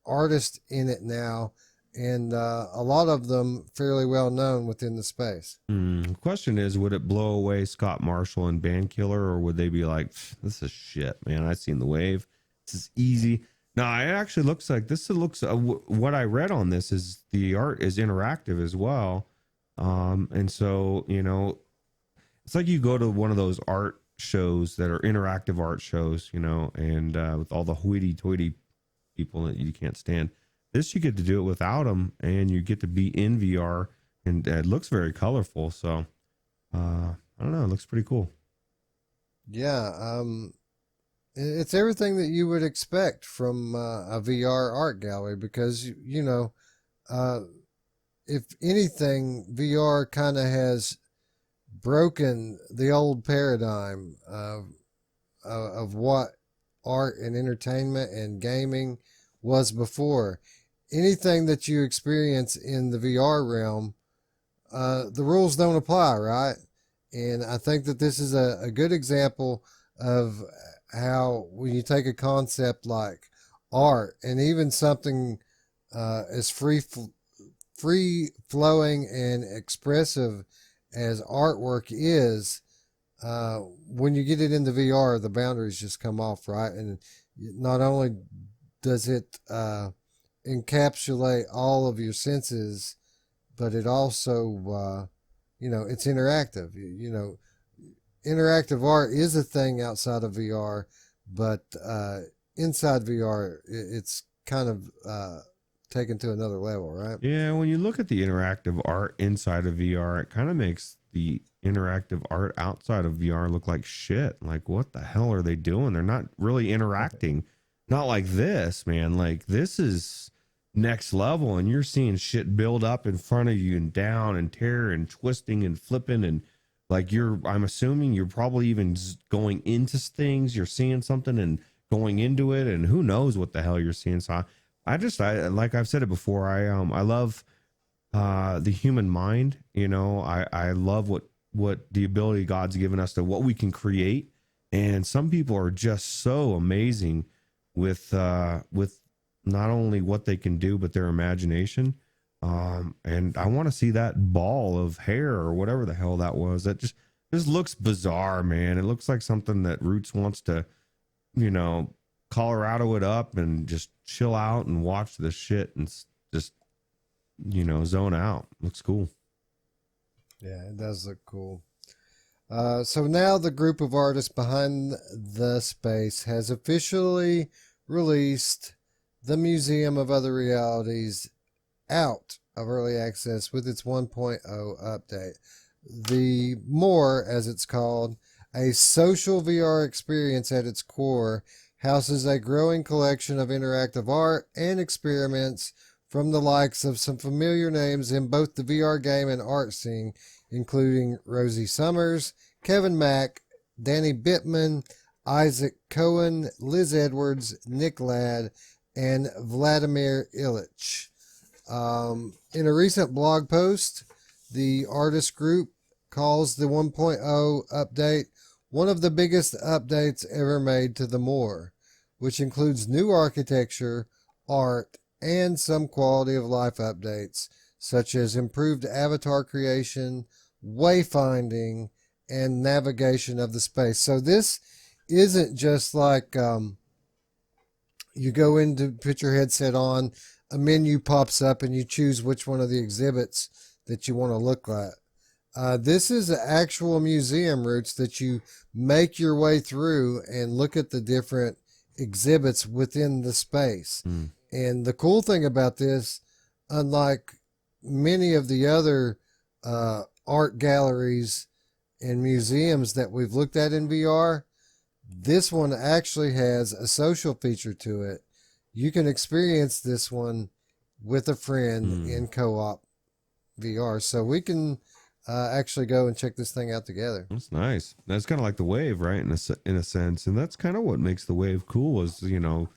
artists in it now, and a lot of them fairly well known within the space. The question is, would it blow away Scott Marshall and Bandkiller, or would they be like, this is shit, man, I've seen the wave, this is easy? No, it actually looks like this. Looks what I read on this is the art is interactive as well. And so, you know, it's like you go to one of those art shows that are interactive art shows, you know, and with all the hoity-toity people that you can't stand. This, you get to do it without them, and you get to be in VR, and it looks very colorful. So, I don't know, it looks pretty cool. Yeah, it's everything that you would expect from a VR art gallery because, you know, if anything, VR kind of has broken the old paradigm of what art and entertainment and gaming was before. Anything that you experience in the VR realm, the rules don't apply, right? And I think that this is a good example of how when you take a concept like art and even something as free flowing and expressive as artwork is, when you get it into VR, the boundaries just come off, right? And not only does it encapsulate all of your senses, but it also, you know, it's interactive. You know, interactive art is a thing outside of VR, but inside VR, it's kind of taken to another level, right? Yeah, when you look at the interactive art inside of VR, it kind of makes the interactive art outside of VR look like shit. Like, what the hell are they doing? They're not really interacting. Not like this, man. Like, this is next level, and you're seeing shit build up in front of you and down and tear and twisting and flipping, and like I'm assuming you're probably even going into things. You're seeing something and going into it, and who knows what the hell you're seeing. So I like I've said it before. I love the human mind. You know, I love what the ability God's given us to what we can create, and some people are just so amazing with not only what they can do but their imagination. And I want to see that ball of hair or whatever the hell that was. That just looks bizarre, man. It looks like something that Ruuts wants to, you know, Colorado it up and just chill out and watch this shit and just, you know, zone out. Looks cool. Yeah, it does look cool. So now the group of artists behind the space has officially released the Museum of Other Realities out of early access with its 1.0 update. The More, as it's called, a social VR experience at its core, houses a growing collection of interactive art and experiments from the likes of some familiar names in both the VR game and art scene, including Rosie Summers, Kevin Mack, Danny Bittman, Isaac Cohen, Liz Edwards, Nick Ladd, and Vladimir Ilich. In a recent blog post, the artist group calls the 1.0 update one of the biggest updates ever made to the More, which includes new architecture, art, and some quality of life updates, such as improved avatar creation, wayfinding, and navigation of the space. So this isn't just like you go in to put your headset on, a menu pops up, and you choose which one of the exhibits that you want to look at. This is an actual museum, Ruuts, that you make your way through and look at the different exhibits within the space. And the cool thing about this, unlike many of the other art galleries and museums that we've looked at in VR, this one actually has a social feature to it. You can experience this one with a friend in co-op VR. So we can actually go and check this thing out together. That's nice. That's kind of like the Wave, right? In a sense, and that's kind of what makes the Wave cool is, you know,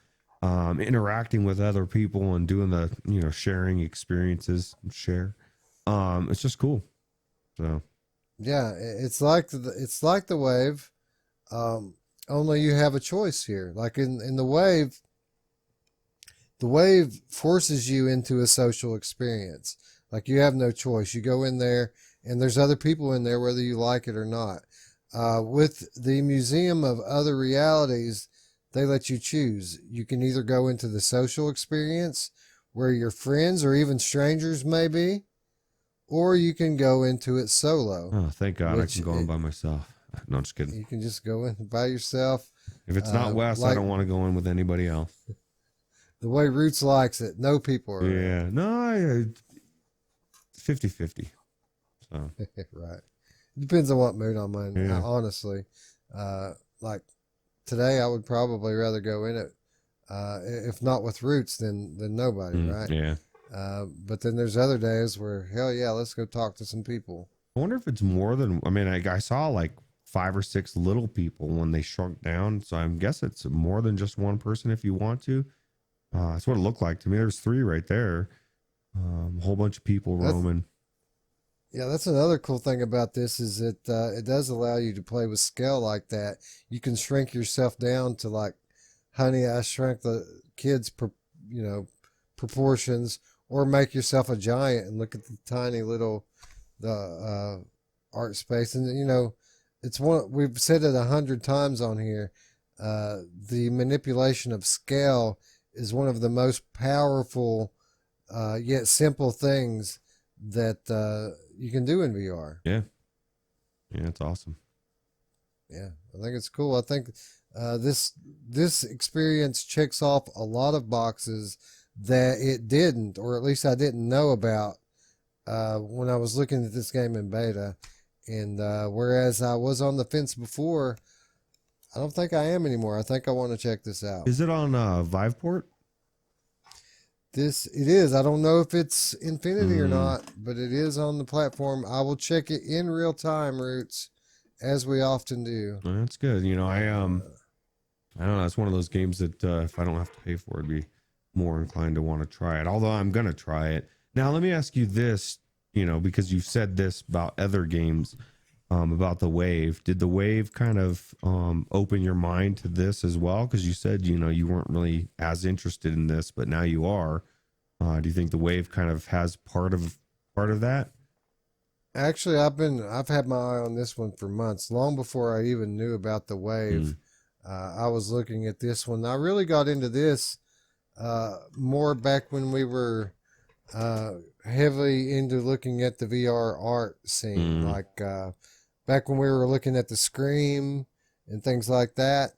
interacting with other people and doing the, you know, sharing experiences. It's just cool. So Yeah, it's like the Wave, only you have a choice here. Like in the Wave forces you into a social experience. Like you have no choice. You go in there, and there's other people in there, whether you like it or not. With the Museum of Other Realities, they let you choose. You can either go into the social experience, where your friends or even strangers may be, or you can go into it solo. oh, thank God I can go in by myself. No, I'm just kidding. You can just go in by yourself. If it's not Wes, I don't want to go in with anybody else. The way Ruuts likes it, no people are. Yeah, no, 50-50. So Right. Depends on what mood I'm in. Yeah. Honestly, like today, I would probably rather go in it, if not with Ruuts, than nobody. Right. Yeah. But then there's other days where hell yeah, let's go talk to some people. I wonder if it's more than, I mean, I saw like 5 or 6 little people when they shrunk down. So I guess it's more than just one person if you want to. That's what it looked like to me. There's 3 right there. A whole bunch of people roaming. Yeah, that's another cool thing about this is that it does allow you to play with scale like that. You can shrink yourself down to like, honey, I shrank the kids' proportions, or make yourself a giant and look at the tiny little art space. And you know, it's one we've said it 100 times on here. The manipulation of scale is one of the most powerful yet simple things that you can do in VR. Yeah, it's awesome. Yeah, I think it's cool. I think this experience checks off a lot of boxes that it didn't, or at least I didn't know about when I was looking at this game in beta. And whereas I was on the fence before, I don't think I am anymore. I think I want to check this out. Is it on Viveport? It is. I don't know if it's Infinity or not, but it is on the platform. I will check it in real time, Ruuts, as we often do. That's good. You know, I don't know. It's one of those games that if I don't have to pay for it, I'd be more inclined to want to try it. Although I'm gonna try it. Now, let me ask you this. You know, because you said this about other games, about the Wave. Did the Wave kind of open your mind to this as well? Because you said, you know, you weren't really as interested in this, but now you are. Do you think the Wave kind of has part of that? Actually, I've had my eye on this one for months, long before I even knew about the Wave. I was looking at this one. I really got into this more back when we were heavily into looking at the VR art scene, like back when we were looking at the Scream and things like that.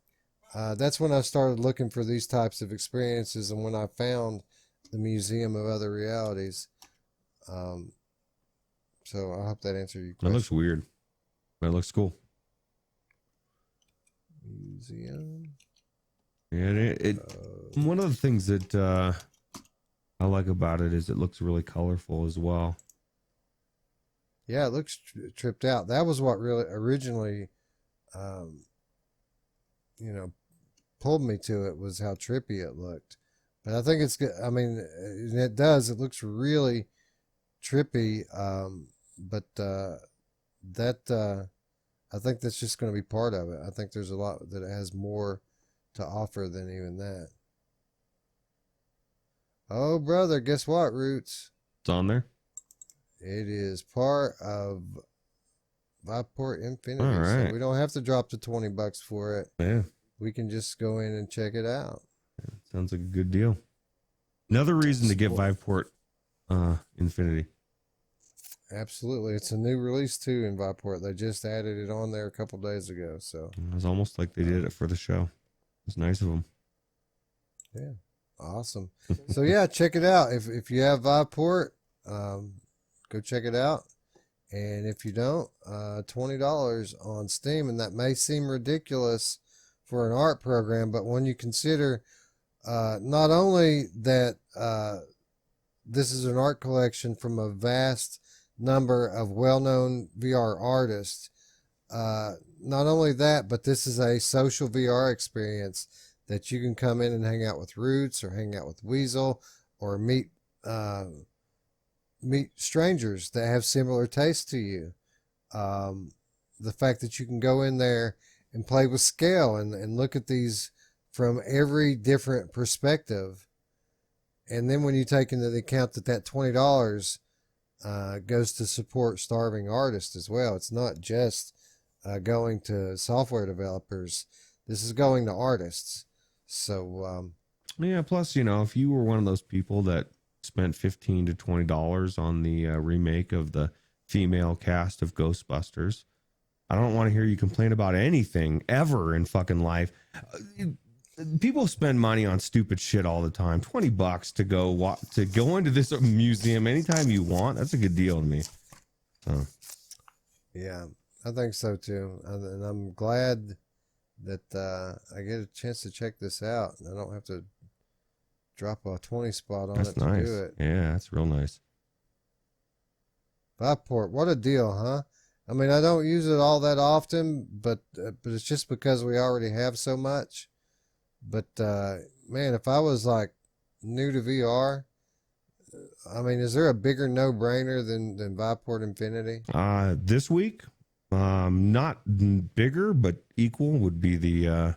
That's when I started looking for these types of experiences, and when I found the Museum of Other Realities. So I hope that answered your question. That looks weird, but it looks cool. Museum. Yeah, one of the things that I like about it is it looks really colorful as well. Yeah, it looks tripped out. That was what really originally, pulled me to it, was how trippy it looked. But I think it's good. I mean, it does. It looks really trippy. But I think that's just going to be part of it. I think there's a lot that it has more to offer than even that. Oh, brother, guess what, Ruuts? It's on there. It is part of Viveport Infinity. All right. So we don't have to drop the $20 for it. Yeah. We can just go in and check it out. Yeah, sounds like a good deal. Another reason to get Viveport Infinity. Absolutely. It's a new release too in Viveport. They just added it on there a couple days ago. So it was almost like they did it for the show. It's nice of them. Yeah. Awesome. So yeah, check it out. If you have Viveport, go check it out. And if you don't, $20 on Steam. And that may seem ridiculous for an art program, but when you consider not only that this is an art collection from a vast number of well-known VR artists. Not only that, but this is a social VR experience that you can come in and hang out with Ruuts or hang out with Weasel or meet strangers that have similar tastes to you. The fact that you can go in there and play with scale and look at these from every different perspective. And then when you take into the account that $20 goes to support starving artists as well. It's not just going to software developers. This is going to artists. So yeah, plus, if you were one of those people that spent $15 to $20 on the remake of the female cast of Ghostbusters, I don't want to hear you complain about anything ever in fucking life. People spend money on stupid shit all the time. $20 to go into this museum anytime you want. That's a good deal to me. So, yeah, I think so too. And I'm glad that I get a chance to check this out. I don't have to drop a 20 spot on that's it to nice. do it. Yeah, that's real nice. Viveport, what a deal, huh? I mean, I don't use it all that often, but it's just because we already have so much. But man, if I was like new to VR, I mean, is there a bigger no-brainer than Viveport Infinity? This week, not bigger but equal would be the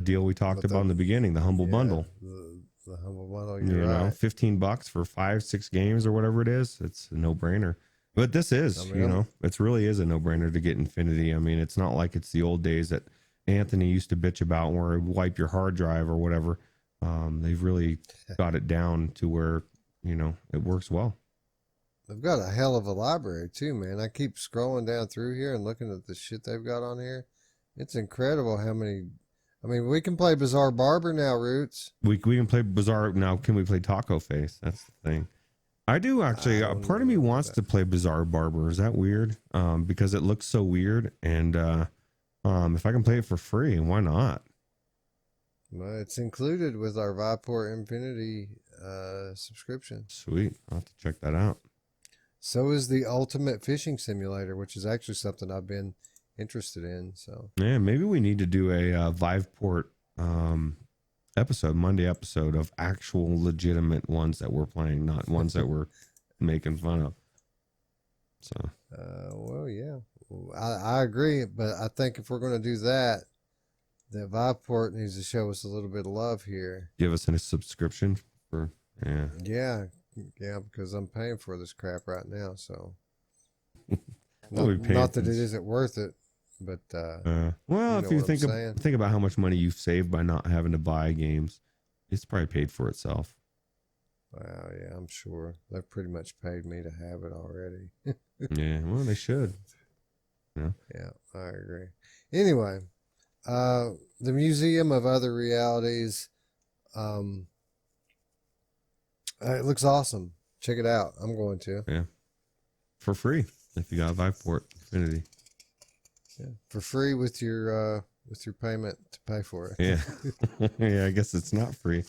deal we talked about in the beginning, the humble bundle. The humble bundle, you're right. $15 for 5-6 games or whatever it is. It's a no-brainer. But this is, it really is a no-brainer to get Infinity. I mean, it's not like it's the old days that Anthony used to bitch about where he'd wipe your hard drive or whatever. They've really got it down to where, it works well. They've got a hell of a library too, man. I keep scrolling down through here and looking at the shit they've got on here. It's incredible how many. I mean, we can play Bizarre Barber now, Ruuts. We can play Bizarre now. Can we play Taco Face? That's the thing. I do actually. Part of me wants to play Bizarre Barber. Is that weird? Because it looks so weird, and if I can play it for free, why not? Well, it's included with our Viveport Infinity subscription. Sweet, I'll have to check that out. So is the Ultimate Fishing Simulator, which is actually something I've been interested in. So yeah, maybe we need to do a Viveport Monday episode of actual legitimate ones that we're playing, not ones that we're making fun of. So well, yeah, I agree, but I think if we're going to do that, that Viveport needs to show us a little bit of love here. Give us a subscription for yeah, because I'm paying for this crap right now. So not that it isn't worth it, but well, if you think about how much money you've saved by not having to buy games, it's probably paid for itself. Wow, yeah, I'm sure they've pretty much paid me to have it already. Yeah, well, they should. Yeah, I agree. Anyway, the Museum of Other Realities, it looks awesome. Check it out. I'm going to. Yeah, for free if you got Viveport Infinity. Yeah, for free with your payment to pay for it. Yeah, yeah. I guess it's not free.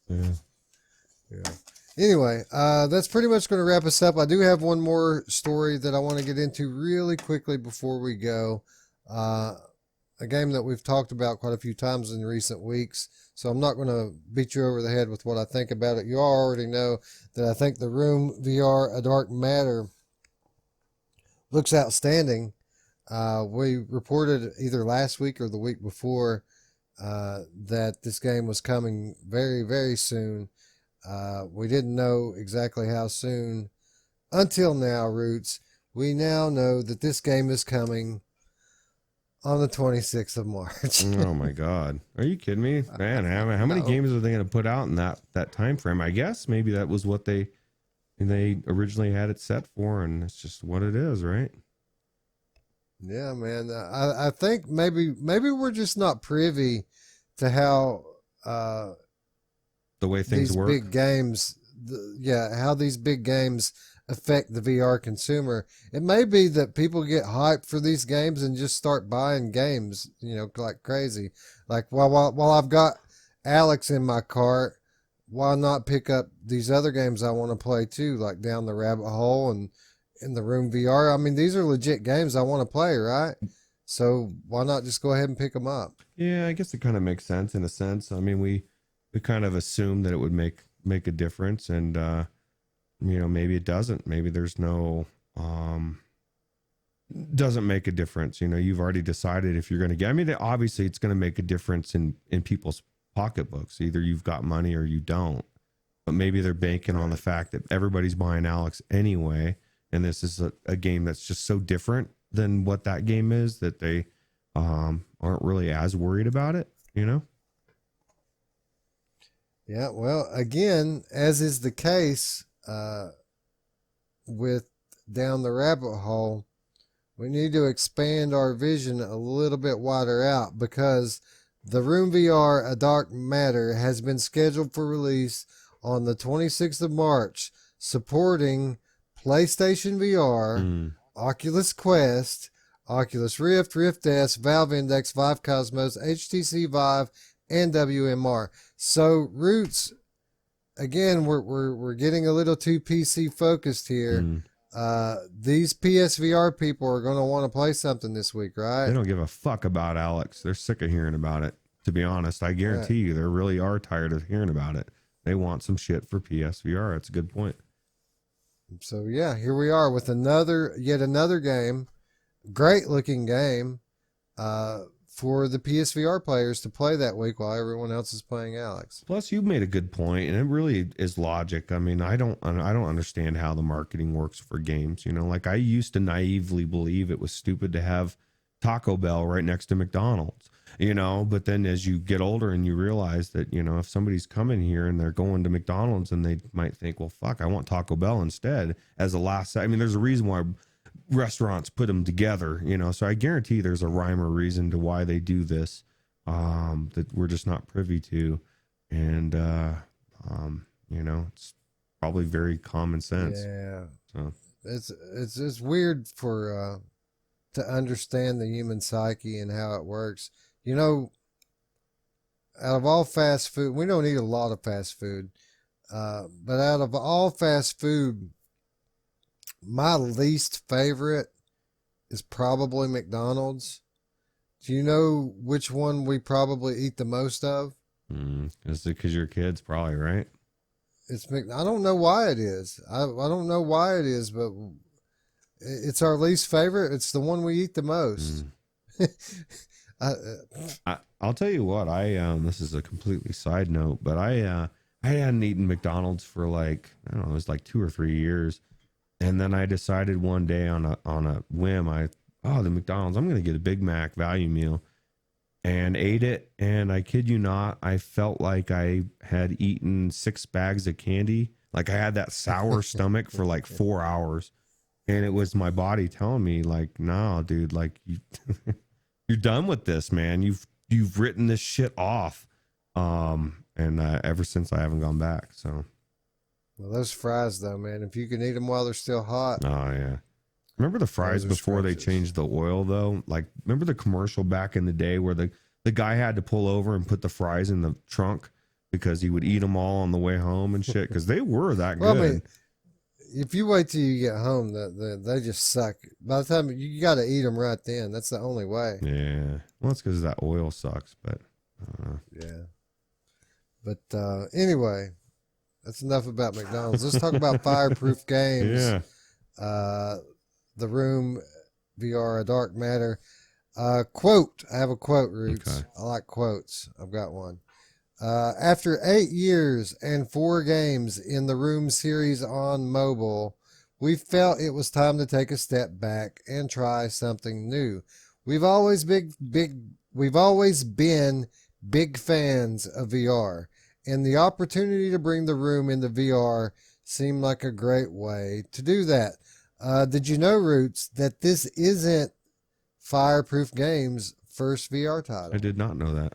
Yeah. Anyway, that's pretty much going to wrap us up. I do have one more story that I want to get into really quickly before we go. A game that we've talked about quite a few times in recent weeks, so I'm not going to beat you over the head with what I think about it. You already know that I think the Room VR A Dark Matter looks outstanding. We reported either last week or the week before that this game was coming very, very soon. We didn't know exactly how soon until now, Ruuts. We now know that this game is coming on the 26th of March. Oh my God. Are you kidding me? Man, how many games are they going to put out in that time frame? I guess maybe that was what they originally had it set for, and it's just what it is, right? Yeah, man. I think maybe we're just not privy to how the way things these work. Big games, how these big games affect the VR consumer. It may be that people get hyped for these games and just start buying games, like crazy. Like while I've got Alex in my cart, why not pick up these other games I want to play too, like Down the Rabbit Hole and in the Room VR? I mean, these are legit games I want to play, right? So why not just go ahead and pick them up? Yeah, I guess it kind of makes sense in a sense. I mean, we kind of assumed that it would make a difference, and maybe it doesn't. Maybe there's no doesn't make a difference. You've already decided if you're going to get. I mean, obviously, it's going to make a difference in people's pocketbooks. Either you've got money or you don't. But maybe they're banking on the fact that everybody's buying Alex anyway, and this is a game that's just so different than what that game is that they aren't really as worried about it. Yeah, well, again, as is the case with Down the Rabbit Hole, we need to expand our vision a little bit wider out, because the Room VR A Dark Matter has been scheduled for release on the 26th of March, supporting PlayStation VR, Oculus Quest, Oculus Rift, Rift S, Valve Index, Vive Cosmos, HTC Vive, and WMR. So, Ruuts, again, we're getting a little too PC focused here. These PSVR people are going to want to play something this week, right? They don't give a fuck about Alex. They're sick of hearing about it. To be honest, I guarantee you, they really are tired of hearing about it. They want some shit for PSVR. That's a good point. So yeah, here we are with yet another game, great looking game, for the PSVR players to play that week while everyone else is playing Alex. Plus, you made a good point, and it really is logic. I mean, I don't understand how the marketing works for games. Like I used to naively believe it was stupid to have Taco Bell right next to McDonald's. But then as you get older and you realize that, if somebody's coming here and they're going to McDonald's, and they might think, well, fuck, I want Taco Bell instead as a last. I mean, there's a reason why restaurants put them together, so I guarantee there's a rhyme or reason to why they do this, that we're just not privy to. And, it's probably very common sense. Yeah. So It's weird for, to understand the human psyche and how it works. Out of all fast food, we don't eat a lot of fast food, but out of all fast food, my least favorite is probably McDonald's. Do you know which one we probably eat the most of? Is it because your kids? Probably, right? I don't know why it is. I don't know why it is, but it's our least favorite. It's the one we eat the most. I'll tell you what, this is a completely side note, but I hadn't eaten McDonald's for like, I don't know, it was like 2 or 3 years. And then I decided one day on a whim, the McDonald's, I'm going to get a Big Mac value meal, and ate it. And I kid you not, I felt like I had eaten 6 bags of candy. Like I had that sour stomach for like 4 hours. And it was my body telling me like, no, dude, like you're done with this, man. You've written this shit off. And ever since I haven't gone back. So, well, those fries though, man, if you can eat them while they're still hot. Oh yeah. Remember the fries before they changed the oil though? Like, remember the commercial back in the day where the guy had to pull over and put the fries in the trunk because he would eat them all on the way home and shit? Because they were that good. I mean, if you wait till you get home, they just suck. By the time you got to eat them right then, that's the only way. Yeah. Well, it's because that oil sucks, but yeah. But anyway, that's enough about McDonald's. Let's talk about fireproof games. Yeah. The Room VR A Dark Matter. Quote. I have a quote, Ruuts. Okay. I like quotes. I've got one. After 8 years and 4 games in the Room series on mobile, we felt it was time to take a step back and try something new. We've always been big fans of VR, and the opportunity to bring the Room into VR seemed like a great way to do that. Did you know, Ruuts, that this isn't Fireproof Games' first VR title? I did not know that.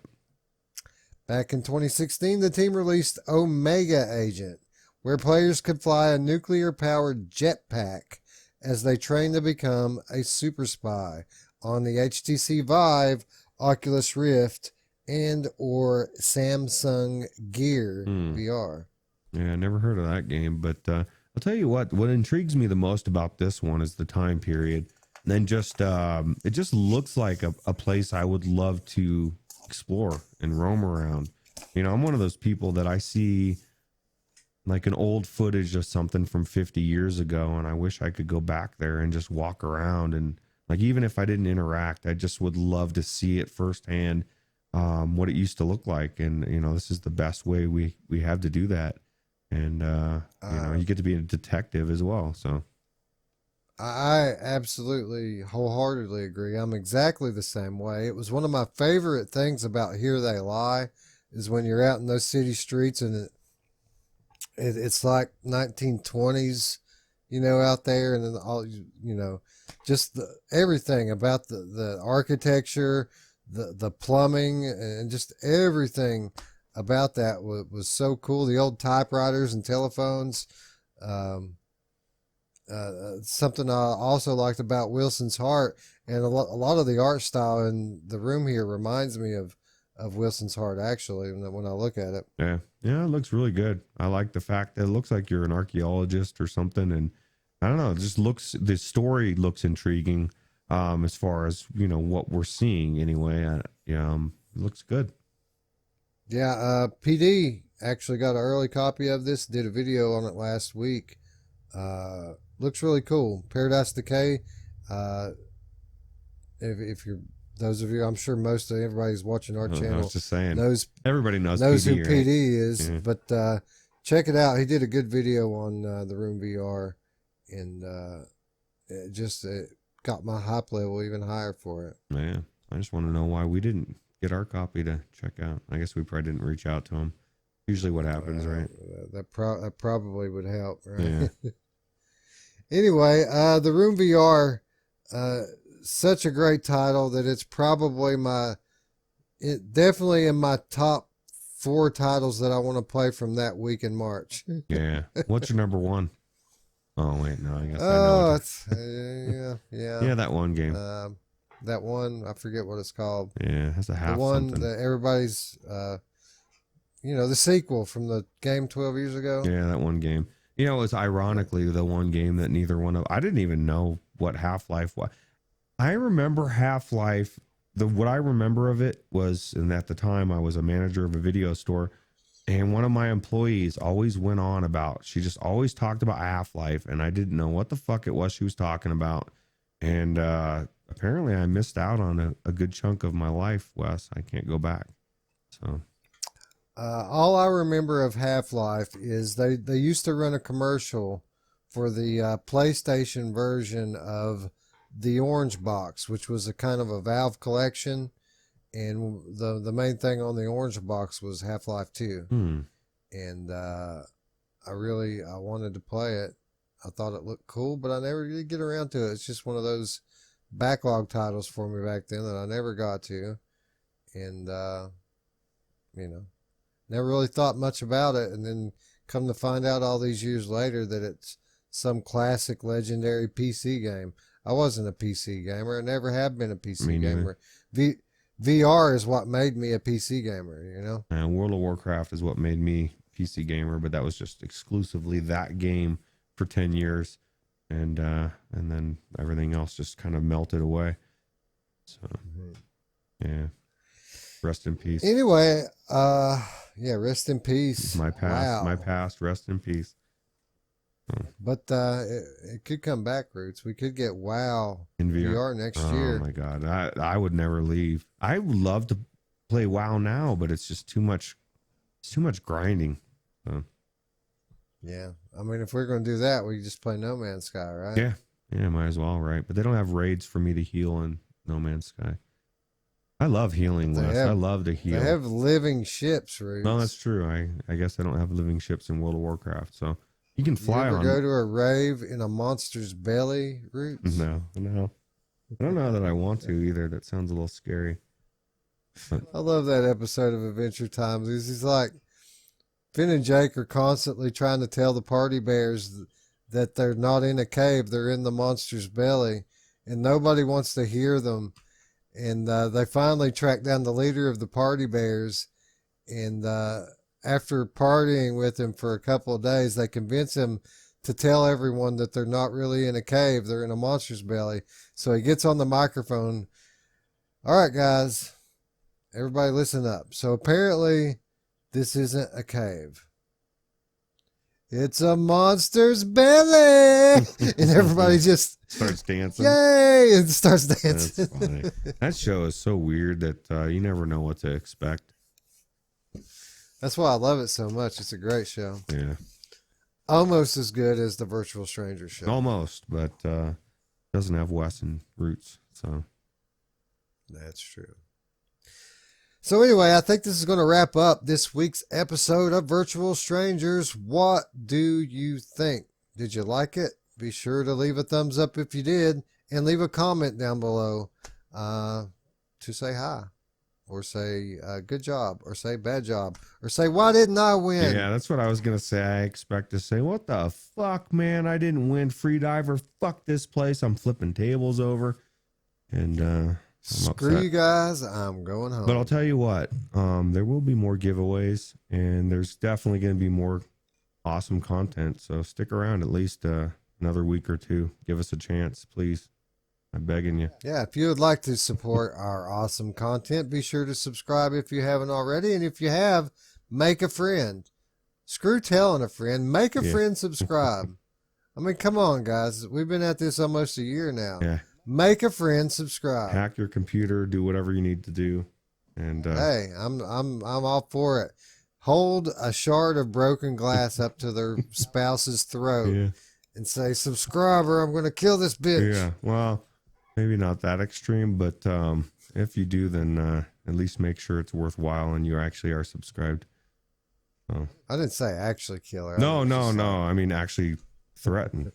Back in 2016, the team released Omega Agent, where players could fly a nuclear-powered jetpack as they train to become a super spy on the HTC Vive, Oculus Rift, and or Samsung Gear VR. Yeah, I never heard of that game, but I'll tell you what intrigues me the most about this one is the time period. And then just it just looks like a place I would love to explore and roam around. You know, I'm one of those people that I see like an old footage of something from 50 years ago, and I wish I could go back there and just walk around, and like even if I didn't interact, I just would love to see it firsthand, what it used to look like. And you know, this is the best way we have to do that. And you know, you get to be a detective as well. So I absolutely wholeheartedly agree. I'm exactly the same way. It was one of my favorite things about Here They Lie is when you're out in those city streets and it's like 1920s, you know, out there, and then all, you know, just everything about the architecture, the plumbing, and just everything about that was so cool. The old typewriters and telephones. Something I also liked about Wilson's Heart, and a lot of the art style in the room here reminds me of Wilson's Heart, actually, when I look at it. yeah, it looks really good. I like the fact that it looks like you're an archaeologist or something, and I don't know, it just looks, the story looks intriguing, as far as, you know, what we're seeing anyway. It looks good. Yeah, PD actually got an early copy of this, did a video on it last week. Looks really cool. Paradise Decay. If you're, those of you, I'm sure most of everybody's watching our channel. I was just saying, everybody knows PD, who right? PD is. Yeah. But check it out. He did a good video on the Room VR, and it got my hype level even higher for it. Man, I just want to know why we didn't get our copy to check out. I guess we probably didn't reach out to him. Usually what happens, right? That probably would help, right? Yeah. Anyway, the Room VR, such a great title that it's probably definitely in my top 4 titles that I want to play from that week in March. Yeah. What's your number 1? Oh wait, no, I guess I Oh, know. it's yeah. Yeah, that one game. That one, I forget what it's called. Yeah, it has a half The one something. that everybody's, you know, the sequel from the game 12 years ago. Yeah, that one game. You know, it's ironically the one game that neither one of, I didn't even know what Half-Life was. I remember Half-Life, what I remember of it was, and at the time I was a manager of a video store, and one of my employees always went on about, she just always talked about Half-Life, and I didn't know what the fuck it was she was talking about. And apparently I missed out on a good chunk of my life, Wes. I can't go back. So all I remember of Half-Life is they used to run a commercial for the PlayStation version of the Orange Box, which was a kind of a Valve collection, and the main thing on the Orange Box was Half-Life 2. And I wanted to play it. I thought it looked cool, but I never did get around to it. It's just one of those backlog titles for me back then that I never got to, and you know, never really thought much about it. And then come to find out all these years later that it's some classic legendary PC game. I wasn't a PC gamer. I never have been a PC gamer. VR is what made me a PC gamer, you know? And World of Warcraft is what made me PC gamer, but that was just exclusively that game for 10 years. And then everything else just kind of melted away. So, yeah. Rest in peace. Anyway, yeah, rest in peace. My past, Wow. my past, rest in peace. But it could come back, Roots. We could get WoW In VR next year. Oh my God. I would never leave. I would love to play WoW now, but it's just too much. It's too much grinding. So. Yeah. I mean, if we're going to do that, we just play No Man's Sky, right? Yeah. Yeah, might as well, right? But they don't have raids for me to heal in No Man's Sky. I love healing, Wes. I love to heal. They have living ships, Roots. No, that's true. I guess I don't have living ships in World of Warcraft, so you can fly you ever on. Go to a rave in a monster's belly, Roots? No. I don't know that I want to either. That sounds a little scary. But I love that episode of Adventure Time. He's like, Finn and Jake are constantly trying to tell the party bears that they're not in a cave, they're in the monster's belly, and nobody wants to hear them. And they finally tracked down the leader of the party bears. And after partying with him for a couple of days, they convince him to tell everyone that they're not really in a cave. They're in a monster's belly. So he gets on the microphone. All right, guys, everybody listen up. So apparently this isn't a cave. It's a monster's belly. And everybody just starts dancing. Yay! And starts dancing. That's funny. That show is so weird that you never know what to expect. That's why I love it so much. It's a great show. Yeah. Almost as good as the Virtual Stranger show. Almost, but doesn't have Wes and Ruuts. So that's true. So anyway, I think this is going to wrap up this week's episode of Virtual Strangers. What do you think? Did you like it? Be sure to leave a thumbs up if you did, and leave a comment down below to say hi, or say good job, or say bad job, or say why didn't I win? yeah, that's what I was gonna say. I expect to say, what the fuck, man, I didn't win Freediver. Fuck this place. I'm flipping tables over, and I'm screw upset. you guys, I'm going home. But I'll tell you what, there will be more giveaways, and there's definitely going to be more awesome content. So stick around at least another week or two. Give us a chance, please. I'm begging you. Yeah, if you would like to support our awesome content, be sure to subscribe if you haven't already. And if you have, make a friend. Screw telling a friend. Make a friend subscribe. I mean, come on, guys. We've been at this almost a year now. Yeah. Make a friend subscribe. Hack your computer. Do whatever you need to do. And hey, I'm all for it. Hold a shard of broken glass up to their spouse's throat and say, "Subscriber, I'm going to kill this bitch." Yeah. Well, maybe not that extreme, but if you do, then at least make sure it's worthwhile and you actually are subscribed. So. I didn't say actually kill her. No. I mean, actually threaten.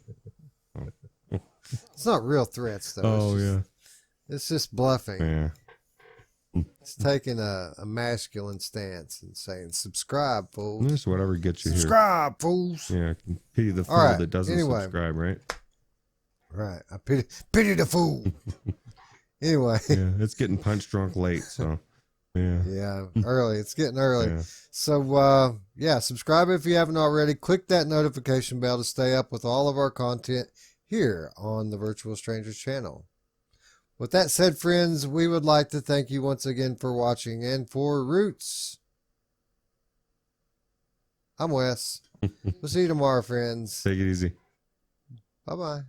It's not real threats, though. Oh, It's just bluffing. Yeah. It's taking a masculine stance and saying, "Subscribe, fools." Just whatever gets you Subscribe, fools. here. Yeah, I can pity the fool that doesn't subscribe, right? Right. I pity the fool. Anyway. Yeah, it's getting punch drunk late, so yeah. Yeah, early. It's getting early. Yeah. So, subscribe if you haven't already. Click that notification bell to stay up with all of our content here on the Virtual Strangers channel. With that said, friends, we would like to thank you once again for watching. And for Ruuts, I'm Wes. We'll see you tomorrow, friends. Take it easy. Bye-bye.